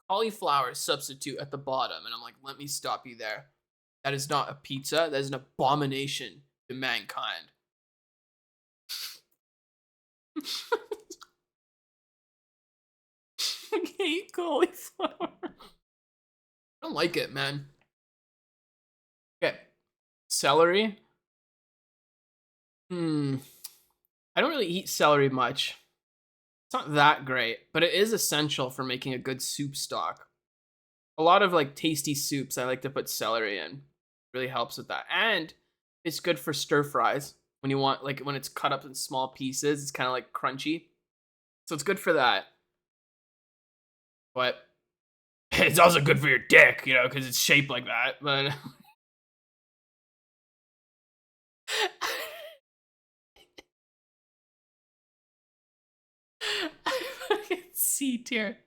S1: Cauliflower substitute at the bottom, and I'm like, "Let me stop you there. That is not a pizza. That is an abomination to mankind." I hate cauliflower. I don't like it, man. Okay, celery. I don't really eat celery much. It's not that great, but it is essential for making a good soup stock. A lot of like tasty soups, I like to put celery in. Really helps with that. And it's good for stir fries when you want, like, when it's cut up in small pieces, it's kind of like crunchy. So it's good for that. But it's also good for your dick, because it's shaped like that. But C tier.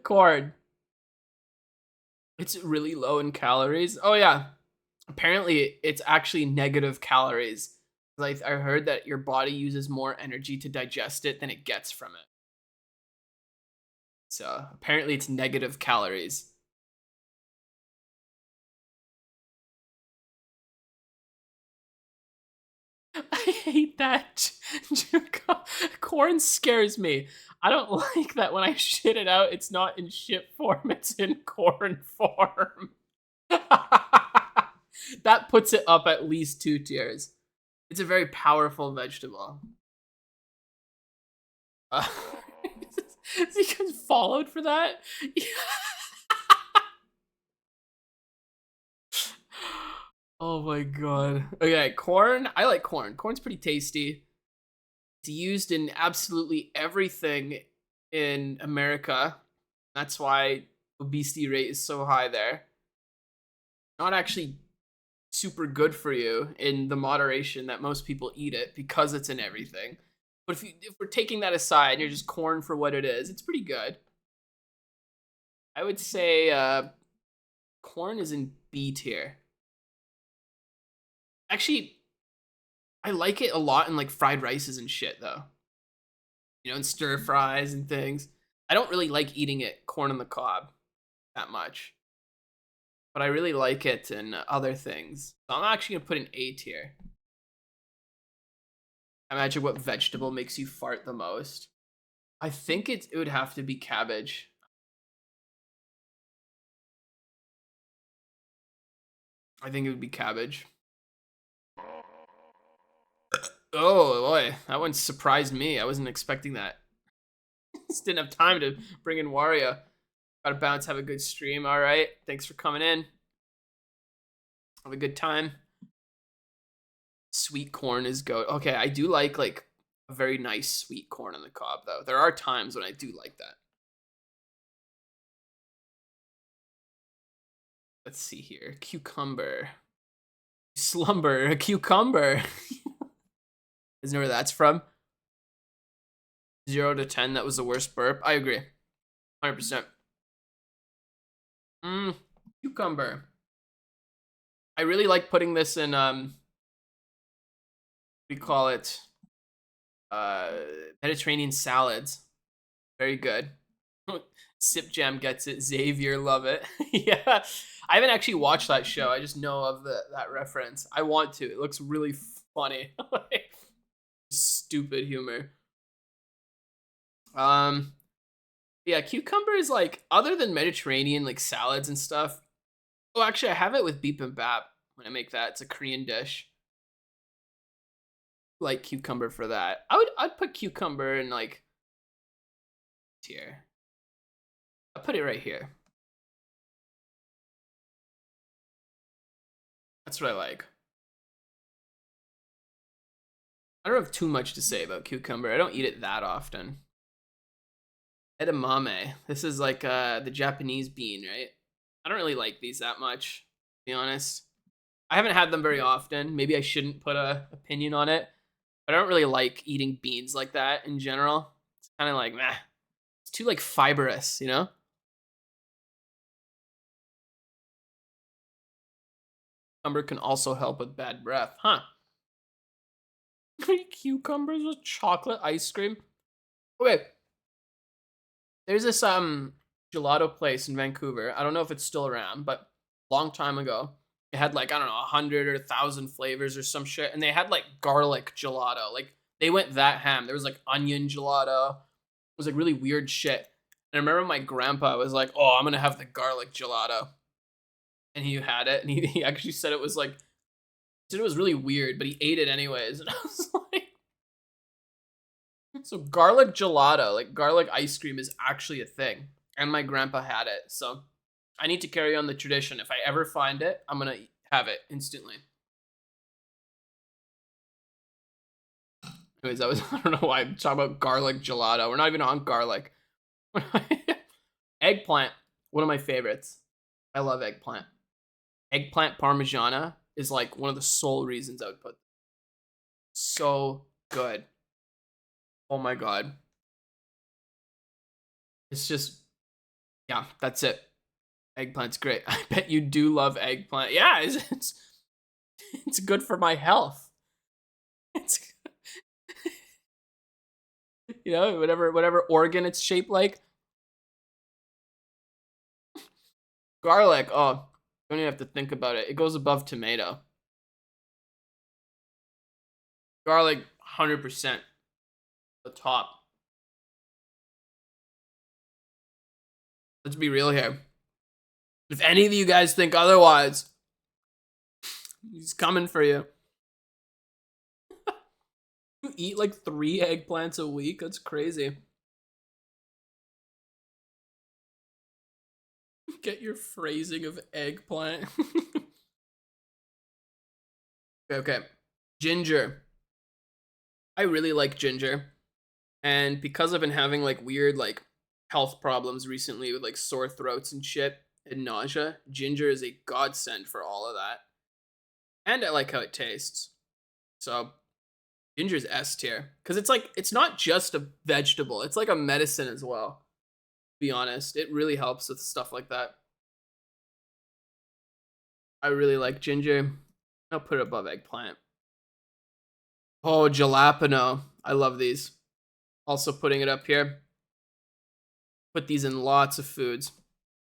S1: Corn. It's really low in calories. Oh yeah. Apparently it's actually negative calories. Like, I heard that your body uses more energy to digest it than it gets from it. So apparently it's negative calories. I hate that. Corn scares me. I don't like that when I shit it out, it's not in shit form, it's in corn form. That puts it up at least 2 tiers. It's a very powerful vegetable. Uh, is he getting followed for that? Oh my god. Okay, corn. I like corn. Corn's pretty tasty. It's used in absolutely everything in America. That's why obesity rate is so high there. Not actually super good for you in the moderation that most people eat it because it's in everything. But if we're taking that aside and you're just corn for what it is, it's pretty good. I would say corn is in B tier. Actually, I like it a lot in like fried rices and shit though. You know, in stir fries and things. I don't really like eating it corn on the cob that much, but I really like it in other things. So I'm actually gonna put an A tier. Imagine what vegetable makes you fart the most. I think it would have to be cabbage. I think it would be cabbage. Oh boy, that one surprised me. I wasn't expecting that. Just didn't have time to bring in Wario. Gotta bounce, have a good stream. All right, thanks for coming in. Have a good time. Sweet corn is goat. Okay, I do like a very nice sweet corn on the cob though. There are times when I do like that. Let's see here. Cucumber. Slumber. A cucumber. Isn't where that's from? 0 to 10, that was the worst burp. I agree. 100%. Cucumber. I really like putting this in we call it Mediterranean salads. Very good. Sip Jam gets it. Xavier, love it. Yeah, I haven't actually watched that show. I just know of that reference. I want to. It looks really funny. Stupid humor. Yeah, cucumber is like other than Mediterranean like salads and stuff. Oh, actually, I have it with bibimbap when I make that. It's a Korean dish. Like cucumber for that. I'd put cucumber in like here. I'll put it right here. That's what I like. I don't have too much to say about cucumber. I don't eat it that often. Edamame. This is like the Japanese bean, right? I don't really like these that much, to be honest. I haven't had them very often. Maybe I shouldn't put a opinion on it. But I don't really like eating beans like that in general. It's kind of like, meh. It's too like fibrous, you know? Cucumber can also help with bad breath. Huh. Cucumbers with chocolate ice cream? Okay. There's this gelato place in Vancouver. I don't know if it's still around, but long time ago, it had like, I don't know, 100 or 1,000 flavors or some shit, and they had like garlic gelato. Like they went that ham. There was like onion gelato. It was like really weird shit. And I remember my grandpa was like, "Oh, I'm gonna have the garlic gelato," and he had it, and he actually said it was like, he said it was really weird, but he ate it anyways, and I was like, so garlic gelato, like garlic ice cream, is actually a thing, and my grandpa had it, so I need to carry on the tradition. If I ever find it, I'm gonna have it instantly. Anyways, I don't know why I'm talking about garlic gelato. We're not even on garlic. Eggplant, one of my favorites. I love eggplant. Eggplant parmigiana is like one of the sole reasons I would put. So good. Oh my god. It's just, yeah, that's it. Eggplant's great. I bet you do love eggplant. Yeah, it's good for my health. It's, you know, whatever organ it's shaped like. Garlic. Oh, don't even have to think about it. It goes above tomato. Garlic, 100%. The top. Let's be real here. If any of you guys think otherwise, he's coming for you. You eat like 3 eggplants a week? That's crazy. Get your phrasing of eggplant. Okay. Ginger. I really like ginger. And because I've been having like weird like health problems recently with like sore throats and shit and nausea, ginger is a godsend for all of that. And I like how it tastes. So ginger's S tier. Because it's like, it's not just a vegetable, it's like a medicine as well. To be honest, it really helps with stuff like that. I really like ginger. I'll put it above eggplant. Oh, jalapeno. I love these. Also putting it up here. Put these in lots of foods.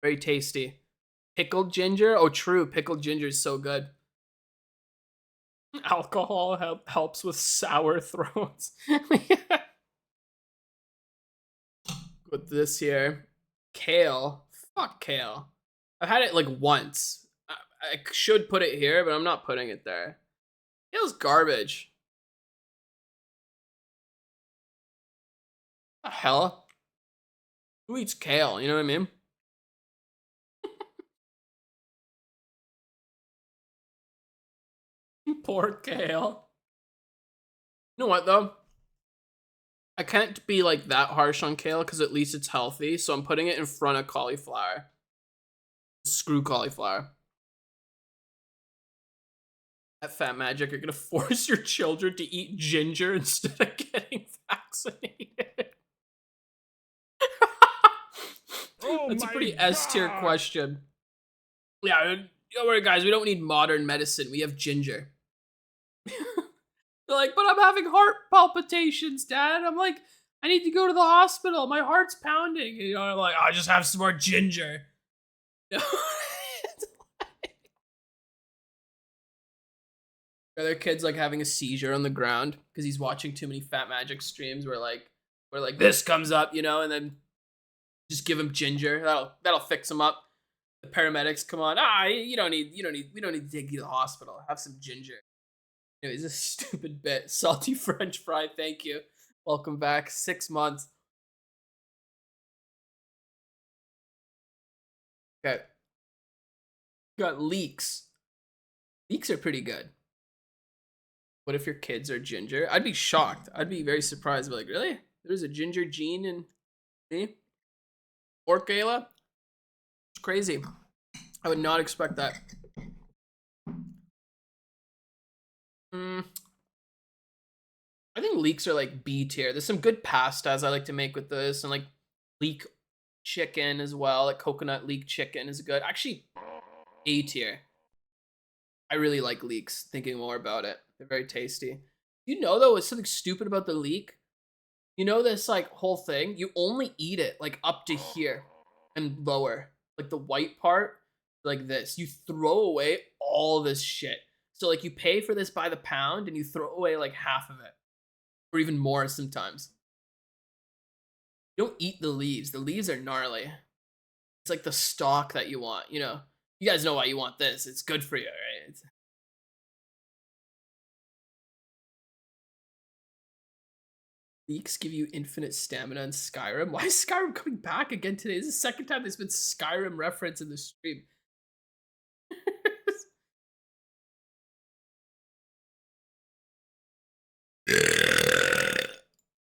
S1: Very tasty. Pickled ginger? Oh, true. Pickled ginger is so good. Alcohol helps with sour throats. With this here. Kale. Fuck kale. I've had it like once. I should put it here, but I'm not putting it there. Kale's garbage. The hell? Who eats kale? You know what I mean? Poor kale. You know what though? I can't be like that harsh on kale because at least it's healthy. So I'm putting it in front of cauliflower. Screw cauliflower. At Fat Magic, you're gonna force your children to eat ginger instead of getting vaccinated.
S2: Oh
S1: That's a
S2: my
S1: pretty S tier
S2: God.
S1: question. Yeah, don't worry, guys. We don't need modern medicine. We have ginger. They're like, but I'm having heart palpitations, Dad. I'm like, I need to go to the hospital. My heart's pounding. You know, I'm like, I'll just have some more ginger. Other kids like having a seizure on the ground because he's watching too many Fat Magic streams where like this comes up, you know, and then just give him ginger. That'll fix him up. The paramedics come on. We don't need to take you to the hospital. Have some ginger. Anyways, this stupid bit. Salty French fry. Thank you. Welcome back. 6 months. Okay. Got leeks. Leeks are pretty good. What if your kids are ginger? I'd be shocked. I'd be very surprised. Like, really? There's a ginger gene in me? Or Kayla? It's crazy. I would not expect that. I think leeks are like B tier. There's some good pastas I like to make with this, and like leek chicken as well. Like coconut leek chicken is good. Actually, A tier. I really like leeks. Thinking more about it, they're very tasty. You know though, it's something stupid about the leek. You know this like whole thing. You only eat it like up to here and lower, like the white part, like this. You throw away all this shit. So like you pay for this by the pound and you throw away like half of it, or even more sometimes. You don't eat the leaves. The leaves are gnarly. It's like the stalk that you want, you know. You guys know why you want this. It's good for you, right? Leaks give you infinite stamina in Skyrim. Why is Skyrim coming back again today? This is the second time there's been Skyrim reference in the stream.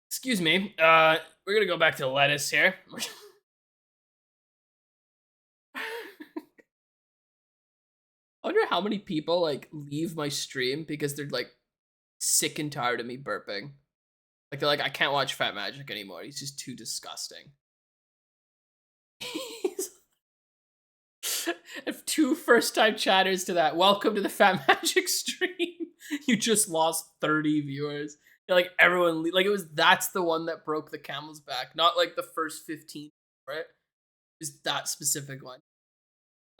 S1: Excuse me. We're gonna go back to lettuce here. I wonder how many people like leave my stream because they're like sick and tired of me burping. Like they're like, I can't watch Fat Magic anymore. He's just too disgusting. If 2 first-time chatters to that, welcome to the Fat Magic stream. You just lost 30 viewers. Like everyone, like it was that's the one that broke the camel's back, not like the first 15, right? Just that specific one.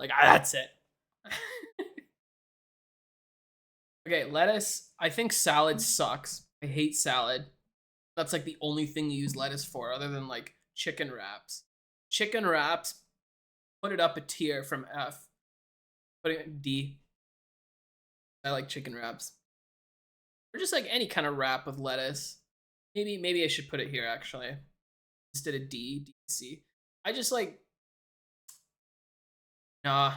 S1: Like that's it. Okay, lettuce. I think salad sucks. I hate salad. That's like the only thing you use lettuce for, other than like chicken wraps. Chicken wraps, put it up a tier from F. Putting it D. I like chicken wraps. Or just like any kind of wrap with lettuce. Maybe I should put it here actually. Instead of D, C. I just like, nah,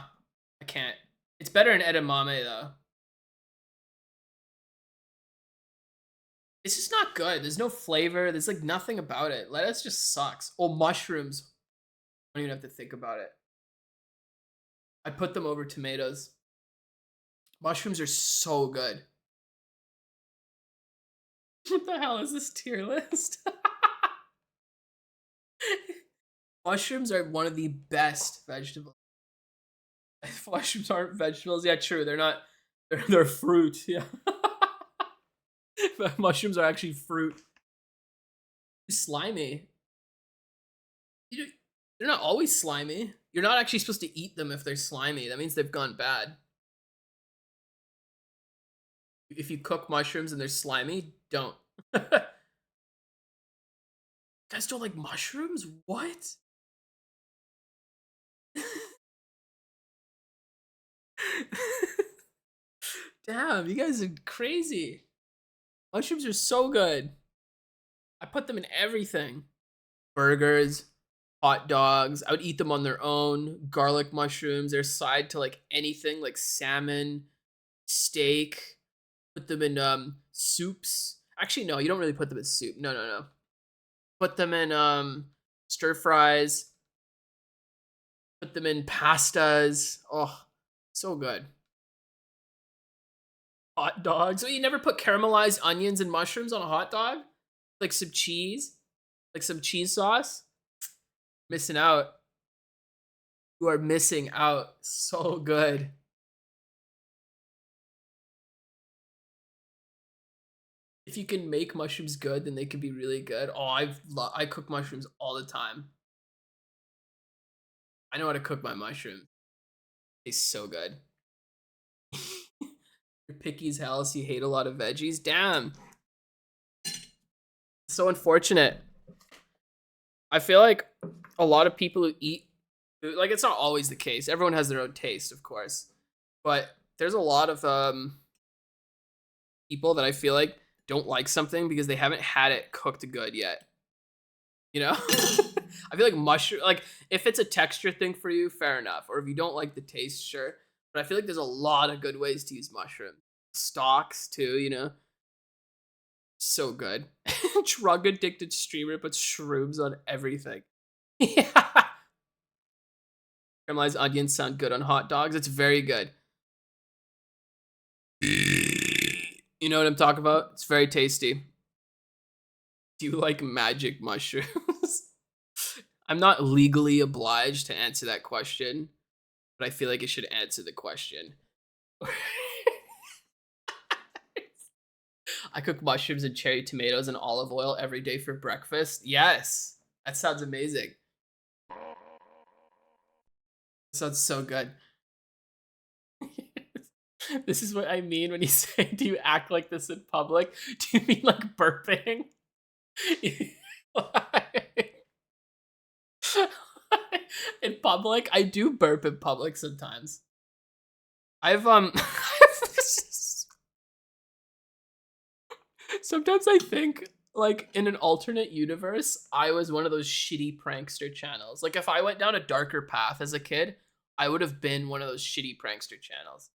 S1: I can't. It's better in edamame though. It's just not good. There's no flavor. There's like nothing about it. Lettuce just sucks. Oh, mushrooms. I don't even have to think about it. I put them over tomatoes. Mushrooms are so good. What the hell is this tier list? Mushrooms are one of the best vegetables. Mushrooms aren't vegetables. Yeah, true. They're not. They're fruit. Yeah. But mushrooms are actually fruit. Slimy. They're not always slimy. You're not actually supposed to eat them if they're slimy. That means they've gone bad. If you cook mushrooms and they're slimy, don't. You guys don't like mushrooms? What? Damn, you guys are crazy. Mushrooms are so good. I put them in everything. Burgers, hot dogs. I would eat them on their own. Garlic mushrooms. They're side to like anything like salmon, steak. Put them in soups. Actually, no, you don't really put them in soup. No. Put them in stir fries. Put them in pastas. Oh, so good. Hot dogs. So you never put caramelized onions and mushrooms on a hot dog? Like some cheese? Like some cheese sauce? Missing out. You are missing out. So good. If you can make mushrooms good, then they can be really good. Oh, I cook mushrooms all the time. I know how to cook my mushrooms. Tastes so good. You're picky as hell, so you hate a lot of veggies. Damn. So unfortunate. I feel like a lot of people who eat food, like it's not always the case. Everyone has their own taste, of course. But there's a lot of people that I feel like don't like something because they haven't had it cooked good yet. You know? I feel like mushroom, like if it's a texture thing for you, fair enough. Or if you don't like the taste, sure. But I feel like there's a lot of good ways to use mushroom. Stalks too, you know? So good. Drug addicted streamer puts shrooms on everything. Yeah. Caramelized onions sound good on hot dogs. It's very good. You know what I'm talking about? It's very tasty. Do you like magic mushrooms? I'm not legally obliged to answer that question, but I feel like it should answer the question. I cook mushrooms and cherry tomatoes and olive oil every day for breakfast. Yes, that sounds amazing. Sounds so good. This is what I mean when you say, do you act like this in public? Do you mean like burping? In public? I do burp in public sometimes. I've sometimes I think like in an alternate universe, I was one of those shitty prankster channels. Like if I went down a darker path as a kid, I would have been one of those shitty prankster channels.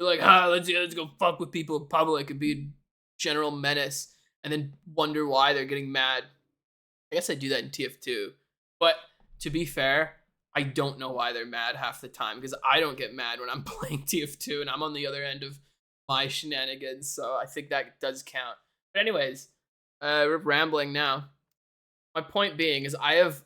S1: They're like, let's go fuck with people in public and be a general menace, and then wonder why they're getting mad. I guess I do that in TF2, but to be fair, I don't know why they're mad half the time because I don't get mad when I'm playing TF2 and I'm on the other end of my shenanigans. So I think that does count. But anyways, we're rambling now. My point being is I have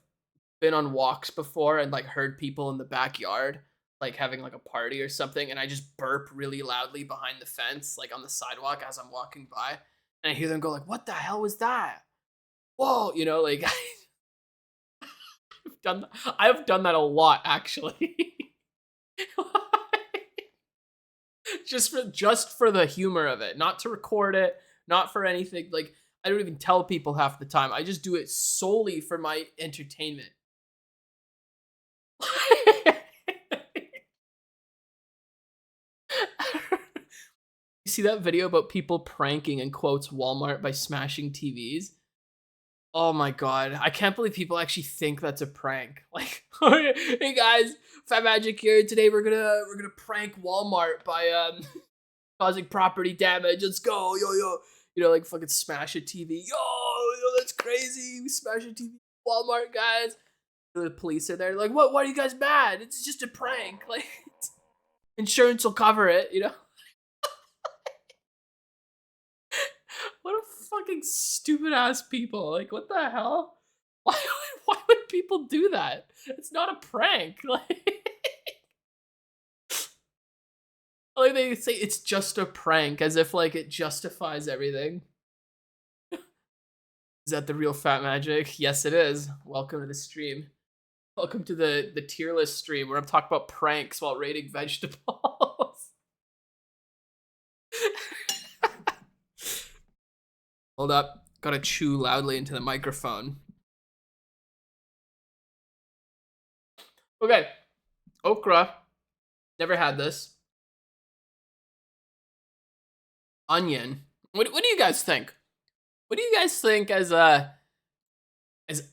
S1: been on walks before and like heard people in the backyard like having like a party or something, and I just burp really loudly behind the fence, like on the sidewalk as I'm walking by, and I hear them go like, "What the hell was that? Whoa!" You know, like I've done that a lot actually. just for the humor of it, not to record it, not for anything. Like, I don't even tell people half the time. I just do it solely for my entertainment. You see that video about people pranking in quotes Walmart by smashing TVs? Oh my god, I can't believe people actually think that's a prank. Like, hey guys, Fat Magic here. Today we're gonna prank Walmart by causing property damage. Let's go, yo yo. You know, like fucking smash a TV. Yo, that's crazy. We smash a TV. Walmart guys. The police are there. Like, what? Why are you guys mad? It's just a prank. Like, insurance will cover it. You know. What a fucking stupid ass people. Like, what the hell? Why would people do that? It's not a prank. Like they say it's just a prank as if like it justifies everything. Is that the real Fat Magic? Yes, it is. Welcome to the stream. Welcome to the tier list stream where I'm talking about pranks while rating vegetables. Hold up. Gotta chew loudly into the microphone. Okay. Okra. Never had this. Onion. What do you guys think? What do you guys think as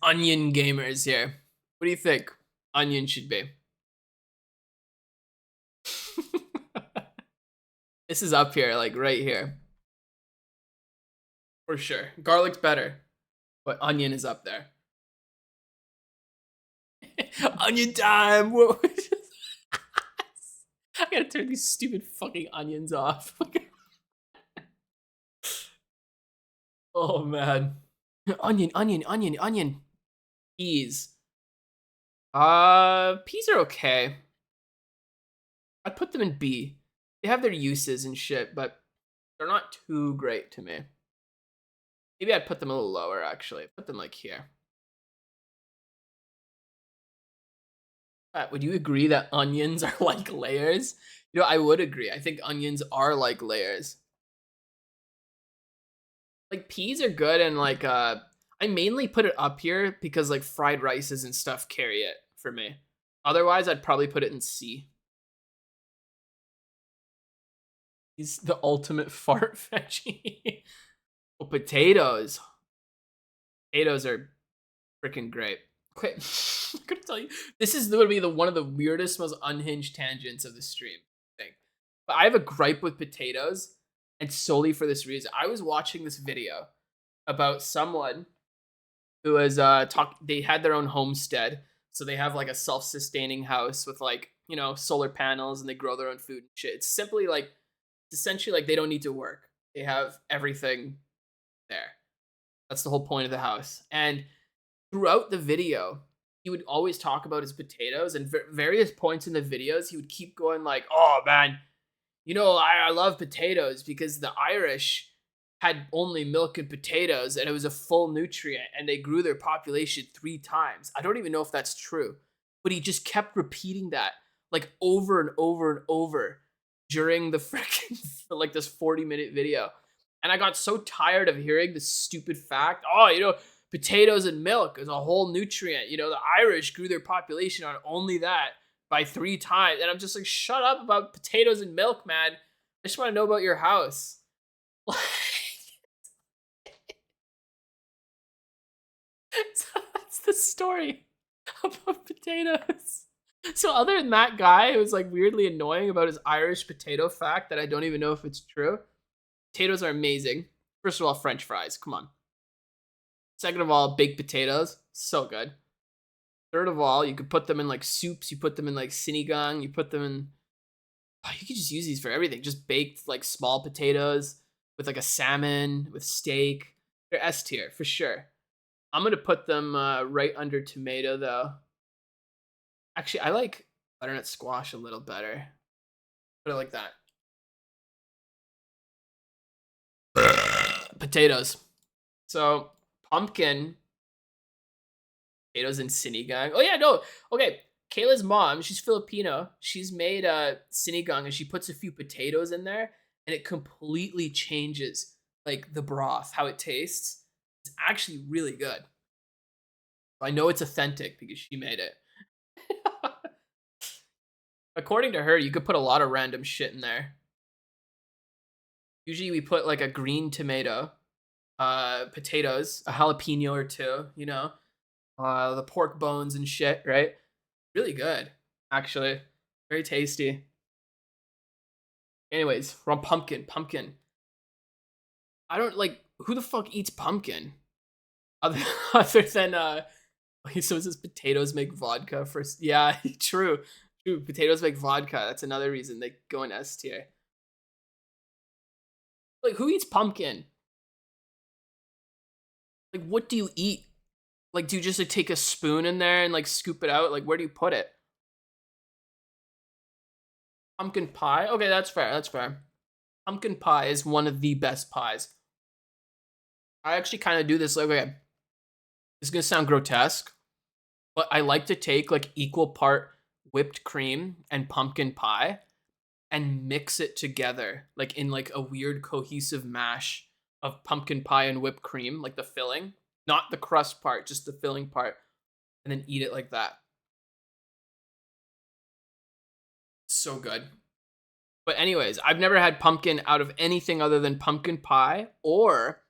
S1: onion gamers here? What do you think onion should be? This is up here, like right here. For sure. Garlic's better, but onion is up there. Onion time! I gotta turn these stupid fucking onions off. Oh man. Onion. Peas. Peas are okay. I'd put them in B. They have their uses and shit, but they're not too great to me. Maybe I'd put them a little lower, actually. Put them like here. Would you agree that onions are like layers? You know, I would agree. I think onions are like layers. Like peas are good, and like I mainly put it up here because like fried rices and stuff carry it for me. Otherwise, I'd probably put it in C. He's the ultimate fart veggie. Oh, potatoes. Potatoes are freaking great. Okay, I'm gonna tell you, this is gonna be one of the weirdest, most unhinged tangents of the stream, I think. But I have a gripe with potatoes, and solely for this reason. I was watching this video about someone who was they had their own homestead, so they have like a self-sustaining house with like, you know, solar panels, and they grow their own food and shit. It's simply like, it's essentially like they don't need to work. They have everything there. That's the whole point of the house. And throughout the video, he would always talk about his potatoes, and various points in the videos, he would keep going like, "Oh man, you know, I love potatoes because the Irish had only milk and potatoes, and it was a full nutrient, and they grew their population 3 times." I don't even know if that's true, but he just kept repeating that like over and over and over during the freaking like this 40-minute video. And I got so tired of hearing this stupid fact. Oh, you know, potatoes and milk is a whole nutrient. You know, the Irish grew their population on only that by 3 times. And I'm just like, shut up about potatoes and milk, man. I just want to know about your house. So that's the story about potatoes. So other than that guy who was like weirdly annoying about his Irish potato fact that I don't even know if it's true, potatoes are amazing. First of all, French fries. Come on. Second of all, baked potatoes. So good. Third of all, you could put them in like soups. You put them in like sinigang. You put them in... Oh, you could just use these for everything. Just baked like small potatoes with like a salmon, with steak. They're S tier for sure. I'm going to put them right under tomato though. Actually, I like butternut squash a little better. Put it like that. Potatoes. So, pumpkin, potatoes, and sinigang. Oh yeah, no. Okay, Kayla's mom, she's Filipino. She's made sinigang, and she puts a few potatoes in there, and it completely changes like the broth, how it tastes, is actually really good. I know it's authentic because she made it. According to her, you could put a lot of random shit in there. Usually we put like a green tomato, potatoes, a jalapeno or two, the pork bones and shit, right? Really good, actually. Very tasty. Anyways, we're on pumpkin. Pumpkin. I don't like who the fuck eats pumpkin? Other, other than so it says potatoes make vodka first. Yeah, true. True. Potatoes make vodka. That's another reason they go in S tier. Like who eats pumpkin? Like what do you eat? Like do you just like take a spoon in there and like scoop it out? Like where do you put it? Pumpkin pie? Okay, that's fair. That's fair. Pumpkin pie is one of the best pies. I actually kind of do this like, okay, it's gonna sound grotesque, but I like to take like equal part whipped cream and pumpkin pie and mix it together like in like a weird cohesive mash of pumpkin pie and whipped cream, like the filling, not the crust part, just the filling part, and then eat it like that. So good. But anyways, I've never had pumpkin out of anything other than pumpkin pie or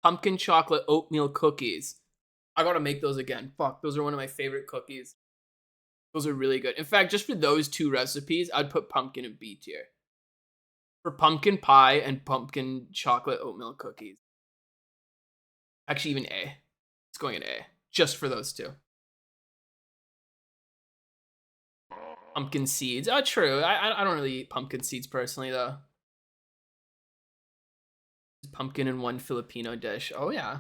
S1: pumpkin chocolate oatmeal cookies. I gotta make those again. Fuck, those are one of my favorite cookies. Those are really good. In fact, just for those two recipes, I'd put pumpkin in B tier. For pumpkin pie and pumpkin chocolate oatmeal cookies. Actually, even A. It's going in A. Just for those two. Pumpkin seeds. Oh, true. I don't really eat pumpkin seeds personally, though. Pumpkin in one Filipino dish. Oh, yeah.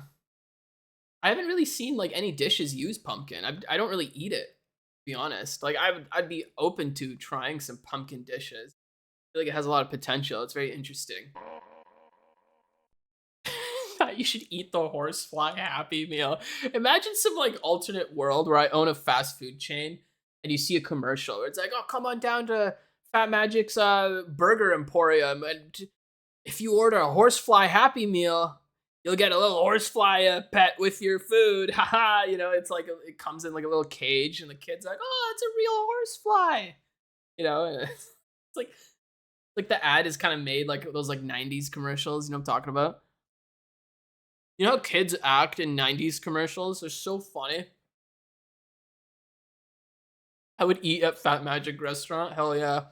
S1: I haven't really seen like any dishes use pumpkin. I don't really eat it, to be honest. Like I'd be open to trying some pumpkin dishes. I feel like it has a lot of potential. It's very interesting. You should eat the horsefly Happy Meal. Imagine some like alternate world where I own a fast food chain and you see a commercial where it's like, oh, come on down to Fat Magic's Burger Emporium, and if you order a horsefly Happy Meal, you'll get a little horsefly pet with your food. Haha, it's like it comes in like a little cage, and the kid's like, "Oh, it's a real horsefly." It's like the ad is kind of made like those like '90s commercials. You know what I'm talking about? You know how kids act in '90s commercials? They're so funny. I would eat at Fat Magic restaurant. Hell yeah.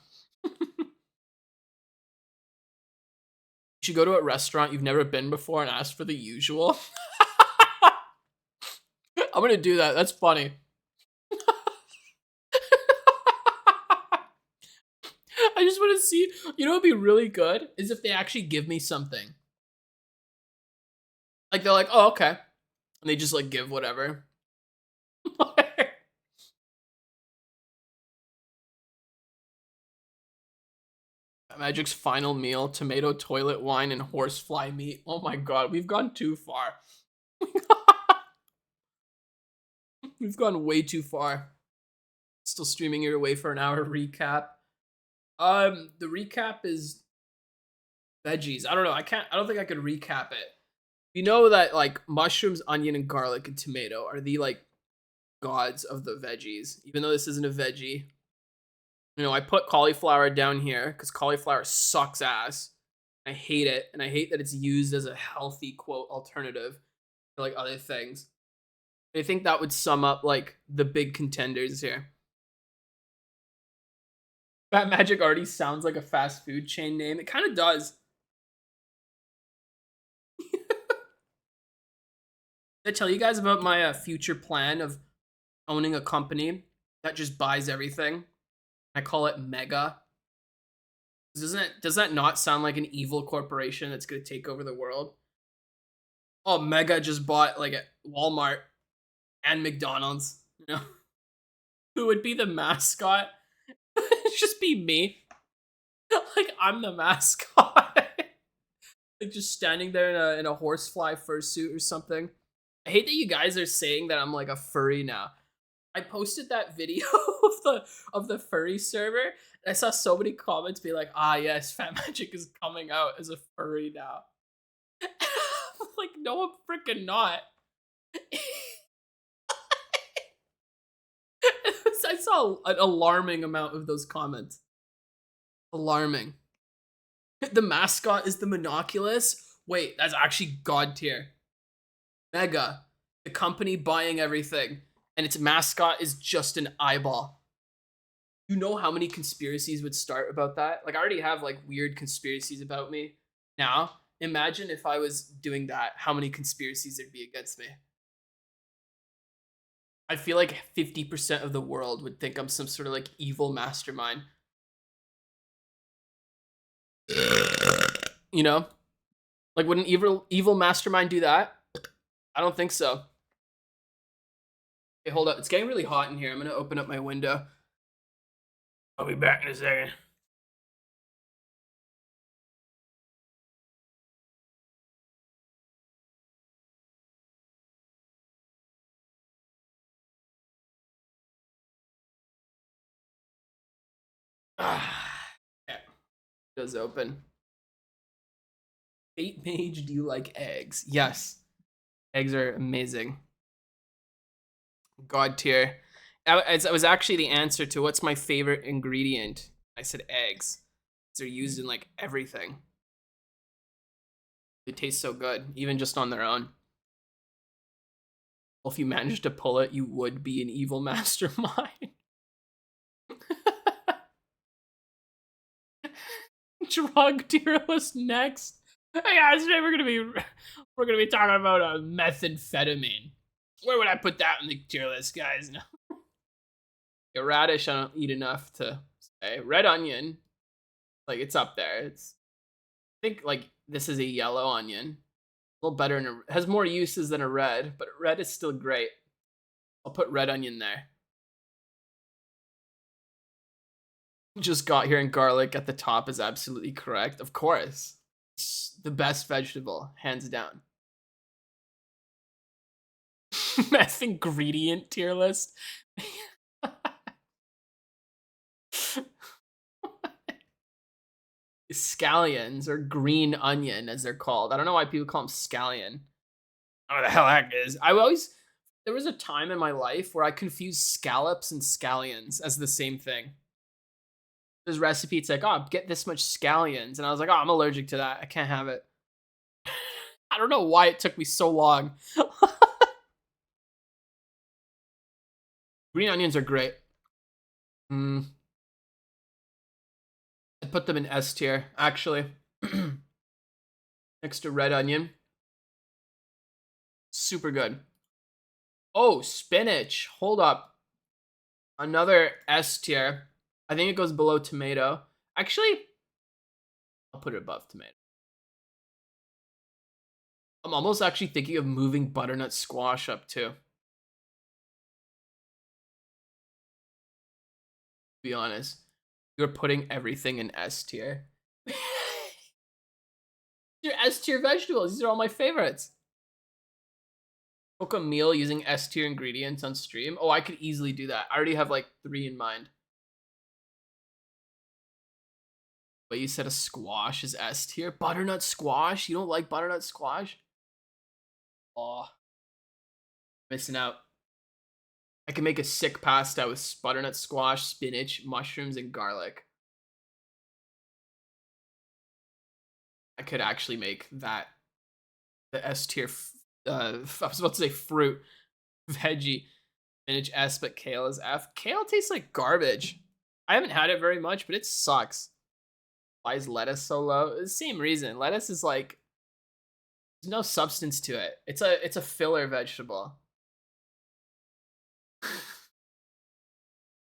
S1: You should go to a restaurant you've never been before and ask for the usual. I'm gonna do that. That's funny. I just want to see. You know what'd be really good is if they actually give me something. Like they're like, oh, okay. And they just like give whatever. Magic's final meal: tomato, toilet wine, and horsefly meat. Oh my god, we've gone too far. We've gone way too far. Still streaming your way for an hour recap. The recap is veggies. I don't know. I don't think I could recap it. You know that like mushrooms, onion, and garlic and tomato are the like gods of the veggies. Even though this isn't a veggie, I put cauliflower down here because cauliflower sucks ass. I hate it, and I hate that it's used as a healthy quote alternative to like other things. I think that would sum up like the big contenders here. Fat Magic already sounds like a fast food chain name. It kind of does. Did I tell you guys about my future plan of owning a company that just buys everything? I call it Mega. Does that not sound like an evil corporation that's gonna take over the world? Oh, Mega just bought like a Walmart and McDonald's. Who would be the mascot? It'd just be me. Like I'm the mascot. Like just standing there in a horsefly fursuit or something. I hate that you guys are saying that I'm like a furry now. I posted that video of the furry server, and I saw so many comments be like, "Ah, yes, Fat Magic is coming out as a furry now." No, I'm freaking not. I saw an alarming amount of those comments. Alarming. The mascot is the monoculus. Wait, that's actually god tier. Mega, the company buying everything, and its mascot is just an eyeball. You know how many conspiracies would start about that? Like, I already have like weird conspiracies about me. Now, imagine if I was doing that, how many conspiracies there'd be against me. I feel like 50% of the world would think I'm some sort of like evil mastermind. You know? Like, would an evil mastermind do that? I don't think so. Okay, hold up. It's getting really hot in here. I'm gonna open up my window. I'll be back in a second. Okay. Does open. Fate Mage, do you like eggs? Yes. Eggs are amazing. God tier. It was actually the answer to what's my favorite ingredient. I said eggs. They're used in like everything. They taste so good, even just on their own. Well, if you managed to pull it, you would be an evil mastermind. Drug tier list next. Hey guys, today we're gonna be talking about methamphetamine. Where would I put that in the tier list, guys? No. A radish, I don't eat enough to say. Red onion, like it's up there. I think like this is a yellow onion. A little better has more uses than a red, but red is still great. I'll put red onion there. Just got here, and garlic at the top is absolutely correct. Of course. It's the best vegetable, hands down. Meth ingredient tier list. Scallions, or green onion as they're called. I don't know why people call them scallion. Oh, the hell that is. There was a time in my life where I confused scallops and scallions as the same thing. There's recipe, it's like, oh, get this much scallions. And I was like, oh, I'm allergic to that. I can't have it. I don't know why it took me so long. Green onions are great. I put them in S tier, actually. Next to red onion. Super good. Oh, spinach. Hold up. Another S tier. I think it goes below tomato. Actually, I'll put it above tomato. I'm almost actually thinking of moving butternut squash up too. To be honest, you're putting everything in S tier. Your S tier vegetables. These are all my favorites. Cook a meal using S tier ingredients on stream. Oh, I could easily do that. I already have like 3 in mind. But you said a squash is S tier. Butternut squash? You don't like butternut squash? Oh, missing out. I can make a sick pasta with butternut squash, spinach, mushrooms, and garlic. I could actually make that the S tier. I was about to say fruit, veggie, spinach S, but kale is F. Kale tastes like garbage. I haven't had it very much, but it sucks. Why is lettuce so low? The same reason. Lettuce is like there's no substance to it. It's a filler vegetable.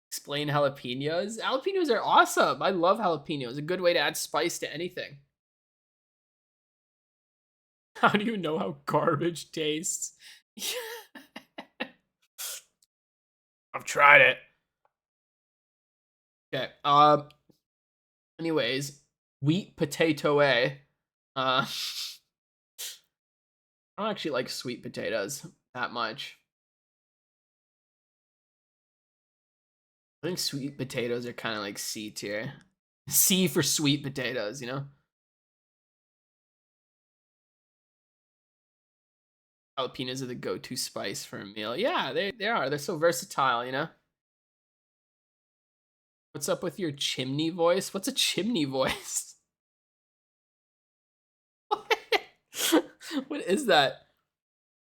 S1: Explain jalapenos. Jalapenos are awesome. I love jalapenos. A good way to add spice to anything. How do you know how garbage tastes? I've tried it. Okay. Anyways, wheat potato A. I don't actually like sweet potatoes that much. I think sweet potatoes are kind of like C tier. C for sweet potatoes, you know? Jalapenos are the go-to spice for a meal. Yeah, they are. They're so versatile, you know? What's up with your chimney voice? What's a chimney voice? What is that?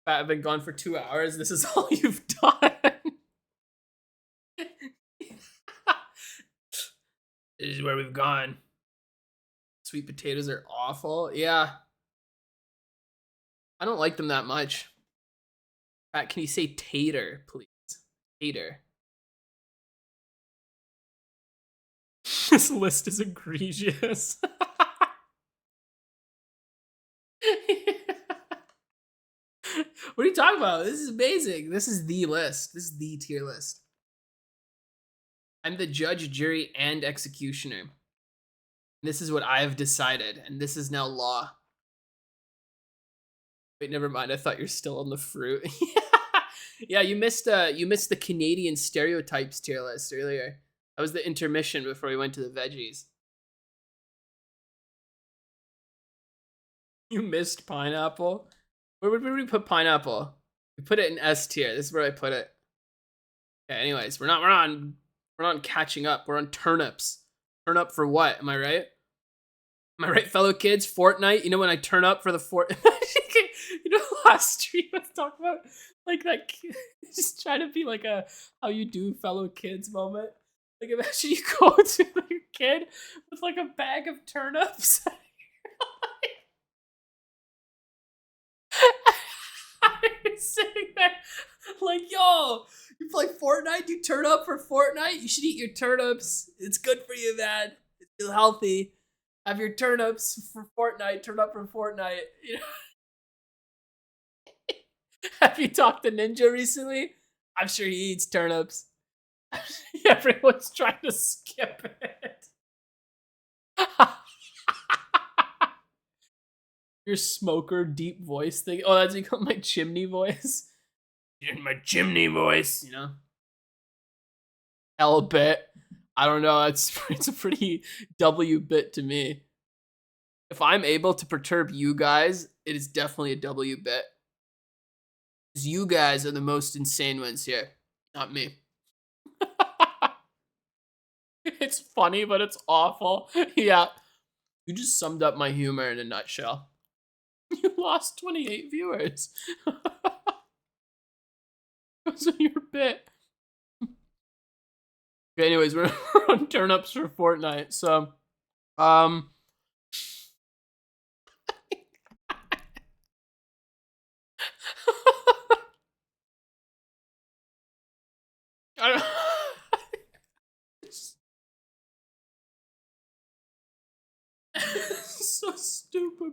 S1: I've been gone for 2 hours. This is all you've done. This is where we've gone. Sweet potatoes are awful. Yeah. I don't like them that much. Pat, can you say tater, please? Tater. This list is egregious. What are you talking about? This is amazing. This is the list. This is the tier list. I'm the judge, jury, and executioner. This is what I have decided, and this is now law. Wait, never mind. I thought you're still on the fruit. Yeah, you missed the Canadian stereotypes tier list earlier. That was the intermission before we went to the veggies. You missed pineapple. Where would we put pineapple? We put it in S tier. This is where I put it. Okay, anyways, we're not on catching up. We're on turnips. Turn up for what? Am I right? Am I right, fellow kids? Fortnite. You know when I turn up for the you know, last stream I was talking about like that kid, just trying to be like a how you do, fellow kids moment. Like imagine you go to your kid with like a bag of turnips. You're sitting there like, yo, you play Fortnite, you turn up for Fortnite, you should eat your turnips. It's good for you, man. It's healthy. Have your turnips for Fortnite, turn up for Fortnite. You know? Have you talked to Ninja recently? I'm sure he eats turnips. Everyone's trying to skip it. Your smoker deep voice thing. Oh, that's become my chimney voice. In my chimney voice, you know. L bit. I don't know. It's a pretty W bit to me. If I'm able to perturb you guys, it is definitely a W bit. Because you guys are the most insane ones here, not me. It's funny, but it's awful. Yeah. You just summed up my humor in a nutshell. You lost 28 viewers. Because of your bit. Okay, anyways, we're on turnips for Fortnite, so I don't so stupid.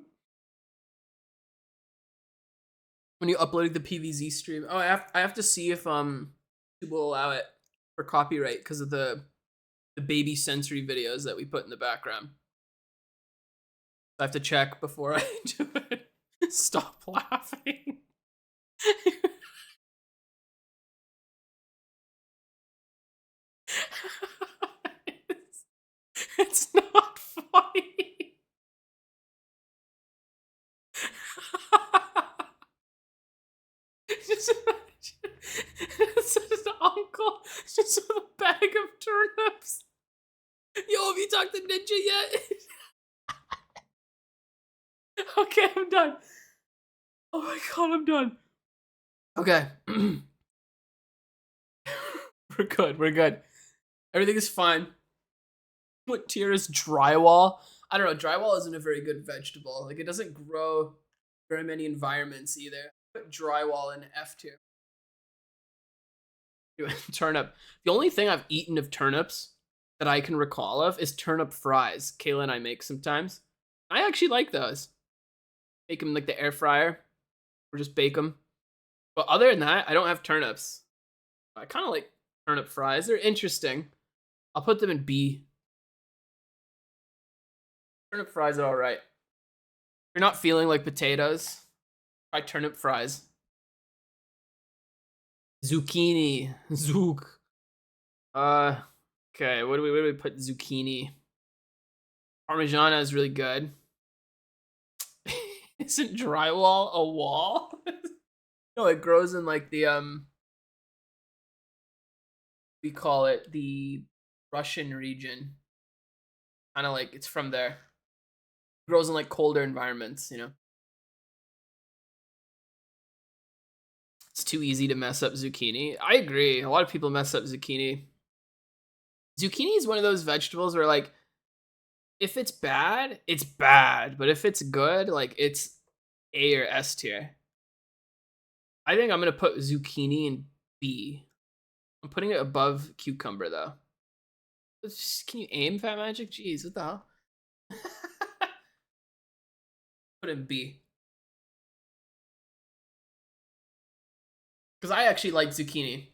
S1: When you uploaded the PVZ stream, oh, I have to see if YouTube will allow it for copyright because of the baby sensory videos that we put in the background. I have to check before I do it. Stop laughing. It's not funny. Just imagine it's his uncle just with a bag of turnips. Yo, have you talked to Ninja yet? Okay, I'm done. Oh my god, I'm done. Okay. We're good, we're good. Everything is fine. What tier is drywall? I don't know, drywall isn't a very good vegetable. Like, it doesn't grow very many environments either. Put drywall in F tier. Turnip. The only thing I've eaten of turnips that I can recall of is turnip fries. Kayla and I make sometimes. I actually like those. Make them like the air fryer, or just bake them. But other than that, I don't have turnips. I kind of like turnip fries. They're interesting. I'll put them in B. Turnip fries are all right. If you're not feeling like potatoes, try turnip fries. Zucchini. Zook. Okay, what do we put zucchini? Parmigiana is really good. Isn't drywall a wall? No, it grows in like the we call it the Russian region. Kind of like it's from there. It grows in like colder environments, you know. It's too easy to mess up zucchini. I agree. A lot of people mess up zucchini. Zucchini is one of those vegetables where like if it's bad, it's bad, but if it's good, like it's A or S tier. I think I'm gonna put zucchini in B. I'm putting it above cucumber though. Can you aim, Fat Magic? Jeez, what the hell? Put in B. Because I actually like zucchini.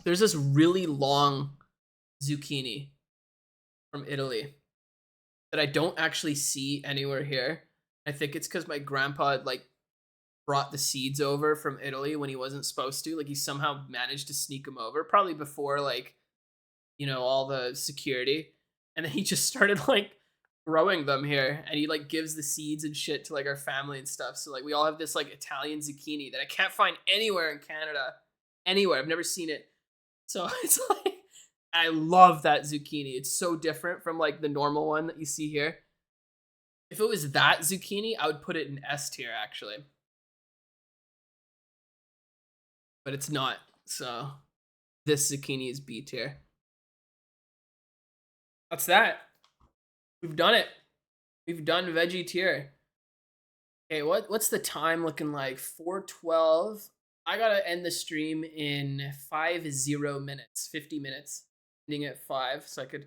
S1: There's this really long zucchini from Italy that I don't actually see anywhere here. I think it's because my grandpa had like brought the seeds over from Italy when he wasn't supposed to. Like he somehow managed to sneak them over, probably before like, you know, all the security. And then he just started like growing them here, and he like gives the seeds and shit to like our family and stuff. So like we all have this like Italian zucchini that I can't find anywhere in Canada. Anywhere. I've never seen it. So it's like I love that zucchini. It's so different from like the normal one that you see here. If it was that zucchini, I would put it in S tier actually. But it's not. So this zucchini is B tier. That's that. We've done it. We've done veggie tier. Okay, what's the time looking like? 4:12. I gotta end the stream in 50 minutes, 50 minutes. Ending at 5, so I could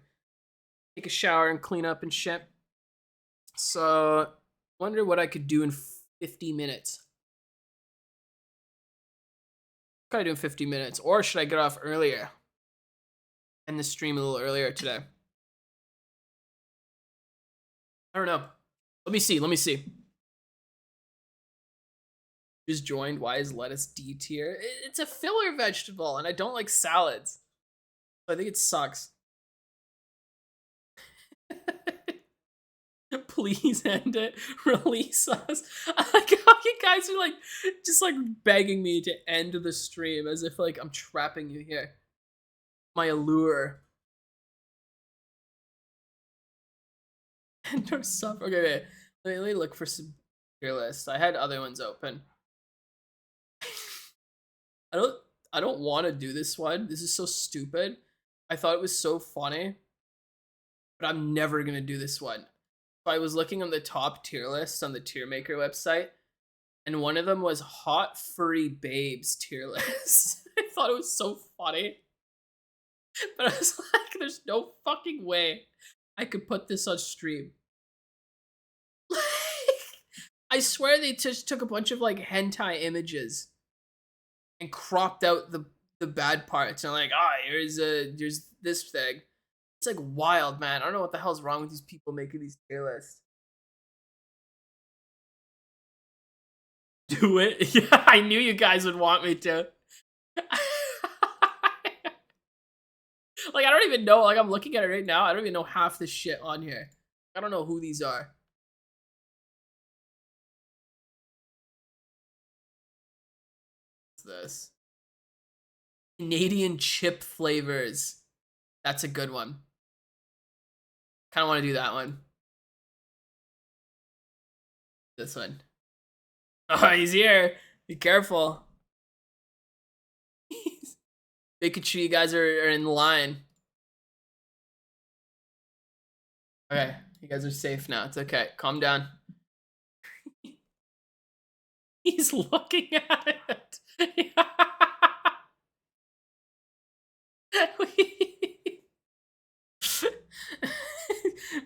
S1: take a shower and clean up and shit. So, wonder what I could do in 50 minutes. What can I do in 50 minutes? Or should I get off earlier? End the stream a little earlier today. I don't know. Let me see. Just joined. Why is lettuce D tier? It's a filler vegetable, and I don't like salads. So I think it sucks. Please end it. Release us. I like how you guys are like just like begging me to end the stream as if like I'm trapping you here. My allure. End our suffer. Okay. Let me look for some tier lists. I had other ones open. I don't want to do this one. This is so stupid. I thought it was so funny, but I'm never gonna do this one. So I was looking on the top tier lists on the tier maker website, and one of them was hot furry babes tier list. I thought it was so funny, but I was like, there's no fucking way I could put this on stream. Like, I swear they just took a bunch of like hentai images and cropped out the bad parts and like, here's this thing. It's like wild, man. I don't know what the hell's wrong with these people making these tier lists. Do it. Yeah, I knew you guys would want me to. Like, I don't even know. Like, I'm looking at it right now. I don't even know half the shit on here. I don't know who these are. What's this? Canadian chip flavors. That's a good one. Kind of want to do that one. This one. Oh, he's here. Be careful. Making sure you guys are in line. Okay, you guys are safe now. It's okay. Calm down. He's looking at it.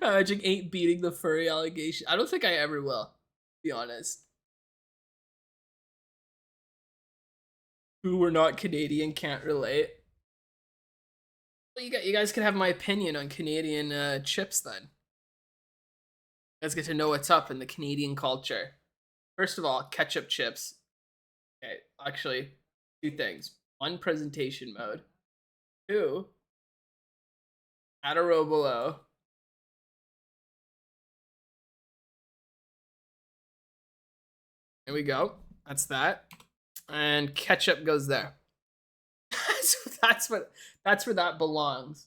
S1: Magic ain't beating the furry allegation. I don't think I ever will, to be honest. Who were not Canadian can't relate. Well, you guys can have my opinion on Canadian chips then. You guys get to know what's up in the Canadian culture. First of all, ketchup chips. Okay, actually, two things. One, presentation mode. Two, add a row below. There we go. That's that. and ketchup goes there. So that's where that belongs.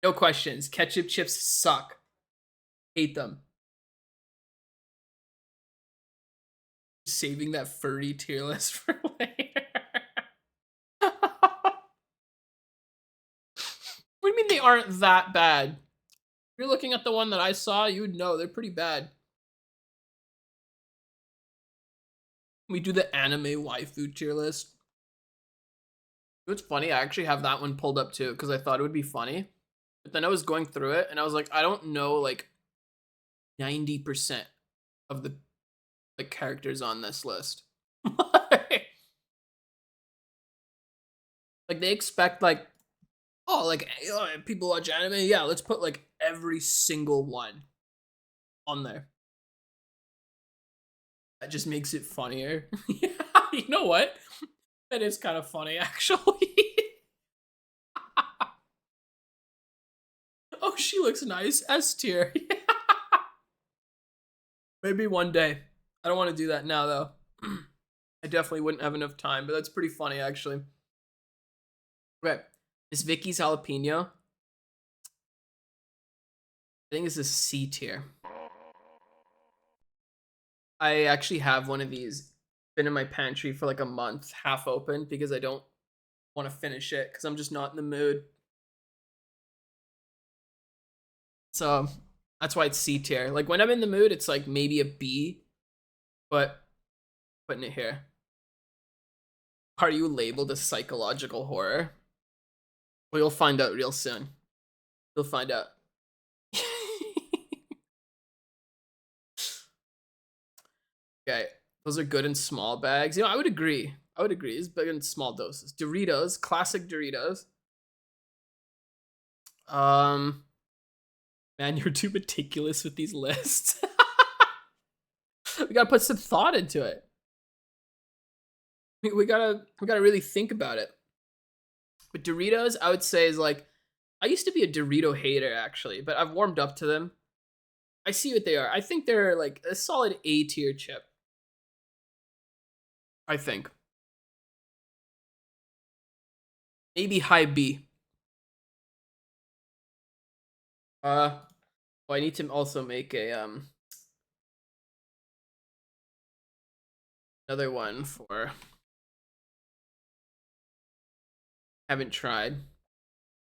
S1: No questions. Ketchup chips suck. Hate them. Saving that furry tier list for later. What do you mean they aren't that bad? If you're looking at the one that I saw, you would know they're pretty bad. We do the anime waifu tier list. It's funny, I actually have that one pulled up too, because I thought it would be funny. But then I was going through it and I was like, I don't know like 90% of the characters on this list. Like they expect like, oh, like people watch anime, yeah, let's put like every single one on there. That just makes it funnier. Yeah, you know what? That is kind of funny, actually. Oh, she looks nice. S tier. Maybe one day. I don't want to do that now, though. I definitely wouldn't have enough time, but that's pretty funny, actually. Okay. This Vicky's jalapeno. I think this is C tier. I actually have one of these. Been in my pantry for like a month, half open, because I don't want to finish it because I'm just not in the mood. So that's why it's C tier. Like when I'm in the mood, it's like maybe a B, but putting it here. Are you labeled as psychological horror? Well, you'll find out real soon. You'll find out. Okay, those are good in small bags. You know, I would agree. I would agree. It's big in small doses. Doritos, classic Doritos. Man, you're too meticulous with these lists. We gotta put some thought into it. We gotta really think about it. But Doritos, I would say is like, I used to be a Dorito hater actually, but I've warmed up to them. I see what they are. I think they're like a solid A tier chip. I think. Maybe high B. Well, I need to also make a another one for haven't tried.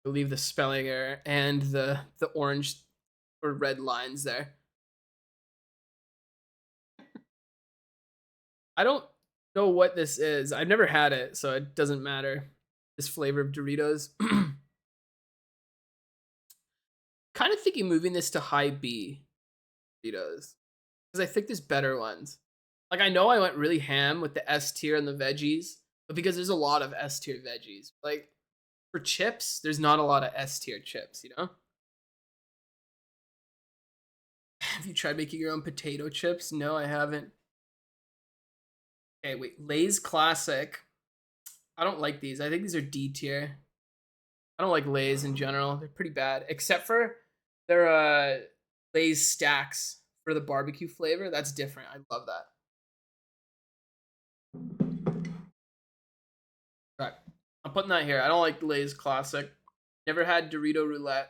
S1: I'll leave the spelling error and the orange or red lines there. I don't know what this is. I've never had it, so it doesn't matter. This flavor of Doritos. Kind of thinking moving this to high B Doritos. Because I think there's better ones. Like I know I went really ham with the S tier and the veggies, but because there's a lot of S tier veggies. Like for chips, there's not a lot of S tier chips, you know? Have you tried making your own potato chips? No, I haven't. Okay, wait. Lay's Classic. I don't like these. I think these are D tier. I don't like Lay's in general. They're pretty bad. Except for their Lay's stacks for the barbecue flavor. That's different. I love that. Right. I'm putting that here. I don't like Lay's Classic. Never had Dorito Roulette.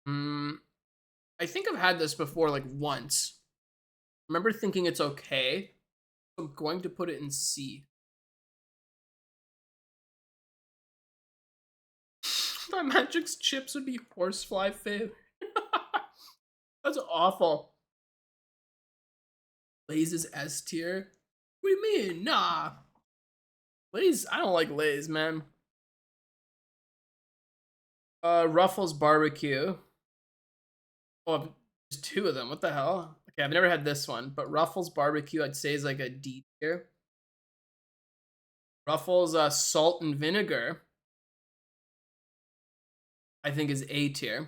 S1: I think I've had this before like once. Remember thinking it's okay. I'm going to put it in C. My Magic's chips would be horsefly fave. That's awful. Lay's is S tier? What do you mean? Nah. Lay's, I don't like Lay's, man. Ruffles Barbecue. Oh, there's two of them. What the hell? Okay, I've never had this one, but Ruffles Barbecue I'd say is like a D tier. Ruffles Salt and Vinegar I think is A tier.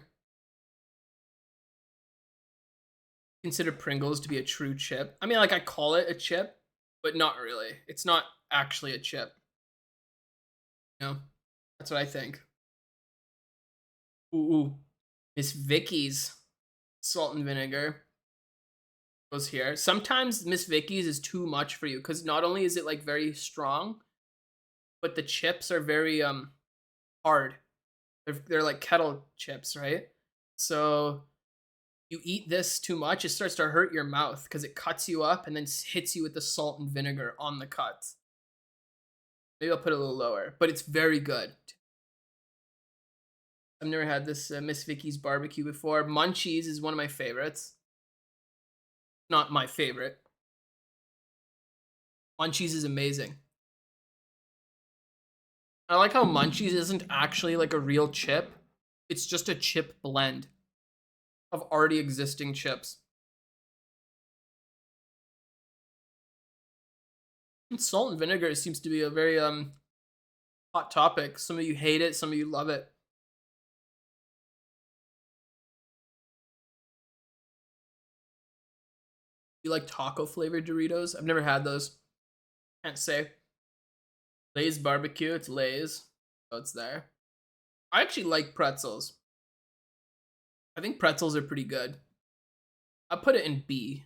S1: Consider Pringles to be a true chip. I mean, like I call it a chip, but not really. It's not actually a chip. You know, that's what I think. Ooh, Miss Vicky's Salt and vinegar goes here. Sometimes Miss Vicky's is too much for you because not only is it like very strong, but the chips are very hard. They're like kettle chips, right? So you eat this too much, it starts to hurt your mouth because it cuts you up and then hits you with the salt and vinegar on the cuts. Maybe I'll put it a little lower, but it's very good. I've never had this Miss Vicky's barbecue before. Munchies is one of my favorites. Not my favorite. Munchies is amazing. I like how Munchies isn't actually like a real chip. It's just a chip blend of already existing chips. And salt and vinegar seems to be a very hot topic. Some of you hate it, some of you love it. You like taco flavored Doritos? I've never had those. Can't say. Lay's barbecue, it's Lay's. So it's there. I actually like pretzels. I think pretzels are pretty good. I'll put it in B.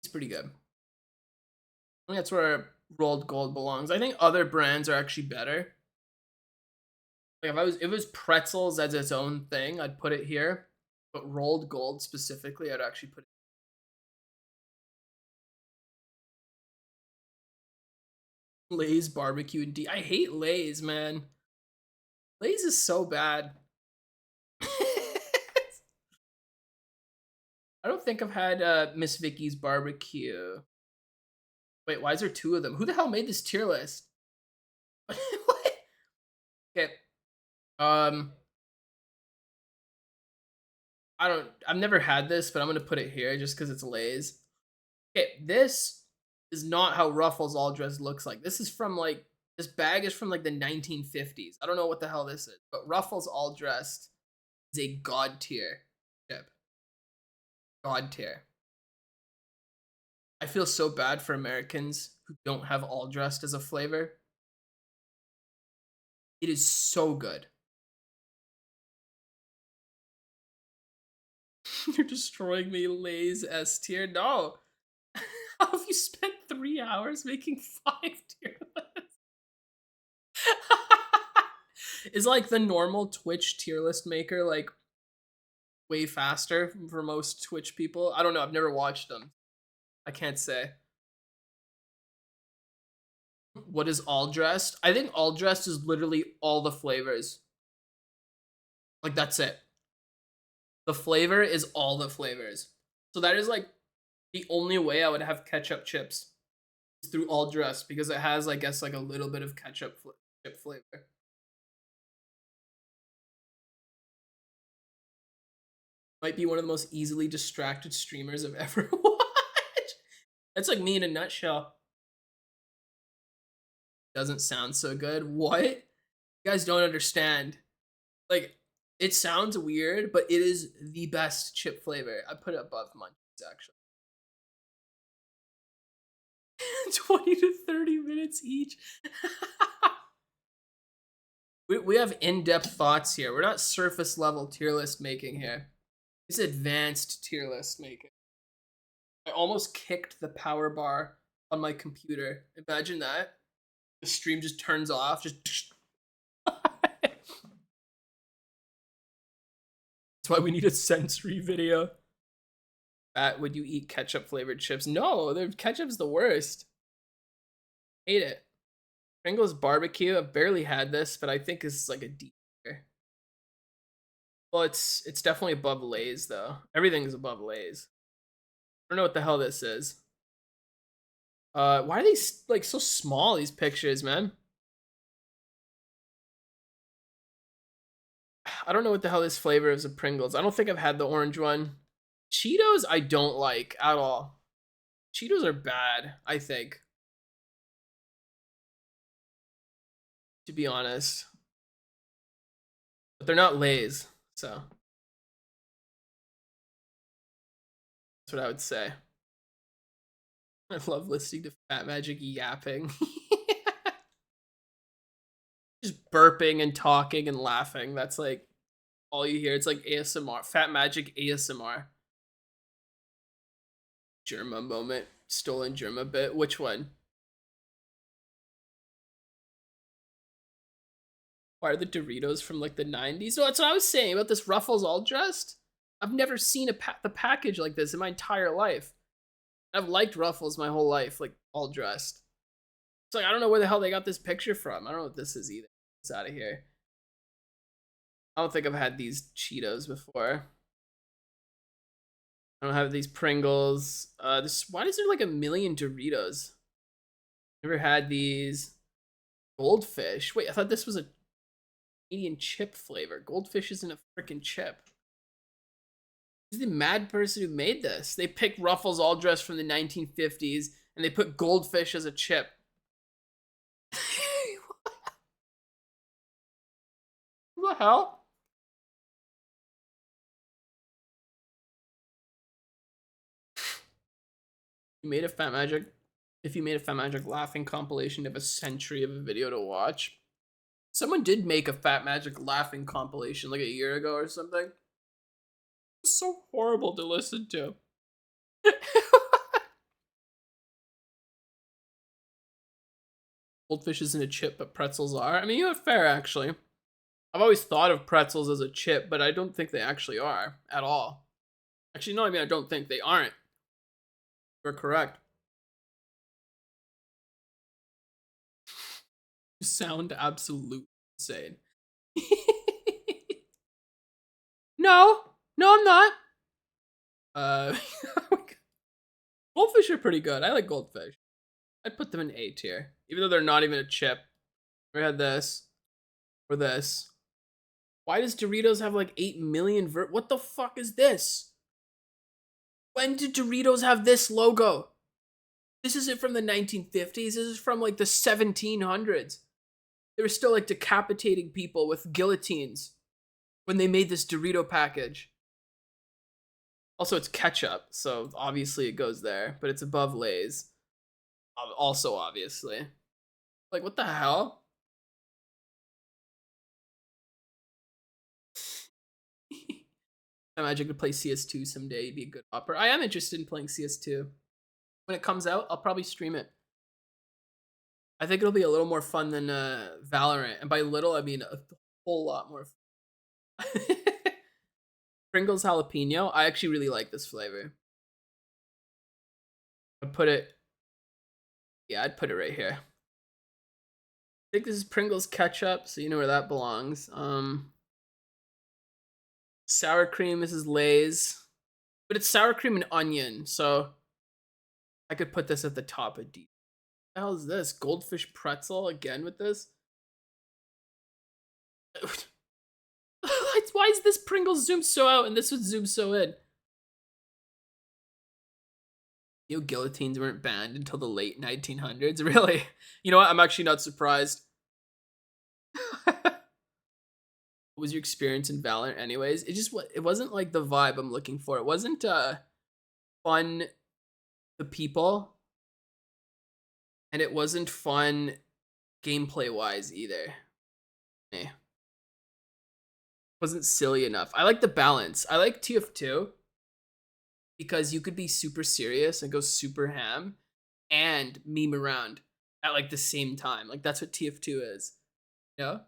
S1: It's pretty good. I think that's where rolled gold belongs. I think other brands are actually better. Like if it was pretzels as its own thing, I'd put it here. But rolled gold specifically, I'd actually put it. Lay's barbecue and D. I hate Lay's, man. Lay's is so bad. I don't think I've had Miss Vicky's barbecue. Wait, why is there two of them? Who the hell made this tier list? What? Okay. I've never had this, but I'm gonna put it here just because it's Lay's. Okay, this is not how Ruffles all dressed looks like. This is from like this bag is from like the 1950s. I don't know what the hell this is, but Ruffles all dressed is a god tier chip. God tier. I feel so bad for Americans who don't have all dressed as a flavor. It is so good. You're destroying me, Lay's S tier. No. How have you spent 3 hours making 5 tier lists? Is like the normal Twitch tier list maker like way faster for most Twitch people? I don't know. I've never watched them. I can't say. What is all dressed? I think all dressed is literally all the flavors. Like that's it. The flavor is all the flavors. So that is like the only way I would have ketchup chips is through all dressed because it has, I guess, like a little bit of ketchup chip flavor. Might be one of the most easily distracted streamers I've ever watched. That's like me in a nutshell. Doesn't sound so good. What? You guys don't understand. Like, it sounds weird, but it is the best chip flavor. I put it above Munchies, actually. 20 to 30 minutes each. we have in-depth thoughts here. We're not surface level tier list making here. It's advanced tier list making. I almost kicked the power bar on my computer. Imagine that. The stream just turns off. Just. That's why we need a sensory video. Would you eat ketchup flavored chips? No, ketchup's the worst. Hate it. Pringles barbecue. I've barely had this, but I think this is like a D tier. Well, it's definitely above Lay's though. Everything's above Lay's. I don't know what the hell this is. Why are these like so small? These pictures, man. I don't know what the hell this flavor is of Pringles. I don't think I've had the orange one. Cheetos, I don't like at all. Cheetos are bad, I think. To be honest. But they're not Lay's, so. That's what I would say. I love listening to Fat Magic yapping. Just burping and talking and laughing. That's like all you hear. It's like ASMR, Fat Magic ASMR. Germa moment, stolen Germa bit. Which one? Why are the Doritos from like the 90s? No, that's what I was saying about this Ruffles all dressed. I've never seen the package like this in my entire life. I've liked Ruffles my whole life, like all dressed. It's like I don't know where the hell they got this picture from. I don't know what this is either. It's out of here. I don't think I've had these Cheetos before. I don't have these Pringles. Why is there like a million Doritos? Never had these. Goldfish. Wait, I thought this was a Canadian chip flavor. Goldfish isn't a freaking chip. Who's the mad person who made this? They picked Ruffles all dressed from the 1950s and they put goldfish as a chip. What the hell? You made a Fat Magic. If you made a Fat Magic laughing compilation, you have a century of a video to watch. Someone did make a Fat Magic laughing compilation like a year ago or something. It's so horrible to listen to. Goldfish isn't a chip, but pretzels are. I mean, you have fair, actually. I've always thought of pretzels as a chip, but I don't think they actually are at all. Actually, no, I mean, I don't think they aren't. You're correct. You sound absolutely insane. No, I'm not. Goldfish are pretty good. I like goldfish. I'd put them in A tier, even though they're not even a chip. We had this or this. Why does Doritos have like 8 million what the fuck is this? When did Doritos have this logo? This isn't from the 1950s. This is from like the 1700s. They were still like decapitating people with guillotines when they made this Dorito package. Also, it's ketchup, so obviously it goes there, but it's above Lay's. Also, obviously. Like, what the hell? I imagine I could play CS2 someday. It'd be a good opera. I am interested in playing CS2. When it comes out, I'll probably stream it. I think it'll be a little more fun than Valorant. And by little, I mean a whole lot more fun. Pringles jalapeno. I actually really like this flavor. I'd put it... Yeah, I'd put it right here. I think this is Pringles ketchup, so you know where that belongs. Sour cream, this is Lay's. But it's sour cream and onion, so I could put this at the top of D. What the hell is this? Goldfish pretzel again with this? Why is this Pringles zoomed so out and this would zoom so in? You know, guillotines weren't banned until the late 1900s. Really? You know what? I'm actually not surprised. What was your experience in Valorant anyways? It wasn't like the vibe I'm looking for. It wasn't fun the people, and it wasn't fun gameplay wise either. Eh. Wasn't silly enough. I like the balance. I like TF2 because you could be super serious and go super ham and meme around at like the same time. Like that's what TF2 is. You know?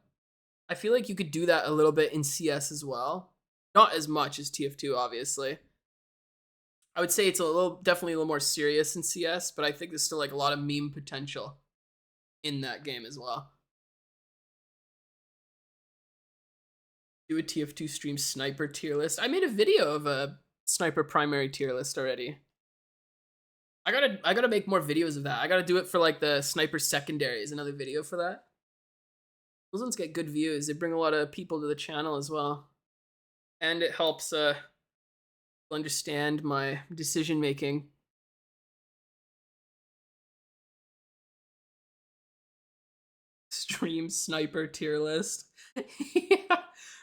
S1: I feel like you could do that a little bit in CS as well. Not as much as TF2, obviously. I would say it's definitely a little more serious in CS, but I think there's still like a lot of meme potential in that game as well. Do a TF2 stream sniper tier list. I made a video of a sniper primary tier list already. I gotta make more videos of that. I gotta do it for like the sniper secondaries, another video for that. Those ones get good views. They bring a lot of people to the channel as well. And it helps understand my decision making. Stream sniper tier list. Yeah.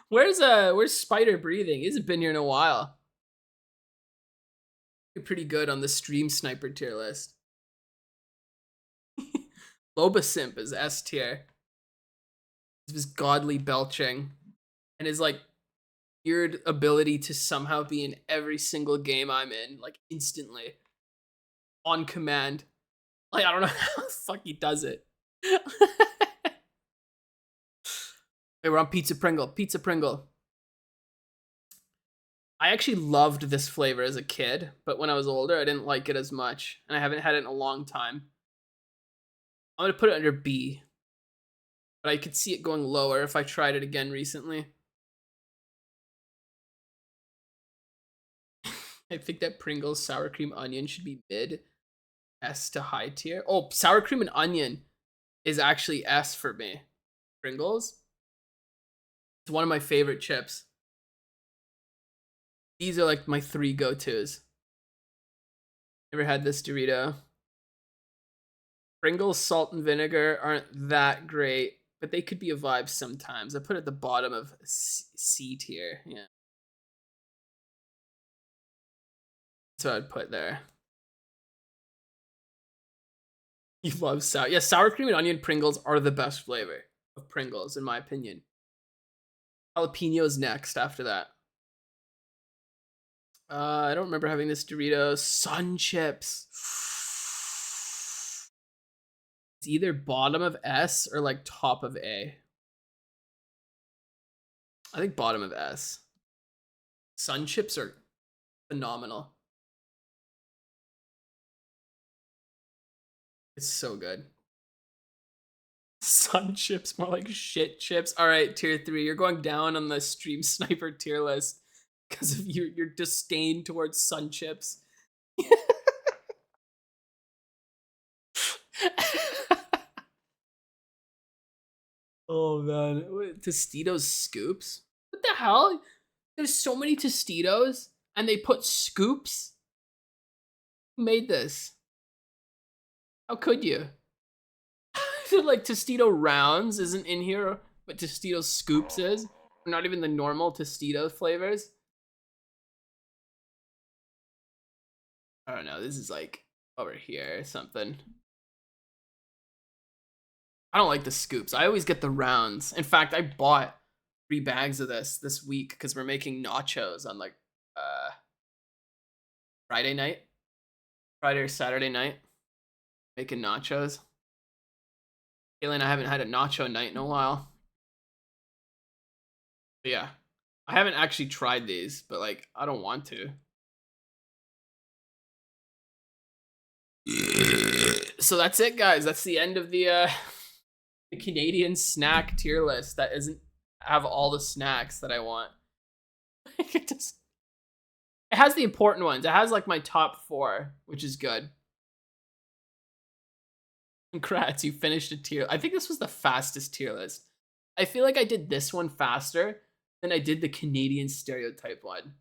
S1: Where's Spider breathing? He hasn't been here in a while. You're pretty good on the stream sniper tier list. Loba Simp is S tier. His godly belching and his like weird ability to somehow be in every single game I'm in, like instantly, on command. Like I don't know how the fuck he does it. Hey, we're on Pizza Pringle. Pizza Pringle. I actually loved this flavor as a kid, but when I was older, I didn't like it as much, and I haven't had it in a long time. I'm gonna put it under B, but I could see it going lower if I tried it again recently. I think that Pringles sour cream onion should be mid, S to high tier. Oh, sour cream and onion is actually S for me. Pringles. It's one of my favorite chips. These are like my 3 go-tos. Never had this Dorito. Pringles salt and vinegar aren't that great, but they could be a vibe sometimes. I put it at the bottom of C tier. Yeah. That's what I'd put there. You love sour. Yeah, sour cream and onion Pringles are the best flavor of Pringles, in my opinion. Jalapenos next after that. I don't remember having this Doritos. Sun chips. It's either bottom of S or like top of A. I think bottom of S. Sun chips are phenomenal. It's so good. Sun chips, more like shit chips. All right, tier 3. You're going down on the Stream Sniper tier list because of your disdain towards sun chips. Oh man, Tostitos scoops? What the hell? There's so many Tostitos, and they put scoops. Who made this? How could you? I feel like Tostito rounds isn't in here, but Tostito scoops is. Not even the normal Tostito flavors. I don't know. This is like over here or something. I don't like the scoops. I always get the rounds. In fact, I bought 3 bags of this week because we're making nachos on like Friday night, Friday or Saturday night, making nachos. Kayla, I haven't had a nacho night in a while. But yeah, I haven't actually tried these, but like I don't want to. So that's it, guys. That's the end of the Canadian snack tier list that isn't have all the snacks that I want. It has the important ones. It has like my top 4, which is good. Congrats, you finished a tier. I think this was the fastest tier list. I feel like I did this one faster than I did the Canadian stereotype one.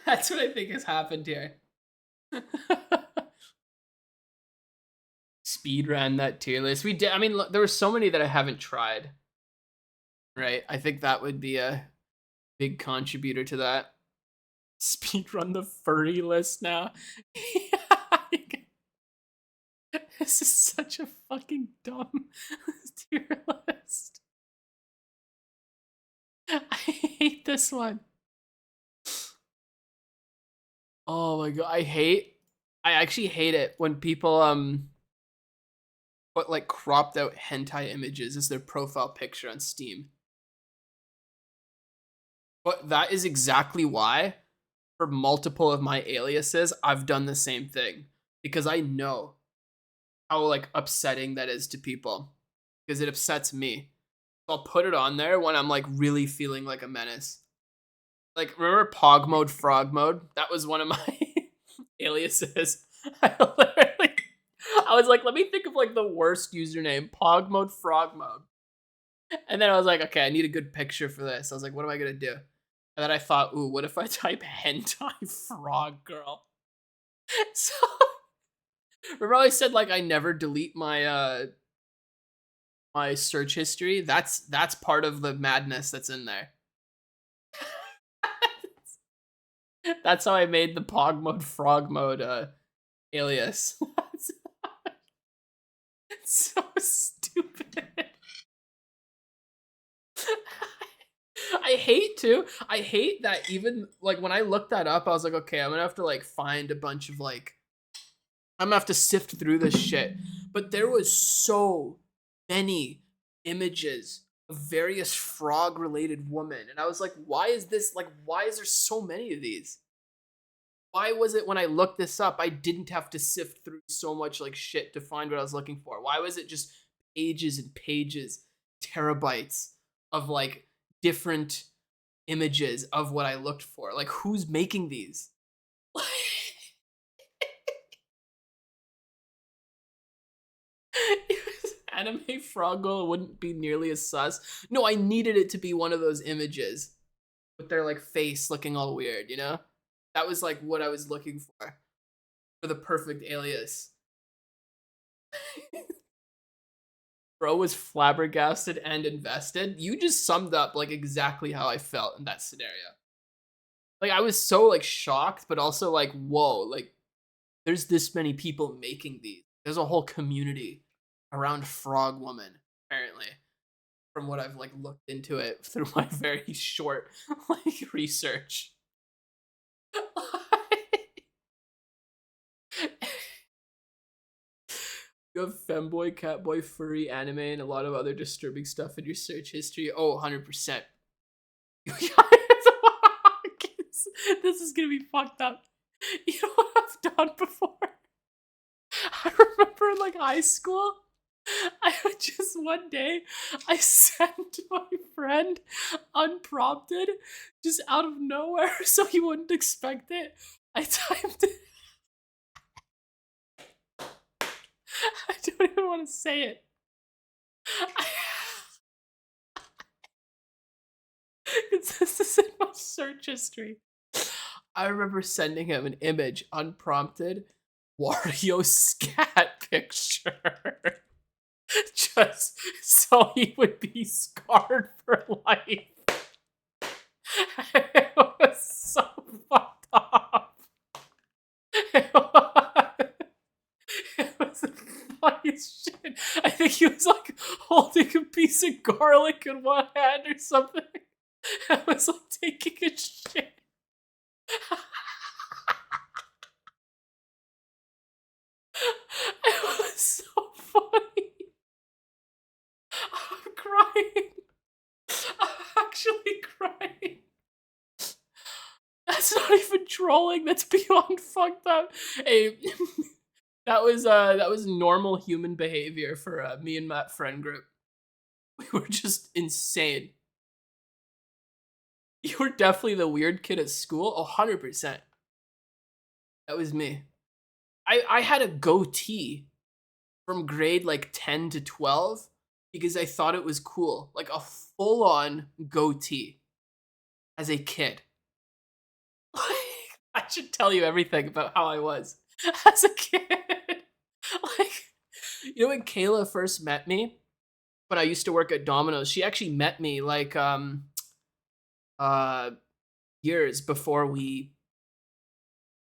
S1: That's what I think has happened here. Speed ran that tier list. We did. I mean, look, there were so many that I haven't tried. Right. I think that would be a big contributor to that. Speed run the furry list now. This is such a fucking dumb tier list. I hate this one. Oh my god, I actually hate it when people put like cropped out hentai images as their profile picture on Steam. But that is exactly why for multiple of my aliases I've done the same thing because I know how like upsetting that is to people because it upsets me. So I'll put it on there when I'm like really feeling like a menace. Like remember Pog mode, Frog mode? That was one of my aliases. I was like, let me think of like the worst username, Pog mode, Frog mode. And then I was like, okay, I need a good picture for this. I was like, what am I gonna do? And then I thought, ooh, what if I type hentai frog girl? So remember I said like I never delete my my search history? That's part of the madness that's in there. That's how I made the Pog mode, Frog mode alias. It's so stupid. I hate that even like when I looked that up, I was like, okay, I'm gonna have to like find a bunch of like I'm gonna have to sift through this shit. But there was so many images of various frog related women. And I was like, why is this like why is there so many of these? Why was it when I looked this up, I didn't have to sift through so much like shit to find what I was looking for? Why was it just pages and pages, terabytes of like different images of what I looked for? Like, who's making these? Anime Froggle wouldn't be nearly as sus. No, I needed it to be one of those images with their like face looking all weird, you know? That was like what I was looking for the perfect alias. Bro was flabbergasted and invested. You just summed up like exactly how I felt in that scenario. Like I was so like shocked, but also like, whoa, like there's this many people making these. There's a whole community around Frog Woman, apparently, from what I've like looked into it through my very short like research. You have femboy, catboy, furry, anime, and a lot of other disturbing stuff in your search history. Oh, 100%. This is gonna be fucked up. You know what I've done before? I remember in like high school, I would just one day, I sent my friend unprompted, just out of nowhere, so he wouldn't expect it. I typed it. I don't even want to say it. This is in my search history. I remember sending him an image unprompted, Wario scat picture. Just so he would be scarred for life. It was so fucked up. It was the funniest shit. I think he was like holding a piece of garlic in one hand or something. I was like taking a shit. It was so funny. I'm crying. I'm actually crying. That's not even trolling. That's beyond fucked up. Hey, that was normal human behavior for me and Matt friend group. We were just insane. You were definitely the weird kid at school. 100%. That was me. I had a goatee from grade like 10 to 12 because I thought it was cool. Like a full on goatee as a kid. I should tell you everything about how I was as a kid. Like, you know, when Kayla first met me, when I used to work at Domino's, she actually met me like uh years before we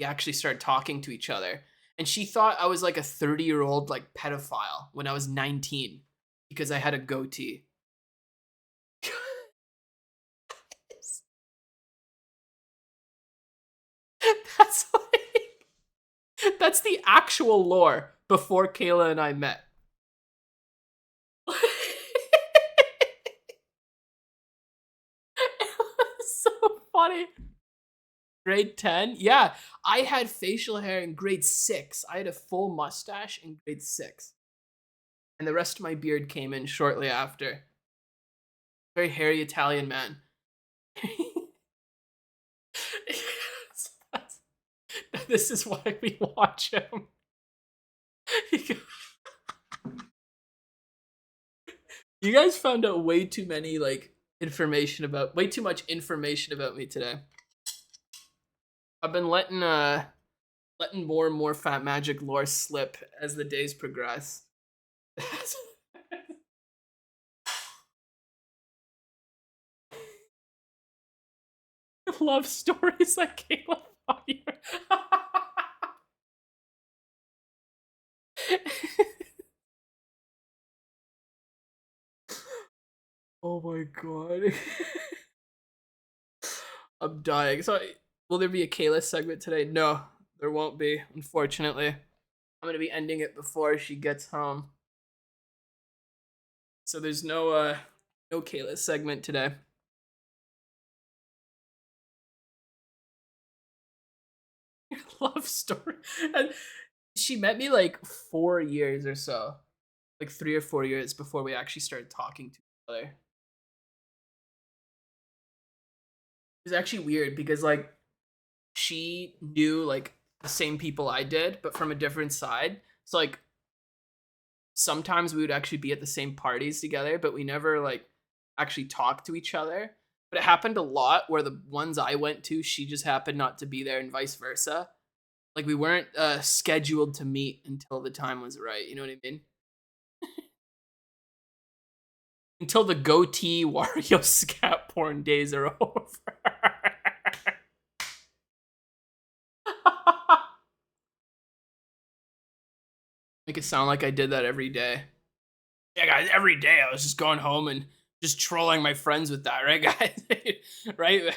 S1: actually started talking to each other. And she thought I was like a 30-year-old like pedophile when I was 19 because I had a goatee. That's like that's the actual lore before Kayla and I met. It was so funny. Grade 10? Yeah, I had facial hair in grade 6. I had a full mustache in grade 6. And the rest of my beard came in shortly after. Very hairy Italian man. This is why we watch him. You guys found out way too many like way too much information about me today. I've been letting more and more Fat Magic lore slip as the days progress. Love stories like Caleb Fire. god. I'm dying. So, will there be a Kayla segment today? No, there won't be, unfortunately. I'm gonna be ending it before she gets home. So there's no Kayla segment today. Love story. And she met me like 4 years or so. Like 3 or 4 years before we actually started talking to each other. It was actually weird because like she knew like the same people I did, but from a different side. So like sometimes we would actually be at the same parties together, but we never like actually talked to each other. But it happened a lot where the ones I went to, she just happened not to be there, and vice versa. Like we weren't scheduled to meet until the time was right. You know what I mean? Until the goatee Wario scat porn days are over. Make it sound like I did that every day. Yeah, guys, every day I was just going home and just trolling my friends with that, right, guys? Right?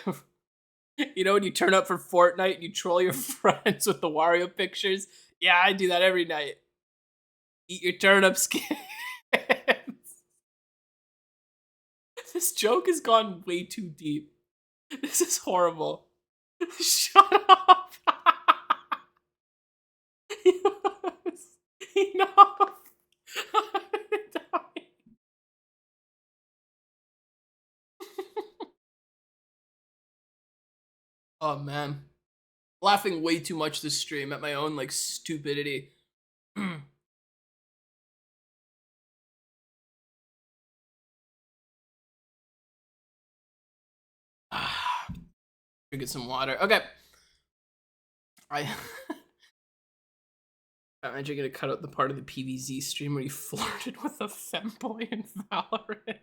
S1: You know, when you turn up for Fortnite and you troll your friends with the Wario pictures? Yeah, I do that every night. Eat your turnip skins. This joke has gone way too deep. This is horrible. Shut up. Yes. Enough. Oh man. Laughing way too much this stream at my own like stupidity. Get some water. Okay. I'm actually gonna cut out the part of the PVZ stream where you flirted with a femboy in Valorant.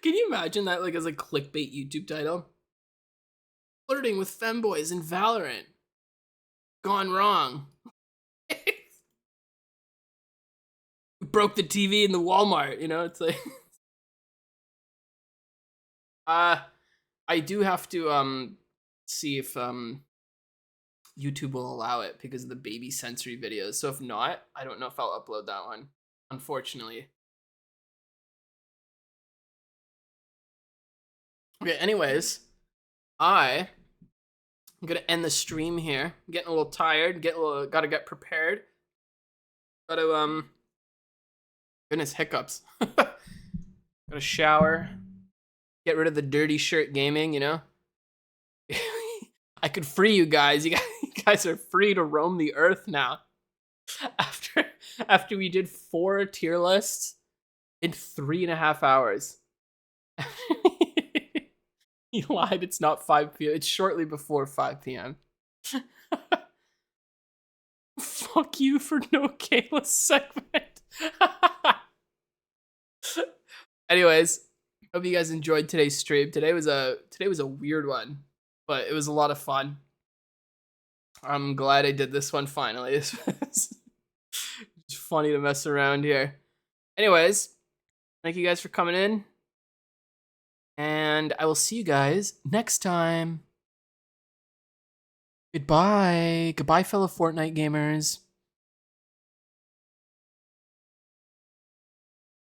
S1: Can you imagine that like as a clickbait YouTube title? Flirting with femboys in Valorant. Gone wrong. Broke the TV in the Walmart, you know? It's like I do have to see if YouTube will allow it because of the baby sensory videos. So if not, I don't know if I'll upload that one, unfortunately. Okay, anyways, I'm gonna end the stream here. I'm getting a little tired, gotta get prepared. Gotta goodness, hiccups. Gotta shower, get rid of the dirty shirt gaming, you know? I could free you guys. You guys are free to roam the earth now. After we did 4 tier lists in 3.5 hours. He lied, it's not 5 p.m. It's shortly before 5 p.m. Fuck you for no Kayla segment. Anyways, hope you guys enjoyed today's stream. Today was a weird one, but it was a lot of fun. I'm glad I did this one finally. It's funny to mess around here. Anyways, thank you guys for coming in. And I will see you guys next time. Goodbye. Goodbye, fellow Fortnite gamers.